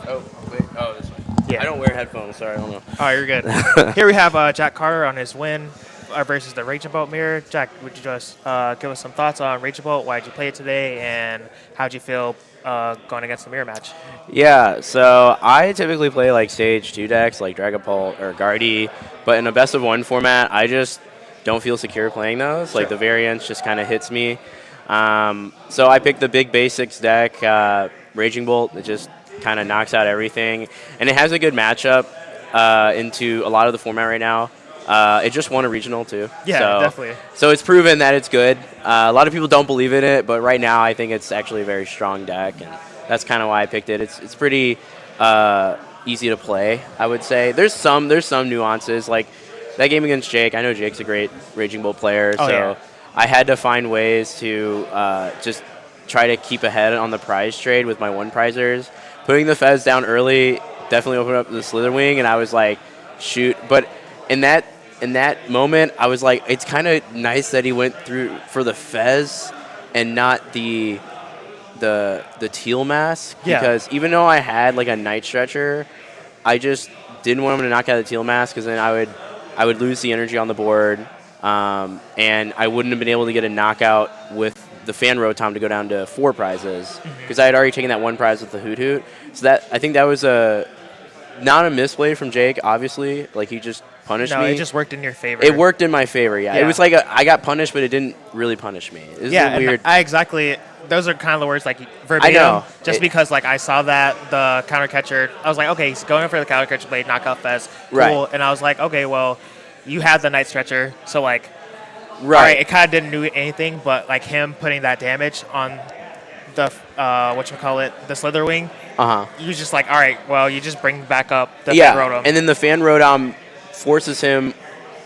Oh, wait. Oh, this way. Yeah. I don't wear headphones. Sorry, I don't know. Oh, you're good. Here we have Jack Carter on his win versus the Raging Bolt mirror. Jack, would you just give us some thoughts on Raging Bolt? Why did you play it today, and how'd you feel going against the mirror match? Yeah, so I typically play like stage 2 decks like Dragapult or Guardy, but in a best of 1 format, I just don't feel secure playing those. Like the variance just kind of hits me. So I picked the big basics deck, Raging Bolt. It just kind of knocks out everything, and it has a good matchup into a lot of the format right now. It just won a regional too. Yeah, so, definitely. So it's proven that it's good. A lot of people don't believe in it, but right now I think it's actually a very strong deck, and that's kind of why I picked it. It's pretty easy to play, I would say. There's some nuances, like that game against Jake. I know Jake's a great Raging Bolt player, so yeah. I had to find ways to just try to keep ahead on the prize trade with my 1-prizers. Putting the Fez down early definitely opened up the Slitherwing, and I was like, shoot. But in that moment, I was like, it's kind of nice that he went through for the Fez and not the Teal Mask. Yeah. Because even though I had like a Night Stretcher, I just didn't want him to knock out the Teal Mask, because then I would lose the energy on the board, and I wouldn't have been able to get a knockout with the Fan Rotom to go down to 4 prizes, because I had already taken that 1 prize with the Hoot Hoot. So I think that was not a misplay from Jake, obviously. Like, he just punished me. No, it just worked in your favor. It worked in my favor, yeah. Yeah. It was like I got punished, but it didn't really punish me. It was Yeah, weird. and those are kind of the words, like, verbatim. I know. Just because, like, I saw that, the counter catcher, I was like, okay, he's going for the counter catcher blade, knockout Fez. Cool. Right. And I was like, okay, well, you had the Night Stretcher, so, like, Right. all right, it kind of didn't do anything, but, like, him putting that damage on the, the Slitherwing, you was just like, all right, well, you just bring back up the Fan Rotom. And then the Fan Rotom forces him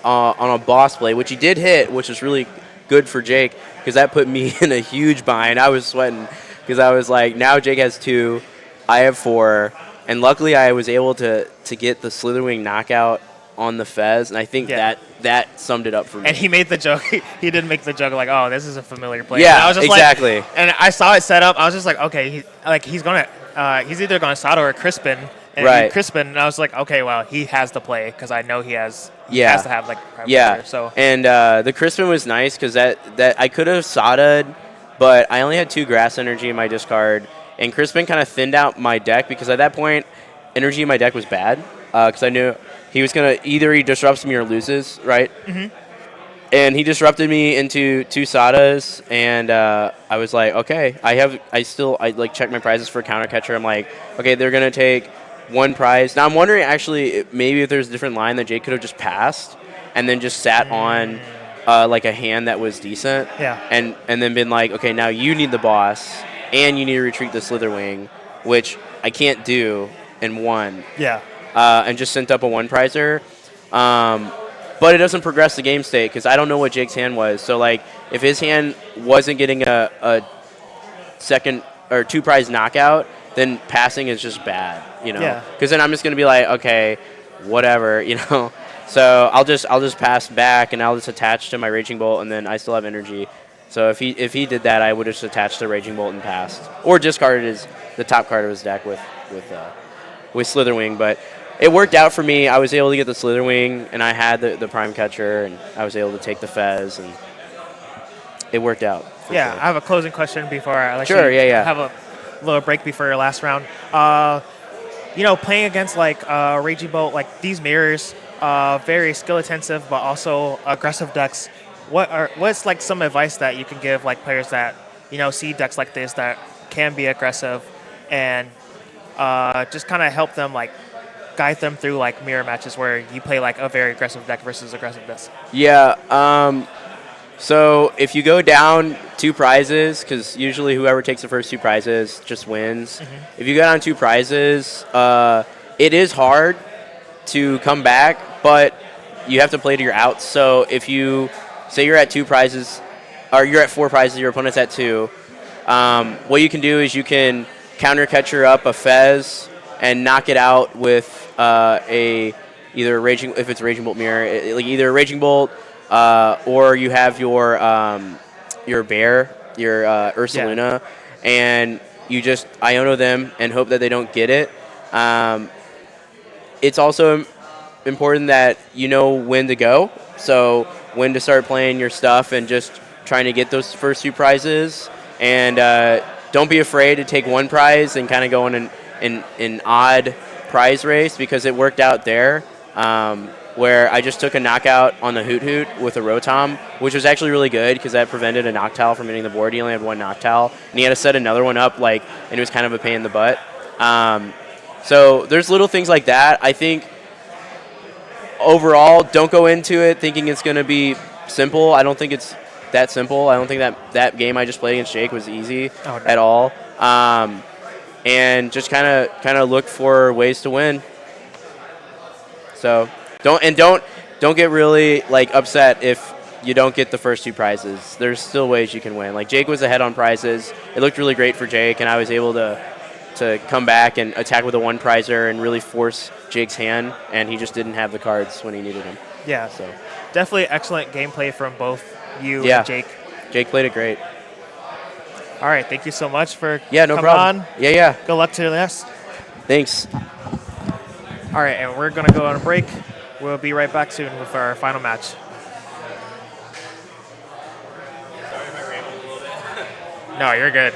on a boss play, which he did hit, which is really good for Jake, because that put me in a huge bind. I was sweating, because I was like, now Jake has 2, I have 4, and luckily I was able to get the Slitherwing knockout on the Fez, and I think that summed it up for me. And he made the joke. He did make the joke like, "Oh, this is a familiar play." Yeah, and I was just exactly. And I saw it set up. I was just like, "Okay, he's gonna he's either gonna Sato or Crispin." And Right. Crispin, and I was like, "Okay, well, he has to play because I know he has Yeah. to have like prime Yeah. player, so And the Crispin was nice because that I could have Sada'd, but I only had 2 grass energy in my discard, and Crispin kind of thinned out my deck because at that point, energy in my deck was bad because I knew he was gonna either he disrupts me or loses, right? Mhm. And he disrupted me into 2 Sadas, and I was like, okay, I like checked my prizes for counter catcher. I'm like, okay, they're gonna take 1 prize. Now I'm wondering actually maybe if there's a different line that Jake could have just passed and then just sat on like a hand that was decent. Yeah. And then been like, okay, now you need the boss and you need to retreat the Slitherwing, which I can't do in 1. yeah. And just sent up a 1 prizer. But it doesn't progress the game state because I don't know what Jake's hand was. So like if his hand wasn't getting a second or 2 prize knockout, then passing is just bad, you know. Yeah. Because then I'm just gonna be like, okay, whatever, you know. So I'll just pass back and I'll just attach to my Raging Bolt and then I still have energy. So if he did that, I would have just attached the Raging Bolt and passed, or discarded the top card of his deck with Slitherwing. But it worked out for me. I was able to get the Slitherwing and I had the Prime Catcher and I was able to take the Fez and it worked out. Yeah, sure. I have a closing question before I let Sure, you yeah. have a little break before your last round. Playing against like Raging Bolt, like these mirrors, very skill intensive but also aggressive decks. What's like some advice that you can give like players that see decks like this that can be aggressive and just kind of help them like guide them through like mirror matches where you play like a very aggressive deck versus aggressive decks? Yeah. So if you go down 2 prizes, because usually whoever takes the first 2 prizes just wins. Mm-hmm. If you go down 2 prizes, it is hard to come back, but you have to play to your outs. So if you say you're at 2 prizes, or you're at 4 prizes, your opponent's at 2, what you can do is you can counter catcher up a Fez and knock it out with either Raging, if it's Raging Bolt mirror, like either a Raging Bolt. Or you have your bear, your Ursaluna, and you just Iono them and hope that they don't get it. It's also important that you know when to go, so when to start playing your stuff and just trying to get those first 2 prizes. And don't be afraid to take 1 prize and kind of go in an odd prize race, because it worked out there. Where I just took a knockout on the Hoot Hoot with a Rotom, which was actually really good because that prevented a Noctowl from hitting the board. He only had 1 Noctowl, and he had to set another one up, and it was kind of a pain in the butt. So there's little things like that. I think overall, don't go into it thinking it's going to be simple. I don't think it's that simple. I don't think that game I just played against Jake was easy at all. And just kind of look for ways to win. So don't get really like upset if you don't get the first 2 prizes. There's still ways you can win. Like Jake was ahead on prizes. It looked really great for Jake, and I was able to come back and attack with a 1 prizer and really force Jake's hand, and he just didn't have the cards when he needed them. Yeah. So definitely excellent gameplay from both you Yeah. and Jake. Jake played it great. All right, thank you so much for Yeah, no coming problem. on. Yeah. Good luck to the next. Thanks. All right, and we're going to go on a break. We'll be right back soon with our final match. No, you're good.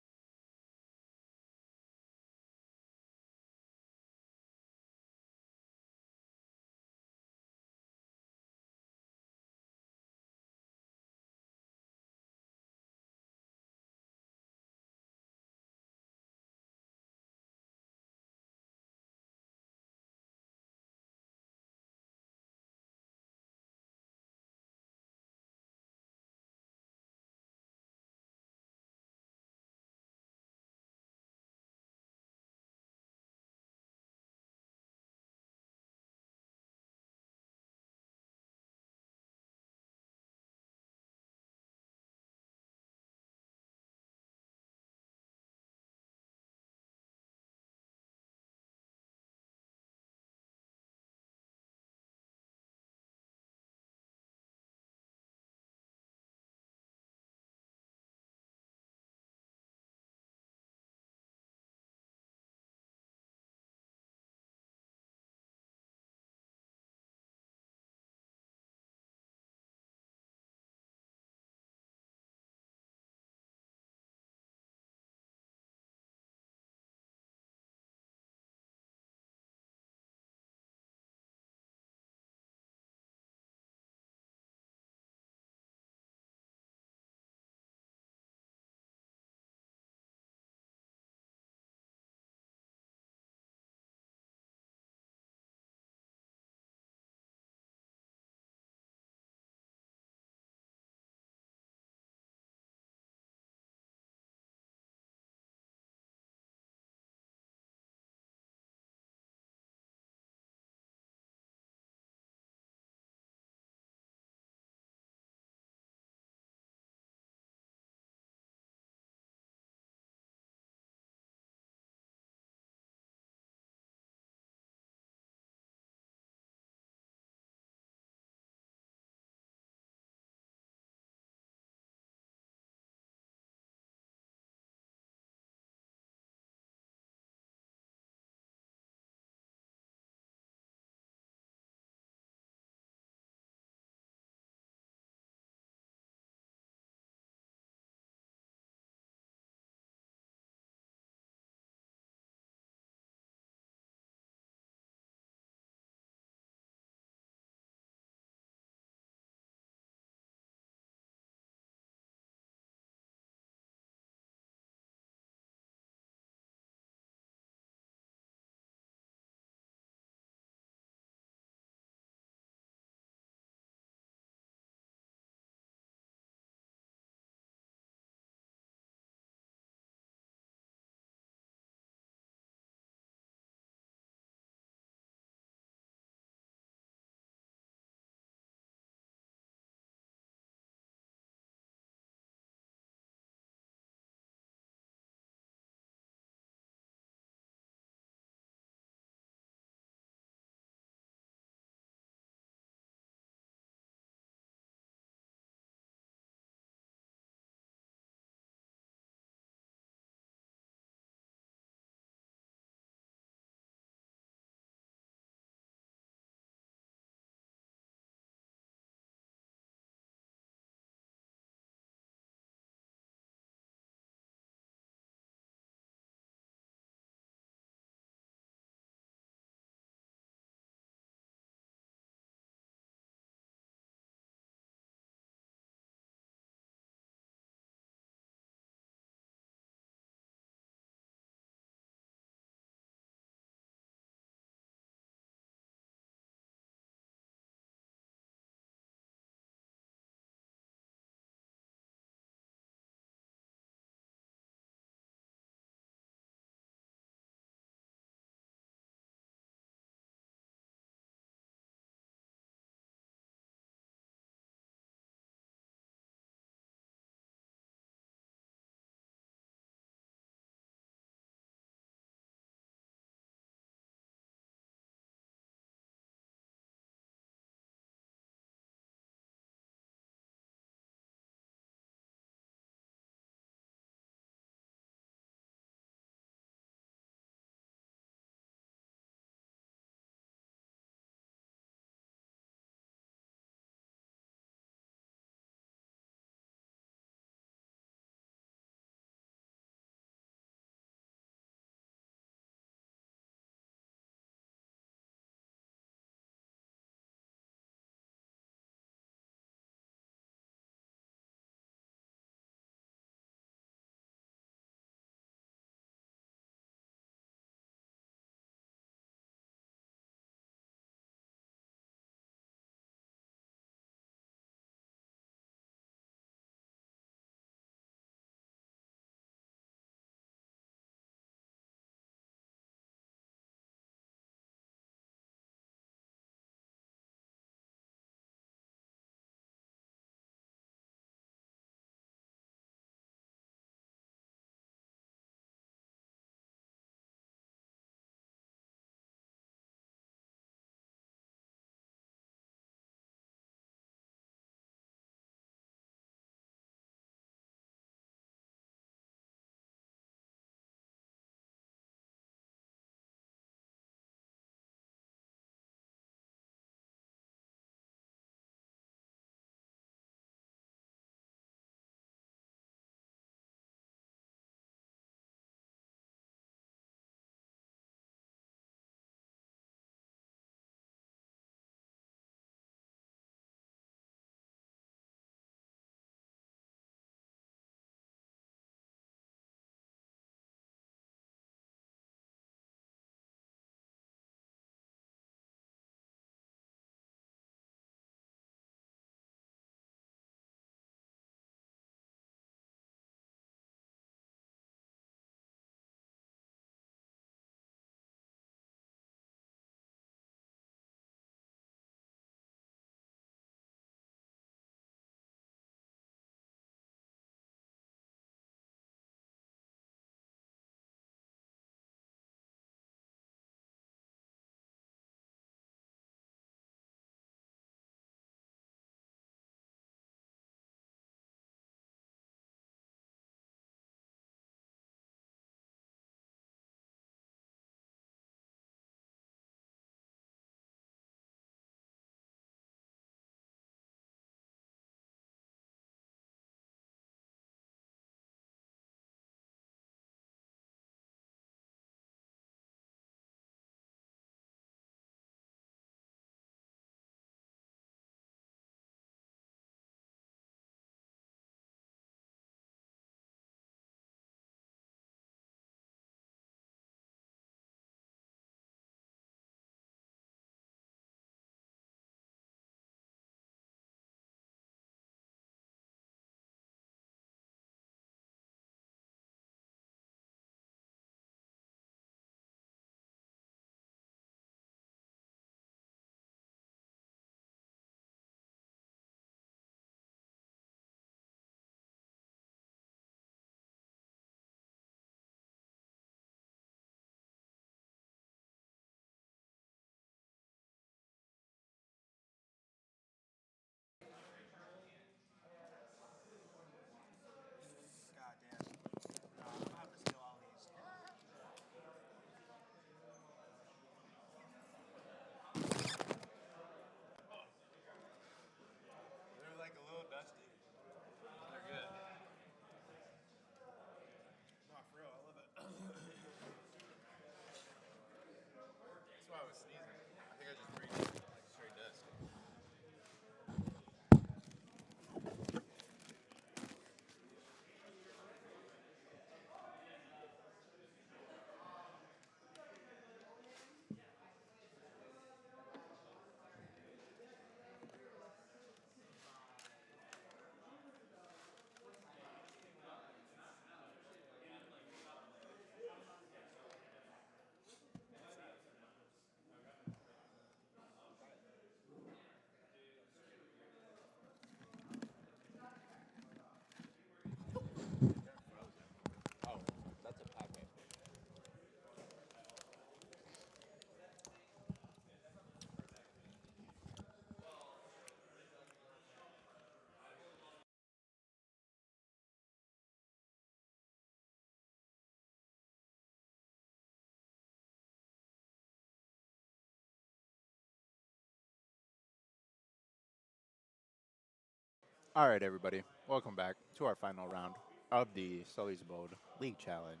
All right, everybody. Welcome back to our final round of the Sully's Abode League Challenge.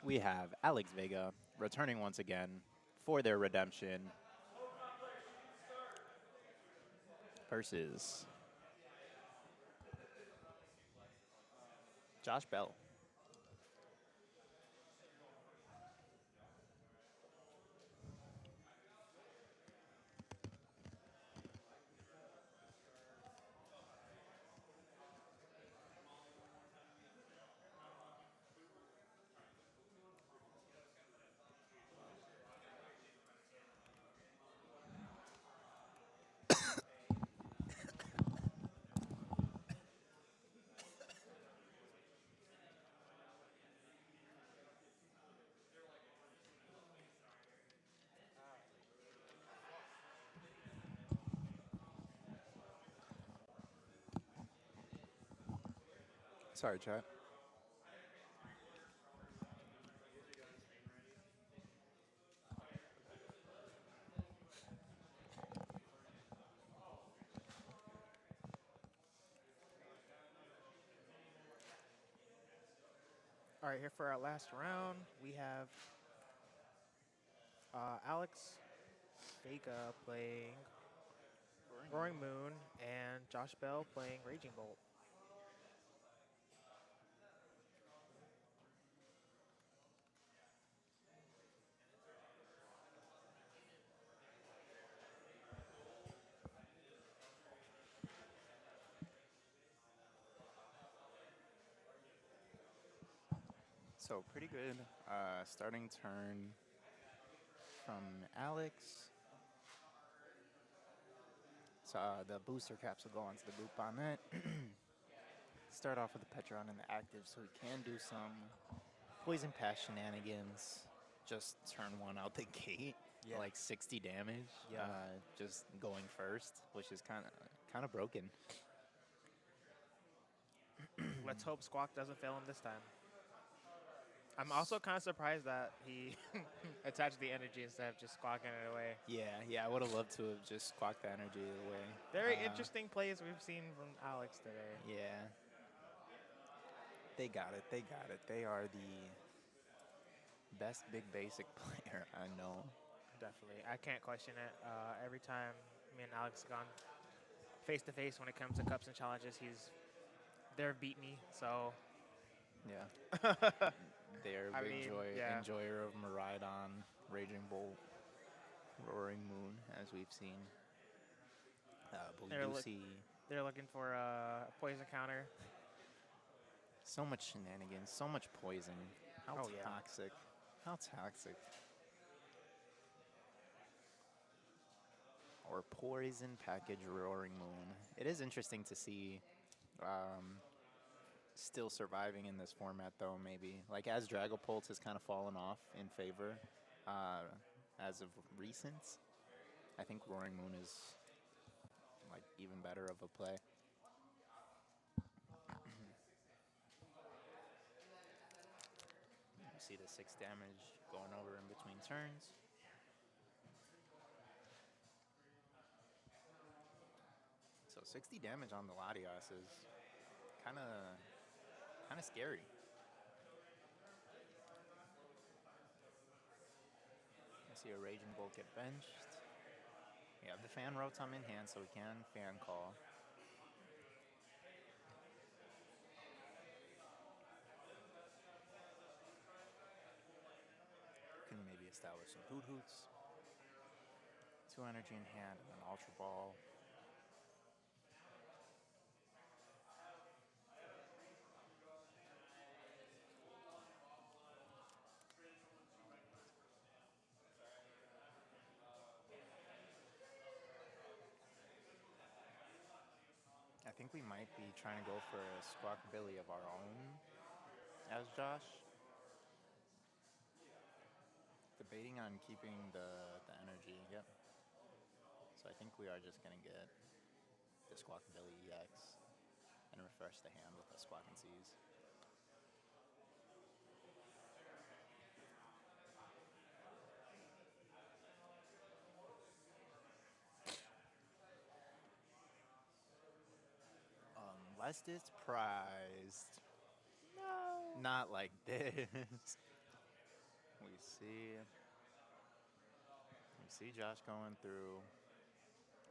We have Alex Vega returning once again for their redemption versus Josh Bell. Sorry, chat. All right, here for our last round, we have Alex Vega playing Roaring Moon and Josh Bell playing Raging Bolt. So pretty good starting turn from Alex. So the booster caps will go onto the boot bonnet. Start off with the Petron in the active so we can do some Poison Pass shenanigans. Just turn one out the gate. Yeah. Like 60 damage. Yeah. Just going first, which is kind of broken. Let's hope Squawk doesn't fail him this time. I'm also kind of surprised that he attached the energy instead of just squawking it away. Yeah, I would have loved to have just squawked the energy away. Very interesting plays we've seen from Alex today. Yeah. They got it. They are the best big basic player I know. Definitely. I can't question it. Every time me and Alex have gone face to face when it comes to cups and challenges, they're beat me. So Yeah. They're I big mean, yeah. enjoyer of Maridon, Raging Bolt, Roaring Moon, as we've seen. But we do see They're looking for a poison counter. so much shenanigans, so much poison. How Oh, yeah. toxic. How toxic. Or poison package Roaring Moon. It is interesting to see still surviving in this format, though, maybe. Like, as Dragapult has kind of fallen off in favor as of recent, I think Roaring Moon is, like, even better of a play. You see the 6 damage going over in between turns. So 60 damage on the Latias is kind of scary. You see a Raging Bolt get benched. We have the Fan Rotom in hand, so we can Fan Call. Can maybe establish some Hoot Hoots. 2 energy in hand and an Ultra Ball. I think we might be trying to go for a Squawkabilly of our own as Josh. Debating on keeping the energy, yep. So I think we are just going to get the Squawkabilly EX and refresh the hand with the Squawk and Seize. Justice prized. No. Not like this. We see Josh going through.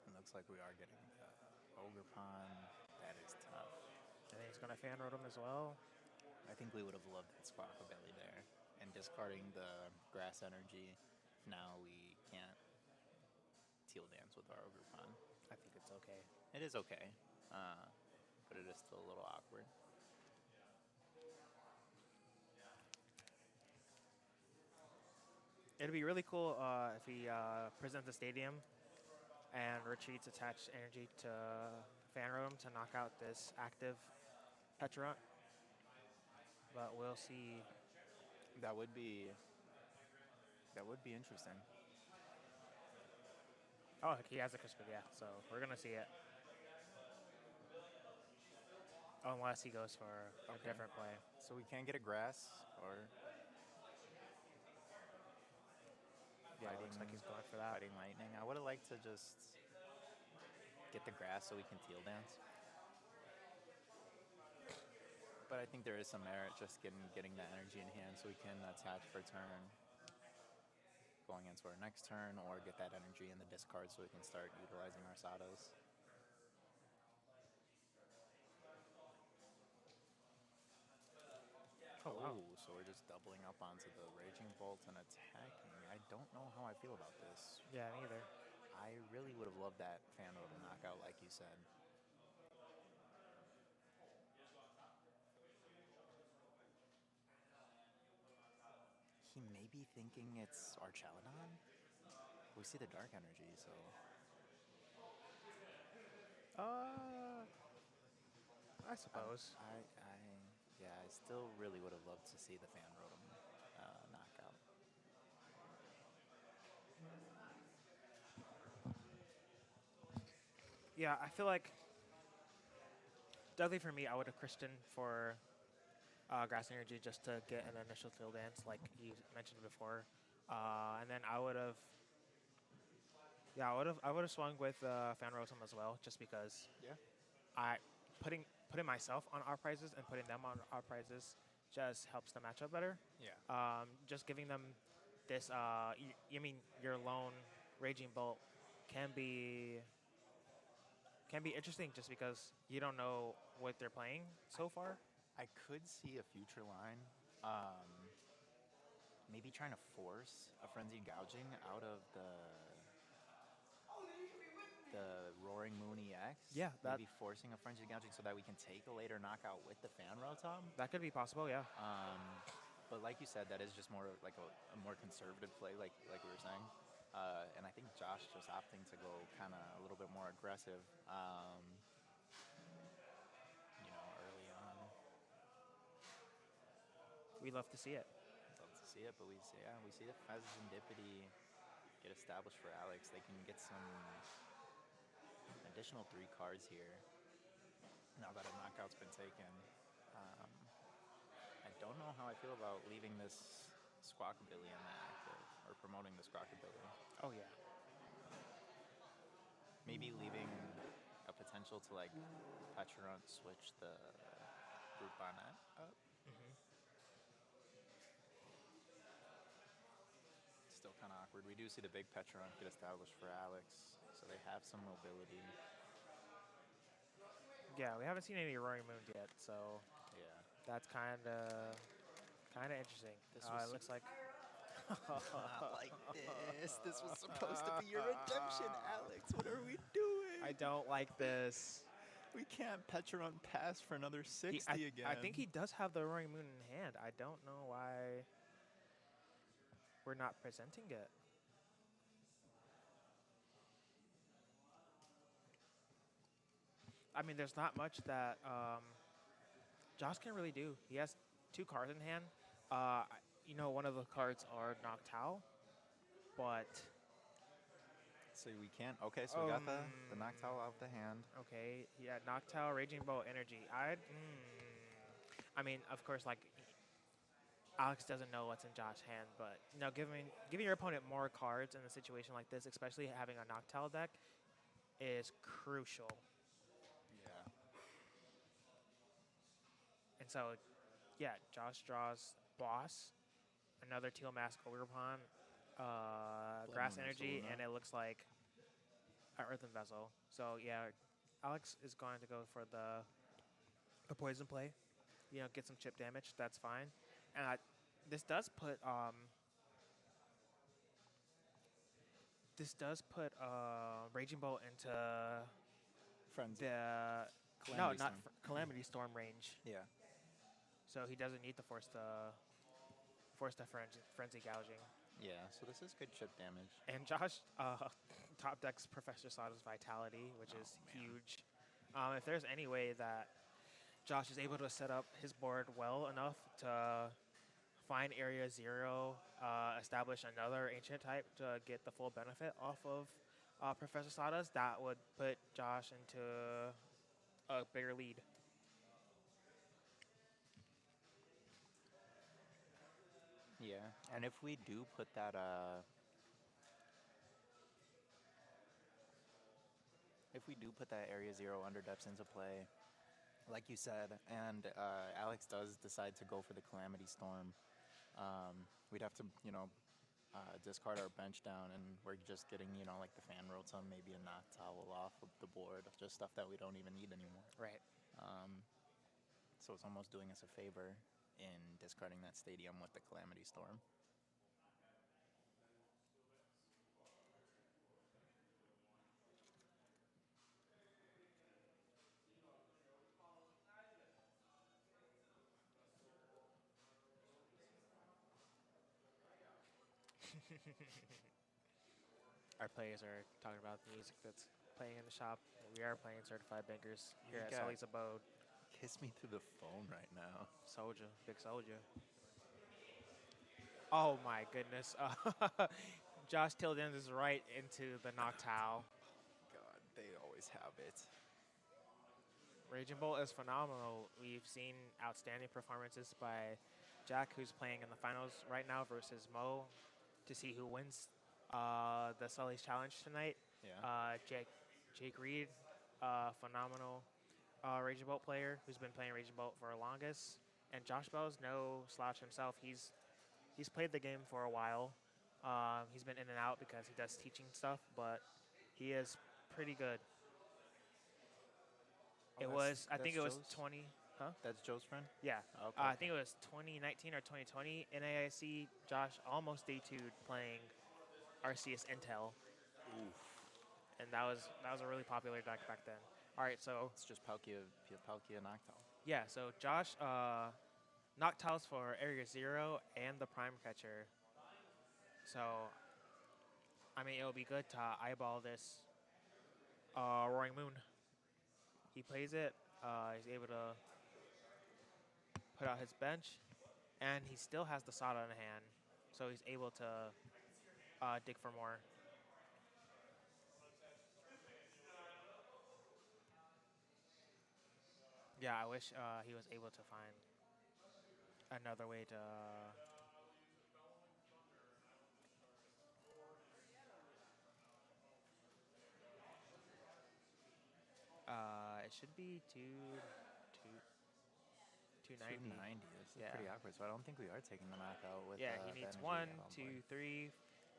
It looks like we are getting Ogre Pond. That is tough. I think he's going to fan road him as well. I think we would have loved that Squawkabilly there. And discarding the grass energy, now we can't teal dance with our Ogre Pond. I think it's okay. It is okay, but it is still a little awkward. It'd be really cool if he presents the stadium and retreats attached energy to fan road him to knock out this active Petrarch. But we'll see. That would be interesting. Oh, he has a Crispin, yeah. So we're going to see it. Unless he goes for a different play. So we can't get a grass or Yeah, it looks like he's going for that. fighting lightning. I would have liked to just get the grass so we can teal dance. But I think there is some merit just getting that energy in hand so we can attach for turn. Going into our next turn, or get that energy in the discard so we can start utilizing our Sadas. Oh, wow. So we're just doubling up onto the Raging Bolt and attacking. I don't know how I feel about this. Yeah, neither. I really would have loved that fan road knockout, like you said. He may be thinking it's Archelodon. We see the dark energy, so. I suppose. I still really would have loved to see the fan rotom knockout. Yeah, I feel like definitely for me, I would have Christian for Grass Energy just to get an initial field dance, like you mentioned before, and then I would have swung with Fan Rotom as well, just because putting myself on our prizes and putting them on our prizes just helps the matchup better. Yeah. Just giving them this, your lone Raging Bolt can be interesting just because you don't know what they're playing so far. I could see a future line, maybe trying to force a Frenzied Gouging out of the Roaring Moon EX. Yeah, maybe forcing a Frenzied Gouging so that we can take a later knockout with the Fan Rotom. That could be possible, yeah. But like you said, that is just more like a more conservative play, like we were saying. And I think Josh just opting to go kind of a little bit more aggressive, early on. We love to see it. Love to see it, but we see the Fez and Dippity get established for Alex. They can get some additional 3 cards here now that a knockout's been taken. I don't know how I feel about leaving this Squawkabilly in the active, or promoting the Squawkabilly. Oh, yeah. Maybe leaving a potential to, like, Pecharunt switch the Group Bonnet up. Still kind of awkward. We do see the big Pecharunt get established for Alex, so they have some mobility. Yeah, we haven't seen any Roaring Moons yet, so Yeah. that's kind of interesting. It looks like Not like this. This was supposed to be your redemption, Alex. What are we doing? I don't like this. We can't Pecharunt pass for another 60 again. I think he does have the Roaring Moon in hand. I don't know why we're not presenting it. I mean, there's not much that Josh can really do. He has 2 cards in hand. One of the cards are Noctowl, but... So we can't... Okay, so we got the Noctowl out of the hand. Okay, yeah, Noctowl, Raging Bolt, Energy. I mean, of course, like, Alex doesn't know what's in Josh's hand, but giving your opponent more cards in a situation like this, especially having a Noctowl deck, is crucial. Yeah. so, yeah, Josh draws Boss, another Teal Mask Ogre Pawn, Grass Moon or Energy, Soluna. and it looks like an Earthen Vessel. So, yeah, Alex is going to go for the poison play. Get some chip damage. That's fine. And this does put Raging Bolt into Frenzy. the Calamity not Storm. Calamity Storm range. Yeah. So he doesn't need to force the frenzy gouging. Yeah, so this is good chip damage. And Josh top decks Professor Sada's Vitality, which is man. huge. If there's any way that Josh is able to set up his board well enough to find Area 0, establish another Ancient type to get the full benefit off of Professor Sada's, that would put Josh into a bigger lead. Yeah, and if we do put that, Area 0 under depths into play, like you said, and Alex does decide to go for the Calamity Storm, we'd have to, discard our bench down, and we're just getting, like the Fan Rotom, maybe a Knock Towel off of the board, just stuff that we don't even need anymore. Right. So it's almost doing us a favor in discarding that Stadium with the Calamity Storm. Our players are talking about the music that's playing in the shop. We are playing Certified Bangers here You at got- Sully's Abode. Kiss me through the phone right now. Soldier, big soldier. Oh my goodness. Josh Tilden is right into the Noctowl. God, they always have it. Raging Bolt is phenomenal. We've seen outstanding performances by Jack, who's playing in the finals right now, versus Mo, to see who wins the Sully's Challenge tonight. Yeah. Jake Reed, phenomenal Raging Bolt player who's been playing Raging Bolt for the longest. And Josh Bell's no slouch himself. He's played the game for a while. He's been in and out because he does teaching stuff, but he is pretty good. I think it was Joe's? 20, huh? That's Joe's friend? Yeah. Okay. I think it was 2019 or 2020 in AIC. Josh almost day 2'd playing Arceus Intel. Oof. And that was a really popular deck back then. All right, so It's just Palkia Noctowl. yeah, so Josh Noctowls for Area 0 and the Prime Catcher. So, I mean, it'll be good to eyeball this Roaring Moon. He plays it. He's able to put out his bench, and he still has the Sada in hand, so he's able to dig for more. Yeah, I wish he was able to find another way to. It should be 290. 290. This is Yeah. pretty awkward, so I don't think we are taking the knockout with Yeah, he the needs energy 1, on 2, board. 3.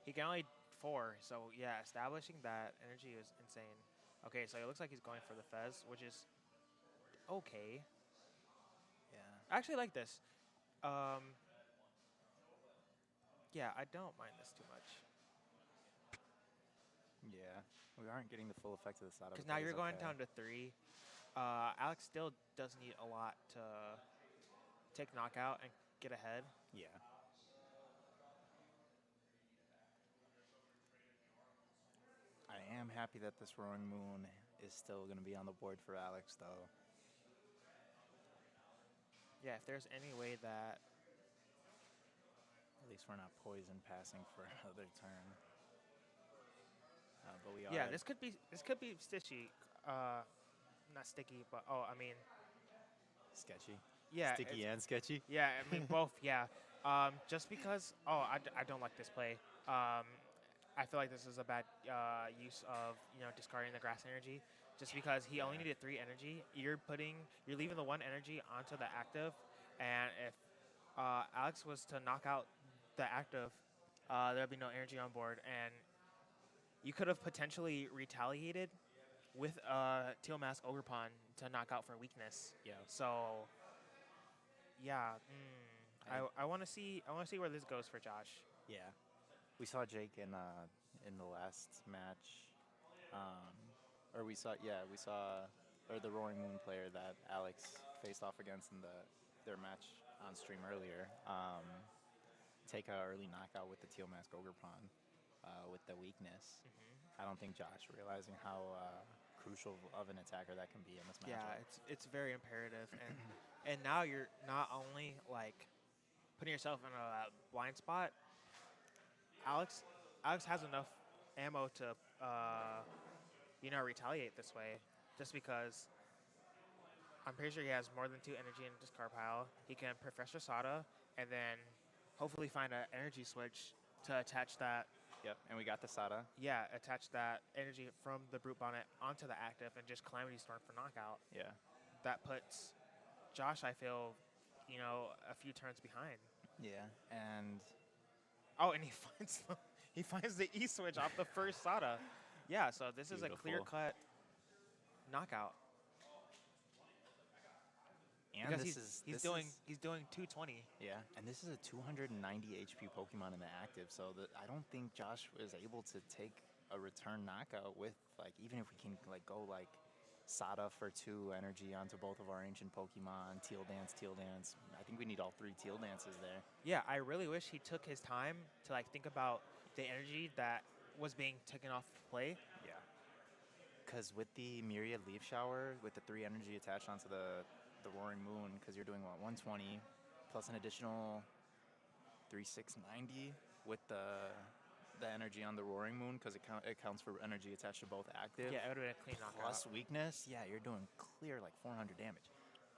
He can only 4. So yeah, establishing that energy is insane. Okay, so it looks like he's going for the Fez, which is okay. Yeah. I actually like this. Yeah, I don't mind this too much. Yeah. We aren't getting the full effect of the Sada. Because now you're going down to 3. Alex still does need a lot to take knockout and get ahead. Yeah. I am happy that this Roaring Moon is still going to be on the board for Alex, though. Yeah, if there's any way that. At least we're not poison passing for another turn. But we are. Yeah, this could be stitchy. Not sticky, but I mean, Sketchy. yeah, Sticky and sketchy. yeah. I mean both. Yeah. Just because. I don't like this play. I feel like this is a bad use of discarding the grass energy. just because he only needed 3 energy. You're leaving the 1 energy onto the active, and if Alex was to knock out the active, there'd be no energy on board, and you could have potentially retaliated with Teal Mask Ogerpon to knock out for weakness. Yeah. So, yeah, I want to see where this goes for Josh. Yeah. We saw Jake in the last match, or we saw the Roaring Moon player that Alex faced off against in their match on stream earlier. Take a early knockout with the Teal Mask Ogerpon with the weakness. I don't think Josh realizing how crucial of an attacker that can be in this matchup. Yeah, it's very imperative, and now you're not only like putting yourself in a blind spot. Alex has enough ammo to retaliate this way, just because I'm pretty sure he has more than 2 energy in his discard pile. He can Professor Sada and then hopefully find an energy switch to attach that. Yep, and we got the Sada. Yeah, attach that energy from the Brute Bonnet onto the active and just Calamity Storm for knockout. Yeah. That puts Josh, I feel, a few turns behind. Yeah, and Oh, and he finds the E switch off the first Sada. Yeah, so this is a Beautiful. clear-cut knockout. and Because he's he's doing 220. Yeah, and this is a 290 HP Pokemon in the active, so I don't think Josh was able to take a return knockout with, like, even if we can, like, go, like, Sada for 2 energy onto both of our ancient Pokemon, Teal Dance. I think we need all 3 Teal Dances there. Yeah, I really wish he took his time to, like, think about the energy that was being taken off play. Yeah. Because with the Myriad Leaf Shower, with the 3 energy attached onto the Roaring Moon, because you're doing, 120, plus an additional 3,690 with the energy on the Roaring Moon, because it counts for energy attached to both active. Yeah, it would have been a clean knockout. Plus weakness, yeah, you're doing clear like 400 damage.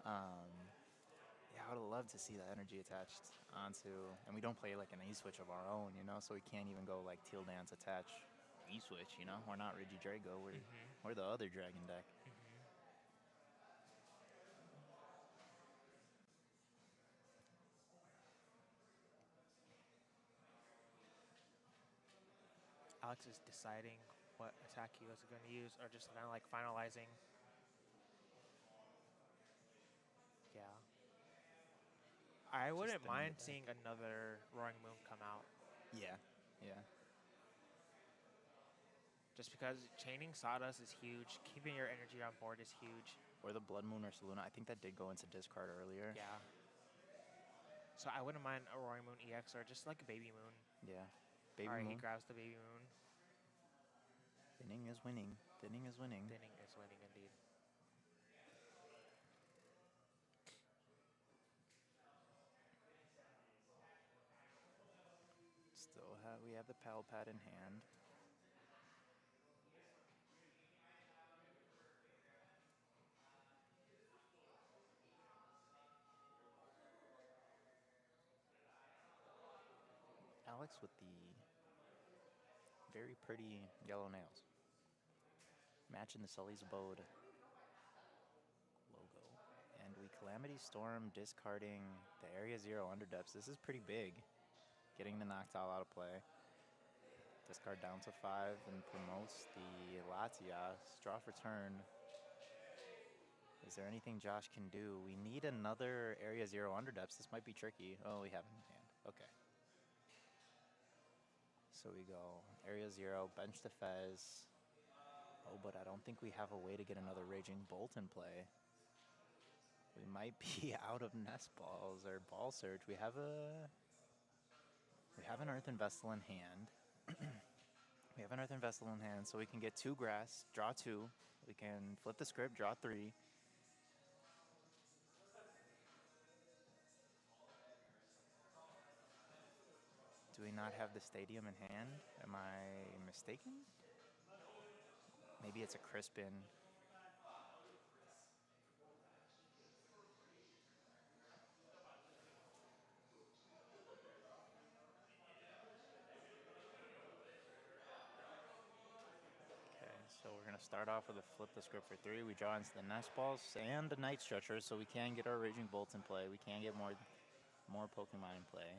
Yeah, I would have loved to see that energy attached onto, and we don't play like an E-Switch of our own, so we can't even go like Teal Dance attach E-Switch, We're not Regidrago, we're the other Dragon deck. Alex is deciding what attack he was going to use, or just kind of like finalizing. Yeah. I wouldn't mind seeing another Roaring Moon come out, Yeah. just because chaining Sawdust is huge, keeping your energy on board is huge. Or the Blood Moon or Saluna. I think that did go into discard earlier. Yeah. So I wouldn't mind a Roaring Moon EX or just like a Baby Moon. Yeah. Baby All right, Moon. he grabs the Baby Moon. Thinning is winning. Thinning is winning indeed. We have the Pal Pad in hand. Alex with the very pretty yellow nails. Matching the Sully's Abode logo. And we Calamity Storm, discarding the Area 0 Underdepths. This is pretty big. Getting the Noctowl out of play. Discard down to 5 and promotes the Latias. Draw for turn. Is there anything Josh can do? We need another Area 0 Underdepths. This might be tricky. Oh, we have it in hand. Okay. So we go Area 0, bench the Fez. Oh, but I don't think we have a way to get another Raging Bolt in play. We might be out of Nest Balls or Ball Surge. We have an Earthen Vessel in hand. We have an Earthen Vessel in hand, so we can get 2 grass, draw 2. We can flip the script, draw 3. Do we not have the Stadium in hand? Am I mistaken? Maybe it's a Crispin. Okay, so we're going to start off with a flip the script for 3. We draw into the nest balls and the night stretcher, so we can get our raging bolts in play. We can get more Pokemon in play.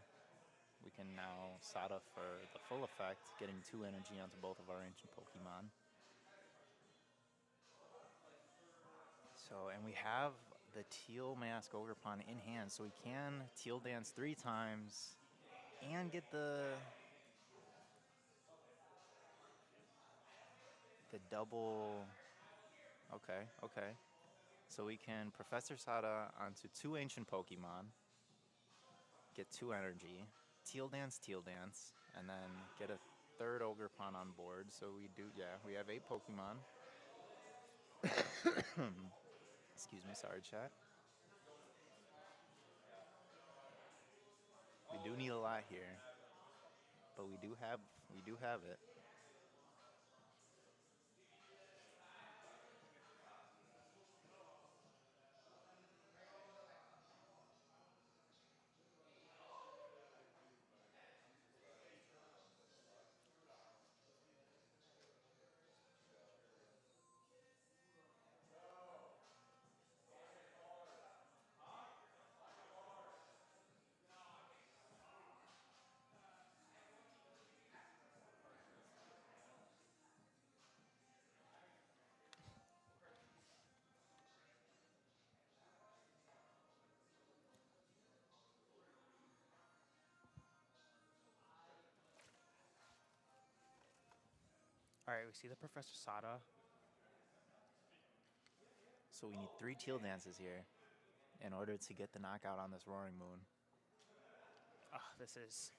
We can now Sada for the full effect, getting 2 energy onto both of our ancient Pokemon. So, and we have the Teal Mask Ogerpon in hand, so we can Teal Dance 3 times and get the double. Okay. So we can Professor Sada onto 2 ancient Pokemon, get 2 energy, Teal Dance, and then get a 3rd Ogerpon on board. So we have 8 Pokemon. Excuse me, sorry, chat. We do need a lot here, but we do have it. All right, we see the Professor Sada. So we need 3 Teal Dances here in order to get the knockout on this Roaring Moon. Oh, this is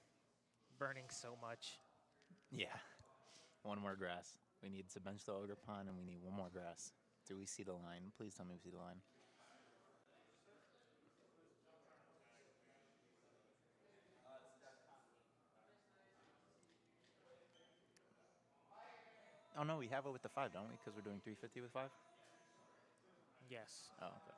burning so much. Yeah. 1 more grass. We need to bench the Ogerpon, and we need 1 more grass. Do we see the line? Please tell me we see the line. Oh, no, we have it with the 5, don't we? Because we're doing 350 with 5? Yes. Oh, okay.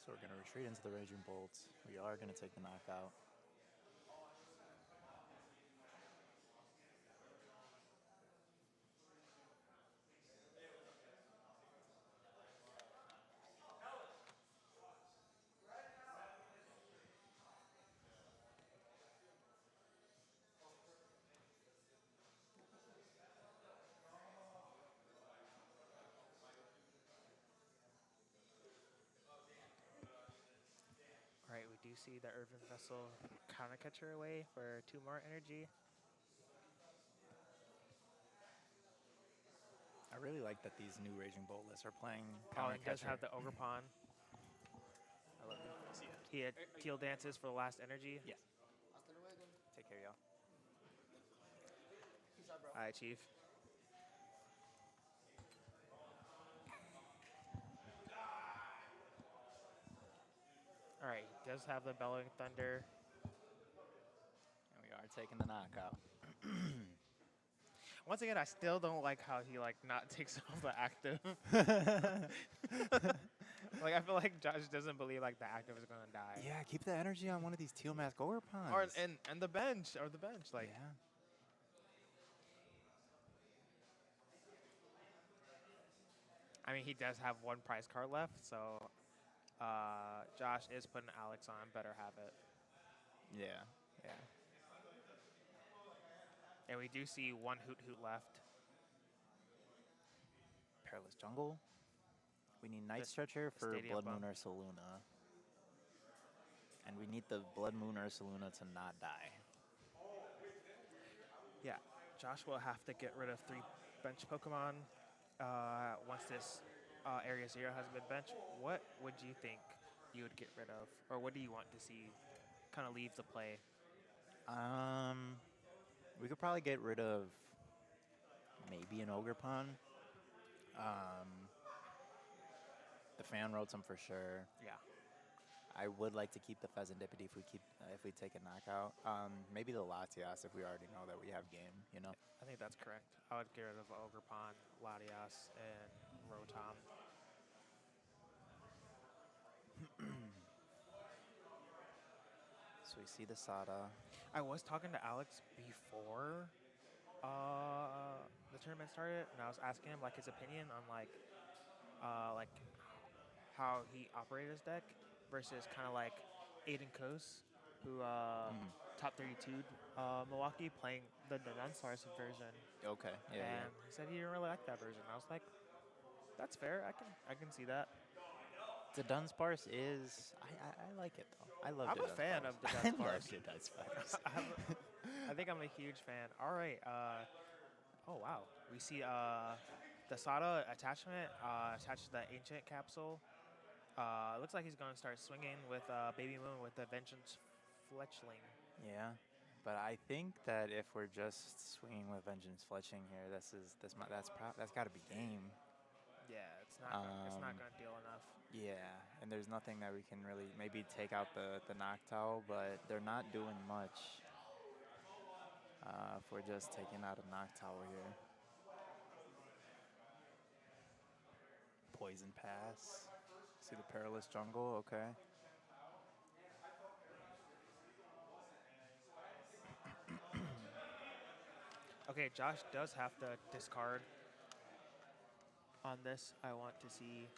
So we're going to retreat into the Raging Bolts. We are going to take the knockout. All right, we do see the Urban Vessel counter catcher away for 2 more energy. I really like that these new Raging Bolt lists are playing Oh, counter he does catcher. have the Ogerpon. I love it. See ya. He had Teal Dances for the last energy. Yes. Take care, y'all. All right, Chief. All right, he does have the Bellowing Thunder. And we are taking the knockout. Once again, I still don't like how he not takes off the active. I feel like Josh doesn't believe the active is gonna die. Yeah, keep the energy on one of these Teal Mask Ogerpons. Or and the bench yeah. I mean, he does have 1 prize card left, so Josh is putting Alex on. Better have it. Yeah. And we do see 1 Hoot left. Perilous Jungle. We need Night The Stretcher for Stadium Blood Bump. Moon Ursaluna. And we need the Blood Moon Ursaluna to not die. Yeah, Josh will have to get rid of 3 bench Pokemon once this Area 0 has been benched. What would you think you would get rid of? Or what do you want to see kind of leave the play? We could probably get rid of maybe an Ogerpon. The fan wrote some for sure. Yeah. I would like to keep the Pheasantipity if we take a knockout. Maybe the Latias if we already know that we have game. You know. I think that's correct. I would get rid of Ogerpon, Latias, and Rotom. So we see the Sada. I was talking to Alex before the tournament started, and I was asking him like his opinion on like how he operated his deck versus kind of like Aiden Kos, who top 32 Milwaukee playing the Dunsparce version. Okay. Yeah. And he said he didn't really like that version. I was like, that's fair. I can see that. The Dunsparce is. I like it though. I love. I'm a fan of the I love Dunsparce. the Dunsparce. I think I'm a huge fan. All right. Oh wow. We see the Sada attachment attached to the ancient capsule. Looks like he's going to start swinging with Baby Moon with the Vengeance Fletchling. Yeah, but I think that if we're just swinging with Vengeance Fletching here, that's got to be game. Yeah, it's not going to deal enough. Yeah, and there's nothing that we can really maybe take out the Noctowl, but they're not doing much. If we're just taking out a Noctowl here. Poison Pass. See the Perilous Jungle, okay. Okay, Josh does have to discard on this. I want to see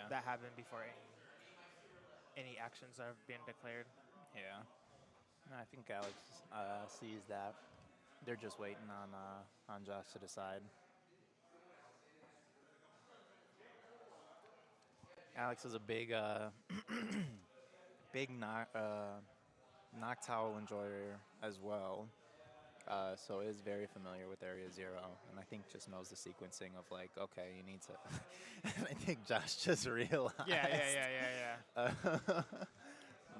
that happen before any actions have been declared. Yeah. No, I think Alex sees that. They're just waiting on Josh to decide. Alex is a big Noctowl enjoyer as well. So is very familiar with Area Zero, and I think just knows the sequencing of like, okay, you need to. I think Josh just realized. Yeah.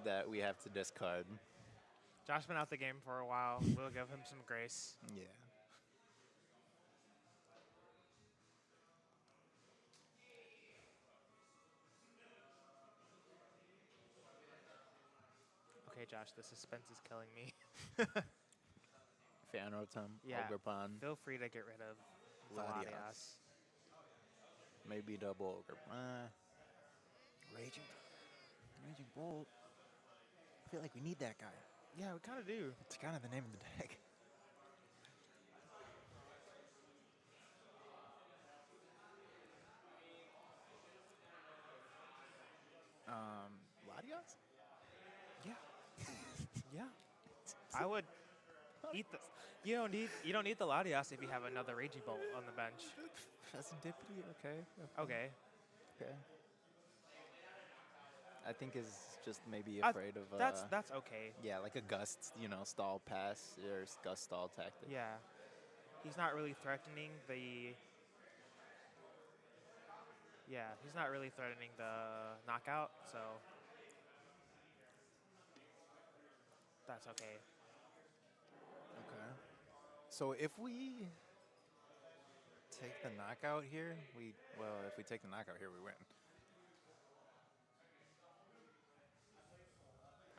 That we have to discard. Josh been out the game for a while. We'll give him some grace. Yeah. Okay, Josh, the suspense is killing me. Fan Rotom, Yeah. Ogerpon, Feel free to get rid of Latias. Latias. Maybe double Ogerpon. Raging Bolt. I feel like we need that guy. Yeah, we kind of do. It's kind of the name of the deck. Latias? Yeah. Yeah. I would eat the. You don't need the Latias if you have another Raging Bolt on the bench. Pheasantipity? Okay. Okay. Okay. I think is just maybe afraid of. That's okay. Yeah, like a gust, stall pass or gust stall tactic. Yeah. He's not really threatening the. Yeah, he's not really threatening the knockout, so that's okay. Okay. So if we take the knockout here, if we take the knockout here, we win.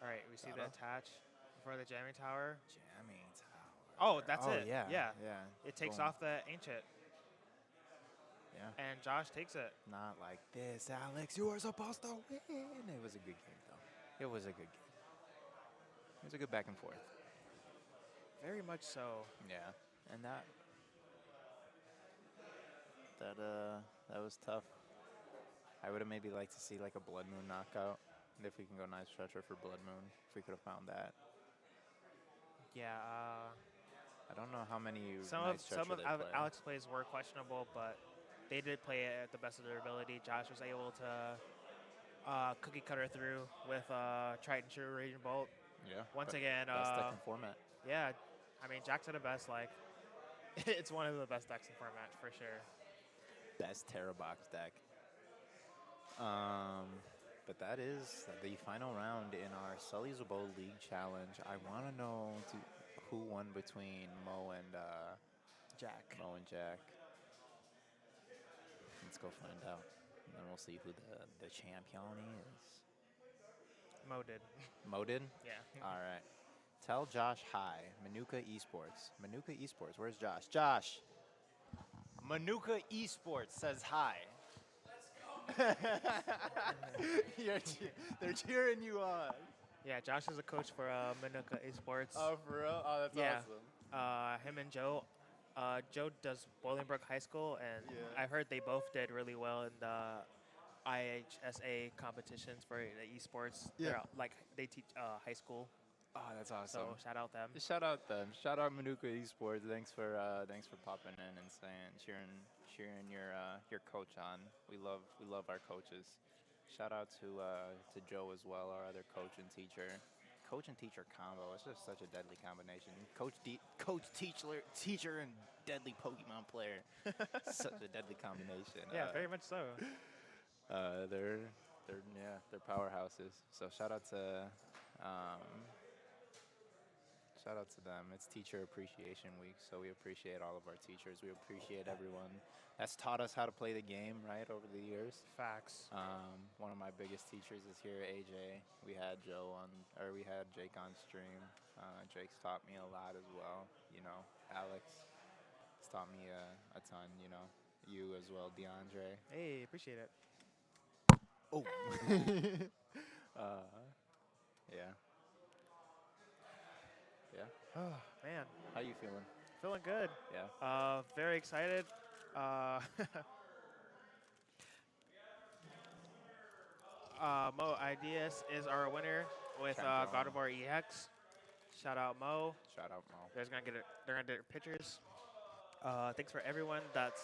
All right, we see the Got it. attach for the jamming tower. Jamming tower. Oh, that's it. Yeah. It takes Boom. off the ancient, Yeah. and Josh takes it. Not like this, Alex. You were supposed to win. It was a good game, though. It was a good game. It was a good back and forth. Very much so. Yeah. And that was tough. I would have maybe liked to see like a Blood Moon knockout. And if we can go Night Stretcher for Blood Moon, if we could have found that. Yeah. I don't know how many Some Night of Stretcher they play. Alex's plays were questionable, but they did play it at the best of their ability. Josh was able to cookie cutter through with Triton True Raging Bolt. Yeah. Once again, best deck in format. Yeah, I mean, Jack said it best. Like, it's one of the best decks in format for sure. Best Terra Box deck. But that is the final round in our Sully's Abode League Challenge. I want to know who won between Mo and Jack. Let's go find out. And then we'll see who the champion is. Mo did. Mo did? Yeah. All right. Tell Josh hi. Manuka Esports. Manuka Esports. Where's Josh? Josh. Manuka Esports says hi. They're cheering you on. Yeah, Josh is a coach for Manuka Esports. Oh, for real? Oh, that's Yeah. awesome. Him and Joe. Joe does Bolingbrook High School, and Yeah. I've heard they both did really well in the IHSA competitions for the esports. Yeah. They're, like they teach high school, Oh, that's so awesome. shout out them. Shout out them. Shout out Manuka Esports. Thanks for popping in and cheering your coach on. We love our coaches. Shout out to Joe as well, our other coach and teacher. Coach and teacher combo. It's just such a deadly combination. Teacher, and deadly Pokemon player. Such a deadly combination. Yeah, very much so. They're powerhouses. So shout out to them. It's Teacher Appreciation Week, so we appreciate all of our teachers. We appreciate everyone that's taught us how to play the game, right, over the years. Facts. One of my biggest teachers is here, AJ. We had Jake on stream. Jake's taught me a lot as well. You know, Alex has taught me a ton. You know, you as well, DeAndre. Hey, appreciate it. Oh. Yeah. Yeah. Oh man, How you feeling? feeling good. Yeah. Very excited. Mo Ideas is our winner with Champion. God of War EX. Shout out Mo. Shout out, Mo. They're gonna get their pictures. Thanks for everyone that's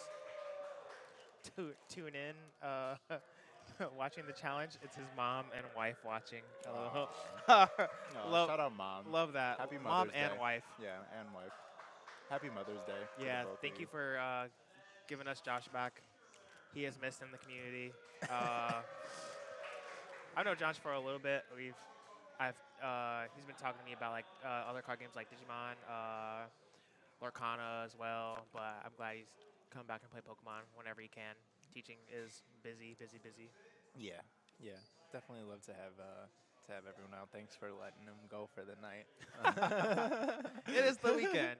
tune in, watching the challenge. It's his mom and wife watching. No, Love- shout out, Mom. Love that. Happy Mom Mother's and Day. wife. Yeah, and wife. Happy Mother's Day. to the Yeah, both of thank you for giving us Josh back. He is missed in the community. I know Josh for a little bit. He's been talking to me about like other card games like Digimon, Lorcana as well. But I'm glad he's come back and play Pokemon whenever he can. Teaching is busy. Yeah, definitely love to have everyone out. Thanks for letting them go for the night. It is the weekend.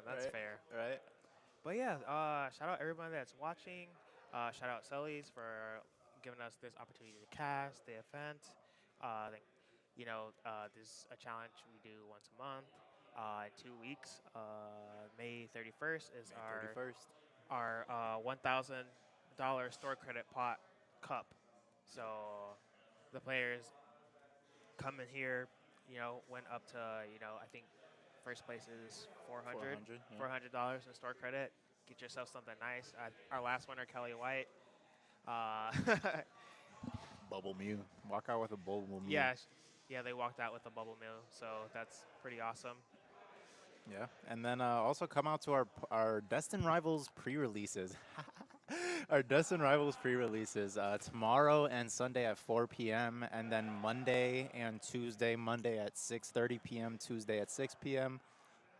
That's Right. fair. Right? But yeah, shout out everyone that's watching. Shout out Sully's for giving us this opportunity to cast the event. This is a challenge we do once a month. In 2 weeks, May 31st is May 31st. our $1,000 store credit pot cup. So the players come in here, went up to, I think first place is $400 yeah. $400 in store credit. Get yourself something nice. Our last winner, Kelly White. Bubble Mew. Walk out with a Bubble Mew. Yeah, they walked out with a bubble meal, so that's pretty awesome. Yeah, and then also come out to our Destin Rivals pre-releases. Our Destin Rivals pre-releases tomorrow and Sunday at 4 p.m. and then Monday and Tuesday. Monday at 6:30 p.m. Tuesday at 6 p.m.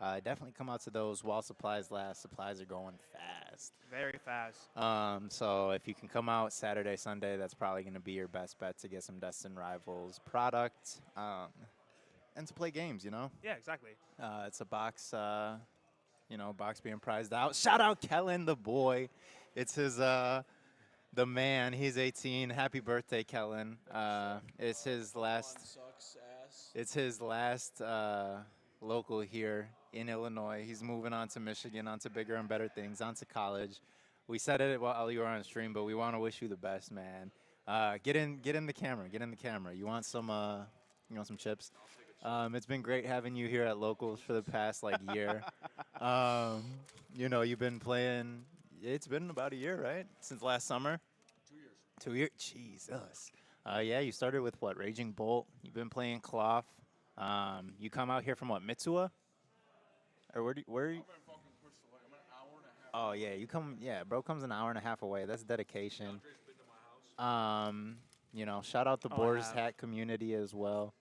Definitely come out to those while supplies last. Supplies are going fast. Very fast. So if you can come out Saturday, Sunday, that's probably going to be your best bet to get some Destin Rivals product. And to play games, Yeah, exactly. It's a box, box being prized out. Shout out Kellen, the boy. It's his, the man. He's 18. Happy birthday, Kellen. It's his last. It's his last local here in Illinois. He's moving on to Michigan, on to bigger and better things, on to college. We said it while you were on stream, but we want to wish you the best, man. Get in the camera. Get in the camera. You want some chips? It's been great having you here at Locals for the past year. You've been playing. It's been about a year, right? Since last summer. 2 years. 2 years. Jesus. You started with what? Raging Bolt. You've been playing Cloth. You come out here from what? Mitsuwa? Or where are you? I'm in fucking Crystal Lake. I'm an hour and a half. Oh yeah, you come. Yeah, bro comes an hour and a half away. That's dedication. Andre's been to my house. Shout out the Oh, I Boar's have. Hat community as well.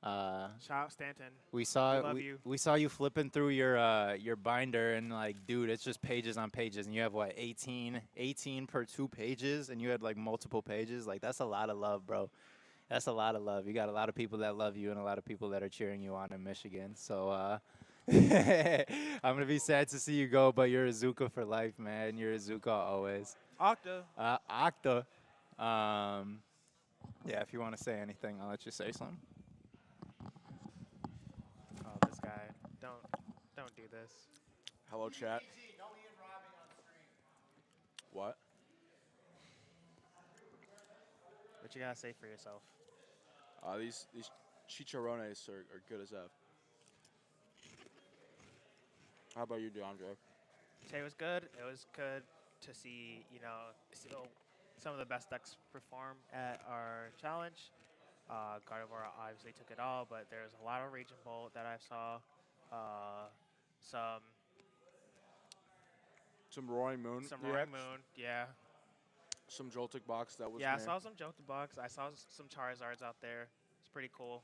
Shout out Stanton. We saw love you. we saw you flipping through your binder and dude, it's just pages on pages, and you have what 18 per 2 pages, and you had multiple pages. That's a lot of love, bro. That's a lot of love. You got a lot of people that love you and a lot of people that are cheering you on in Michigan. So I'm gonna be sad to see you go, but you're a Zuka for life, man. You're a Zuka always. Octa. Octa. Yeah, if you want to say anything, I'll let you say something. Oh, this guy. Don't do this. Hello, chat. What? What you gotta say for yourself? These chicharrones are good as F. How about you, DeAndre? Today was good. It was good to see, still some of the best decks perform at our challenge. Gardevoir obviously took it all, but there's a lot of Raging Bolt that I saw. Some Roaring Moon. Roaring Moon, yeah. Some Joltik box that was. Yeah, I saw some Joltik Box. I saw some Charizards out there. It's pretty cool.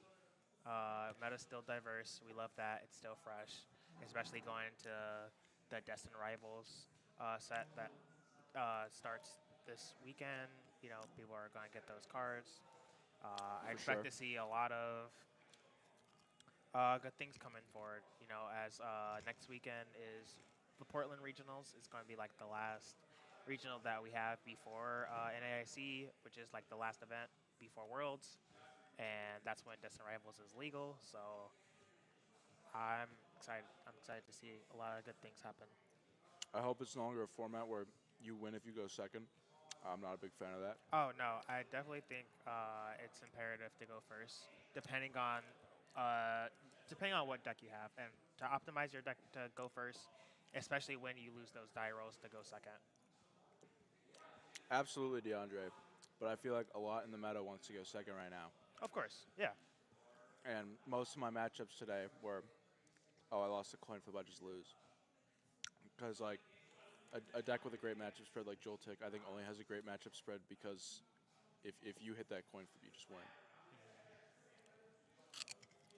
Meta's still diverse. We love that. It's still fresh, especially going into the Destined Rivals set that starts this weekend. People are going to get those cards. I expect to see a lot of good things coming forward. As next weekend is the Portland Regionals. It's going to be like the last regional that we have before NAIC, which is like the last event before Worlds. And that's when Destined Rivals is legal. So I'm excited. I'm excited to see a lot of good things happen. I hope it's no longer a format where you win if you go second. I'm not a big fan of that. Oh, no. I definitely think it's imperative to go first, depending on what deck you have. And to optimize your deck to go first, especially when you lose those die rolls to go second. Absolutely, DeAndre. But I feel like a lot in the meta wants to go second right now. Of course, yeah. And most of my matchups today were, I lost a coin flip, I just lose. Because, like, a deck with a great matchup spread like Joltik, I think only has a great matchup spread because if you hit that coin flip, you just win.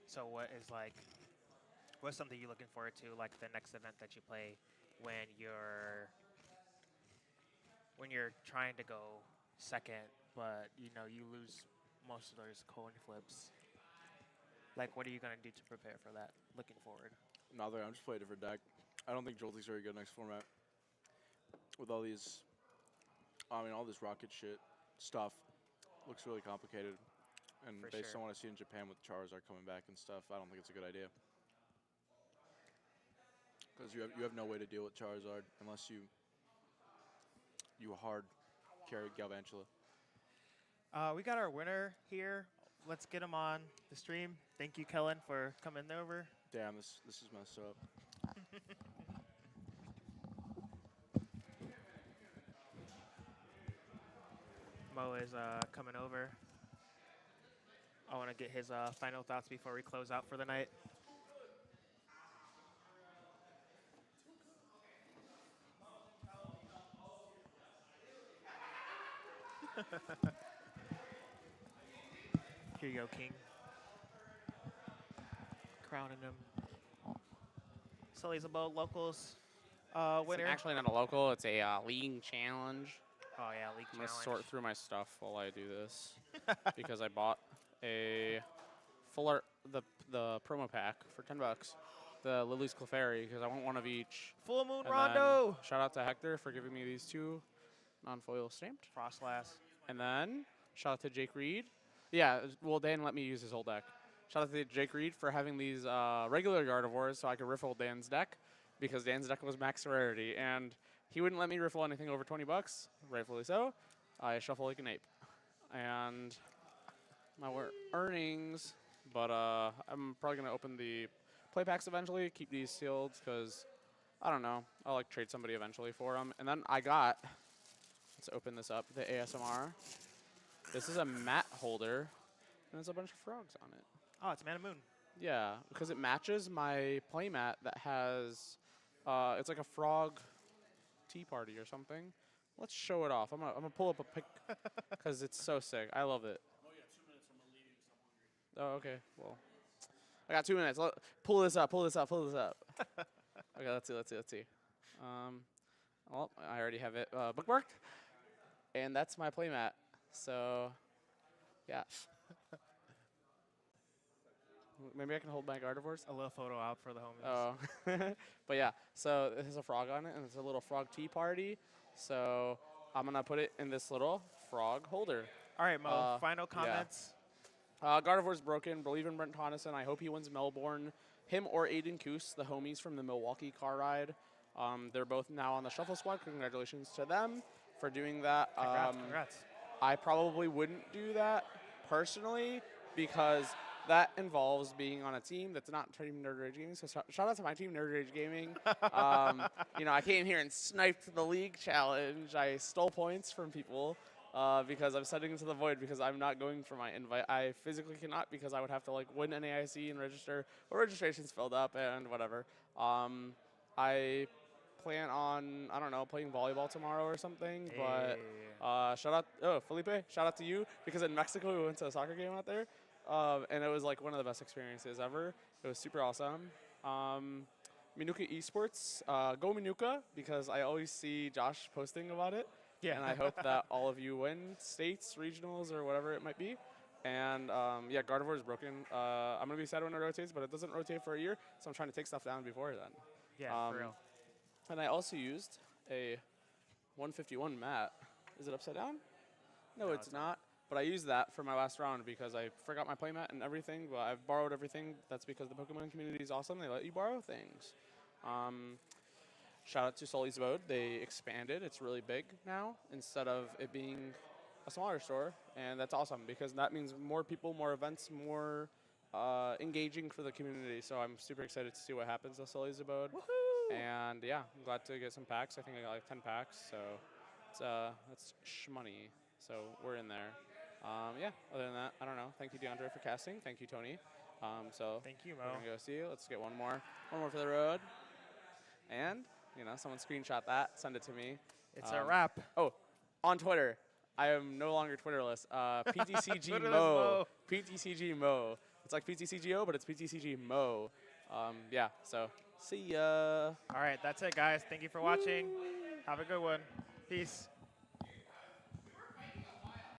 So what's something you're looking forward to, like the next event that you play when you're trying to go second, but you lose most of those coin flips? Like, what are you gonna do to prepare for that? Looking forward. Nothing. I'm just playing a different deck. I don't think Joltik's very good next format. With all these, all this rocket shit stuff looks really complicated. And For based sure. on what I see in Japan with Charizard coming back and stuff, I don't think it's a good idea. Because you have no way to deal with Charizard unless you hard carry Galvantula. We got our winner here. Let's get him on the stream. Thank you, Kellen, for coming over. Damn, this is messed up. Mo is coming over. I want to get his final thoughts before we close out for the night. Here you go, King. Crowning him. Sully's Abode Locals winner. It's actually not a local. It's a league challenge. Oh, yeah, League I'm going Challenge. to sort through my stuff while I do this because I bought a full art, the promo pack for $10. The Lily's Clefairy because I want one of each. Full Moon And Rondo. then shout out to Hector for giving me these two non-foil stamped. Frostlass. And then shout out to Jake Reed. Yeah, well, Dan let me use his whole deck. Shout out to Jake Reed for having these regular Gardevoirs so I could riffle Dan's deck because Dan's deck was max rarity. And he wouldn't let me riffle anything over $20, rightfully so. I shuffle like an ape. And my earnings, but I'm probably going to open the play packs eventually, keep these sealed because, I don't know, I'll like trade somebody eventually for them. And then I got, let's open this up, the ASMR. This is a mat holder, and there's a bunch of frogs on it. Oh, it's Man of Moon. Yeah, because it matches my playmat that has, it's like a frog tea party or something. Let's show it off. I'm gonna pull up a pic because it's so sick. I love it. Oh, yeah, 2 minutes. I'm leaving, so I'm hungry. Oh, okay. Well, I got 2 minutes. Pull this up. Okay, let's see. Well, I already have it bookmarked, and that's my playmat. So, yeah. Maybe I can hold my Gardevoirs. A little photo out for the homies. Oh. But yeah, so this is a frog on it, and it's a little frog tea party. So I'm going to put it in this little frog holder. All right, Mo, final comments? Gardevoir's broken. Believe in Brent Tonneson. I hope he wins Melbourne. Him or Aiden Coos, the homies from the Milwaukee car ride. They're both now on the Shuffle Squad. Congratulations to them for doing that. Congrats. I probably wouldn't do that personally because that involves being on a team that's not Team Nerd Rage Gaming. So shout out to my team, Nerd Rage Gaming. I came here and sniped the league challenge. I stole points from people because I'm setting into the void because I'm not going for my invite. I physically cannot because I would have to win NAIC and register, or registration's filled up and whatever. I plan on, I don't know, playing volleyball tomorrow or something. But shout out, Felipe, shout out to you because in Mexico we went to a soccer game out there. And it was one of the best experiences ever. It was super awesome. Minuka Esports, go Minuka because I always see Josh posting about it. Yeah. And I hope that all of you win states, regionals, or whatever it might be. And Gardevoir is broken. I'm going to be sad when it rotates, but it doesn't rotate for a year, so I'm trying to take stuff down before then. Yeah, for real. And I also used a 151 mat. Is it upside down? No, it's not. But I used that for my last round because I forgot my playmat and everything, but I've borrowed everything. That's because the Pokemon community is awesome. They let you borrow things. Shout out to Sully's Abode. They expanded. It's really big now instead of it being a smaller store, and that's awesome because that means more people, more events, more engaging for the community. So I'm super excited to see what happens at Sully's Abode. Woohoo! And yeah, I'm glad to get some packs. I think I got 10 packs, so that's shmoney. So we're in there. Other than that, I don't know. Thank you, DeAndre, for casting. Thank you, Tony. Thank you, Mo. We're going to go see you. Let's get one more for the road. And, someone screenshot that, send it to me. It's a wrap. Oh, on Twitter. I am no longer Twitterless. PTCG Twitterless Mo. PTCG Mo. It's like PTCGO, but it's PTCG Mo. So see ya. All right, that's it, guys. Thank you for watching. Have a good one. Peace.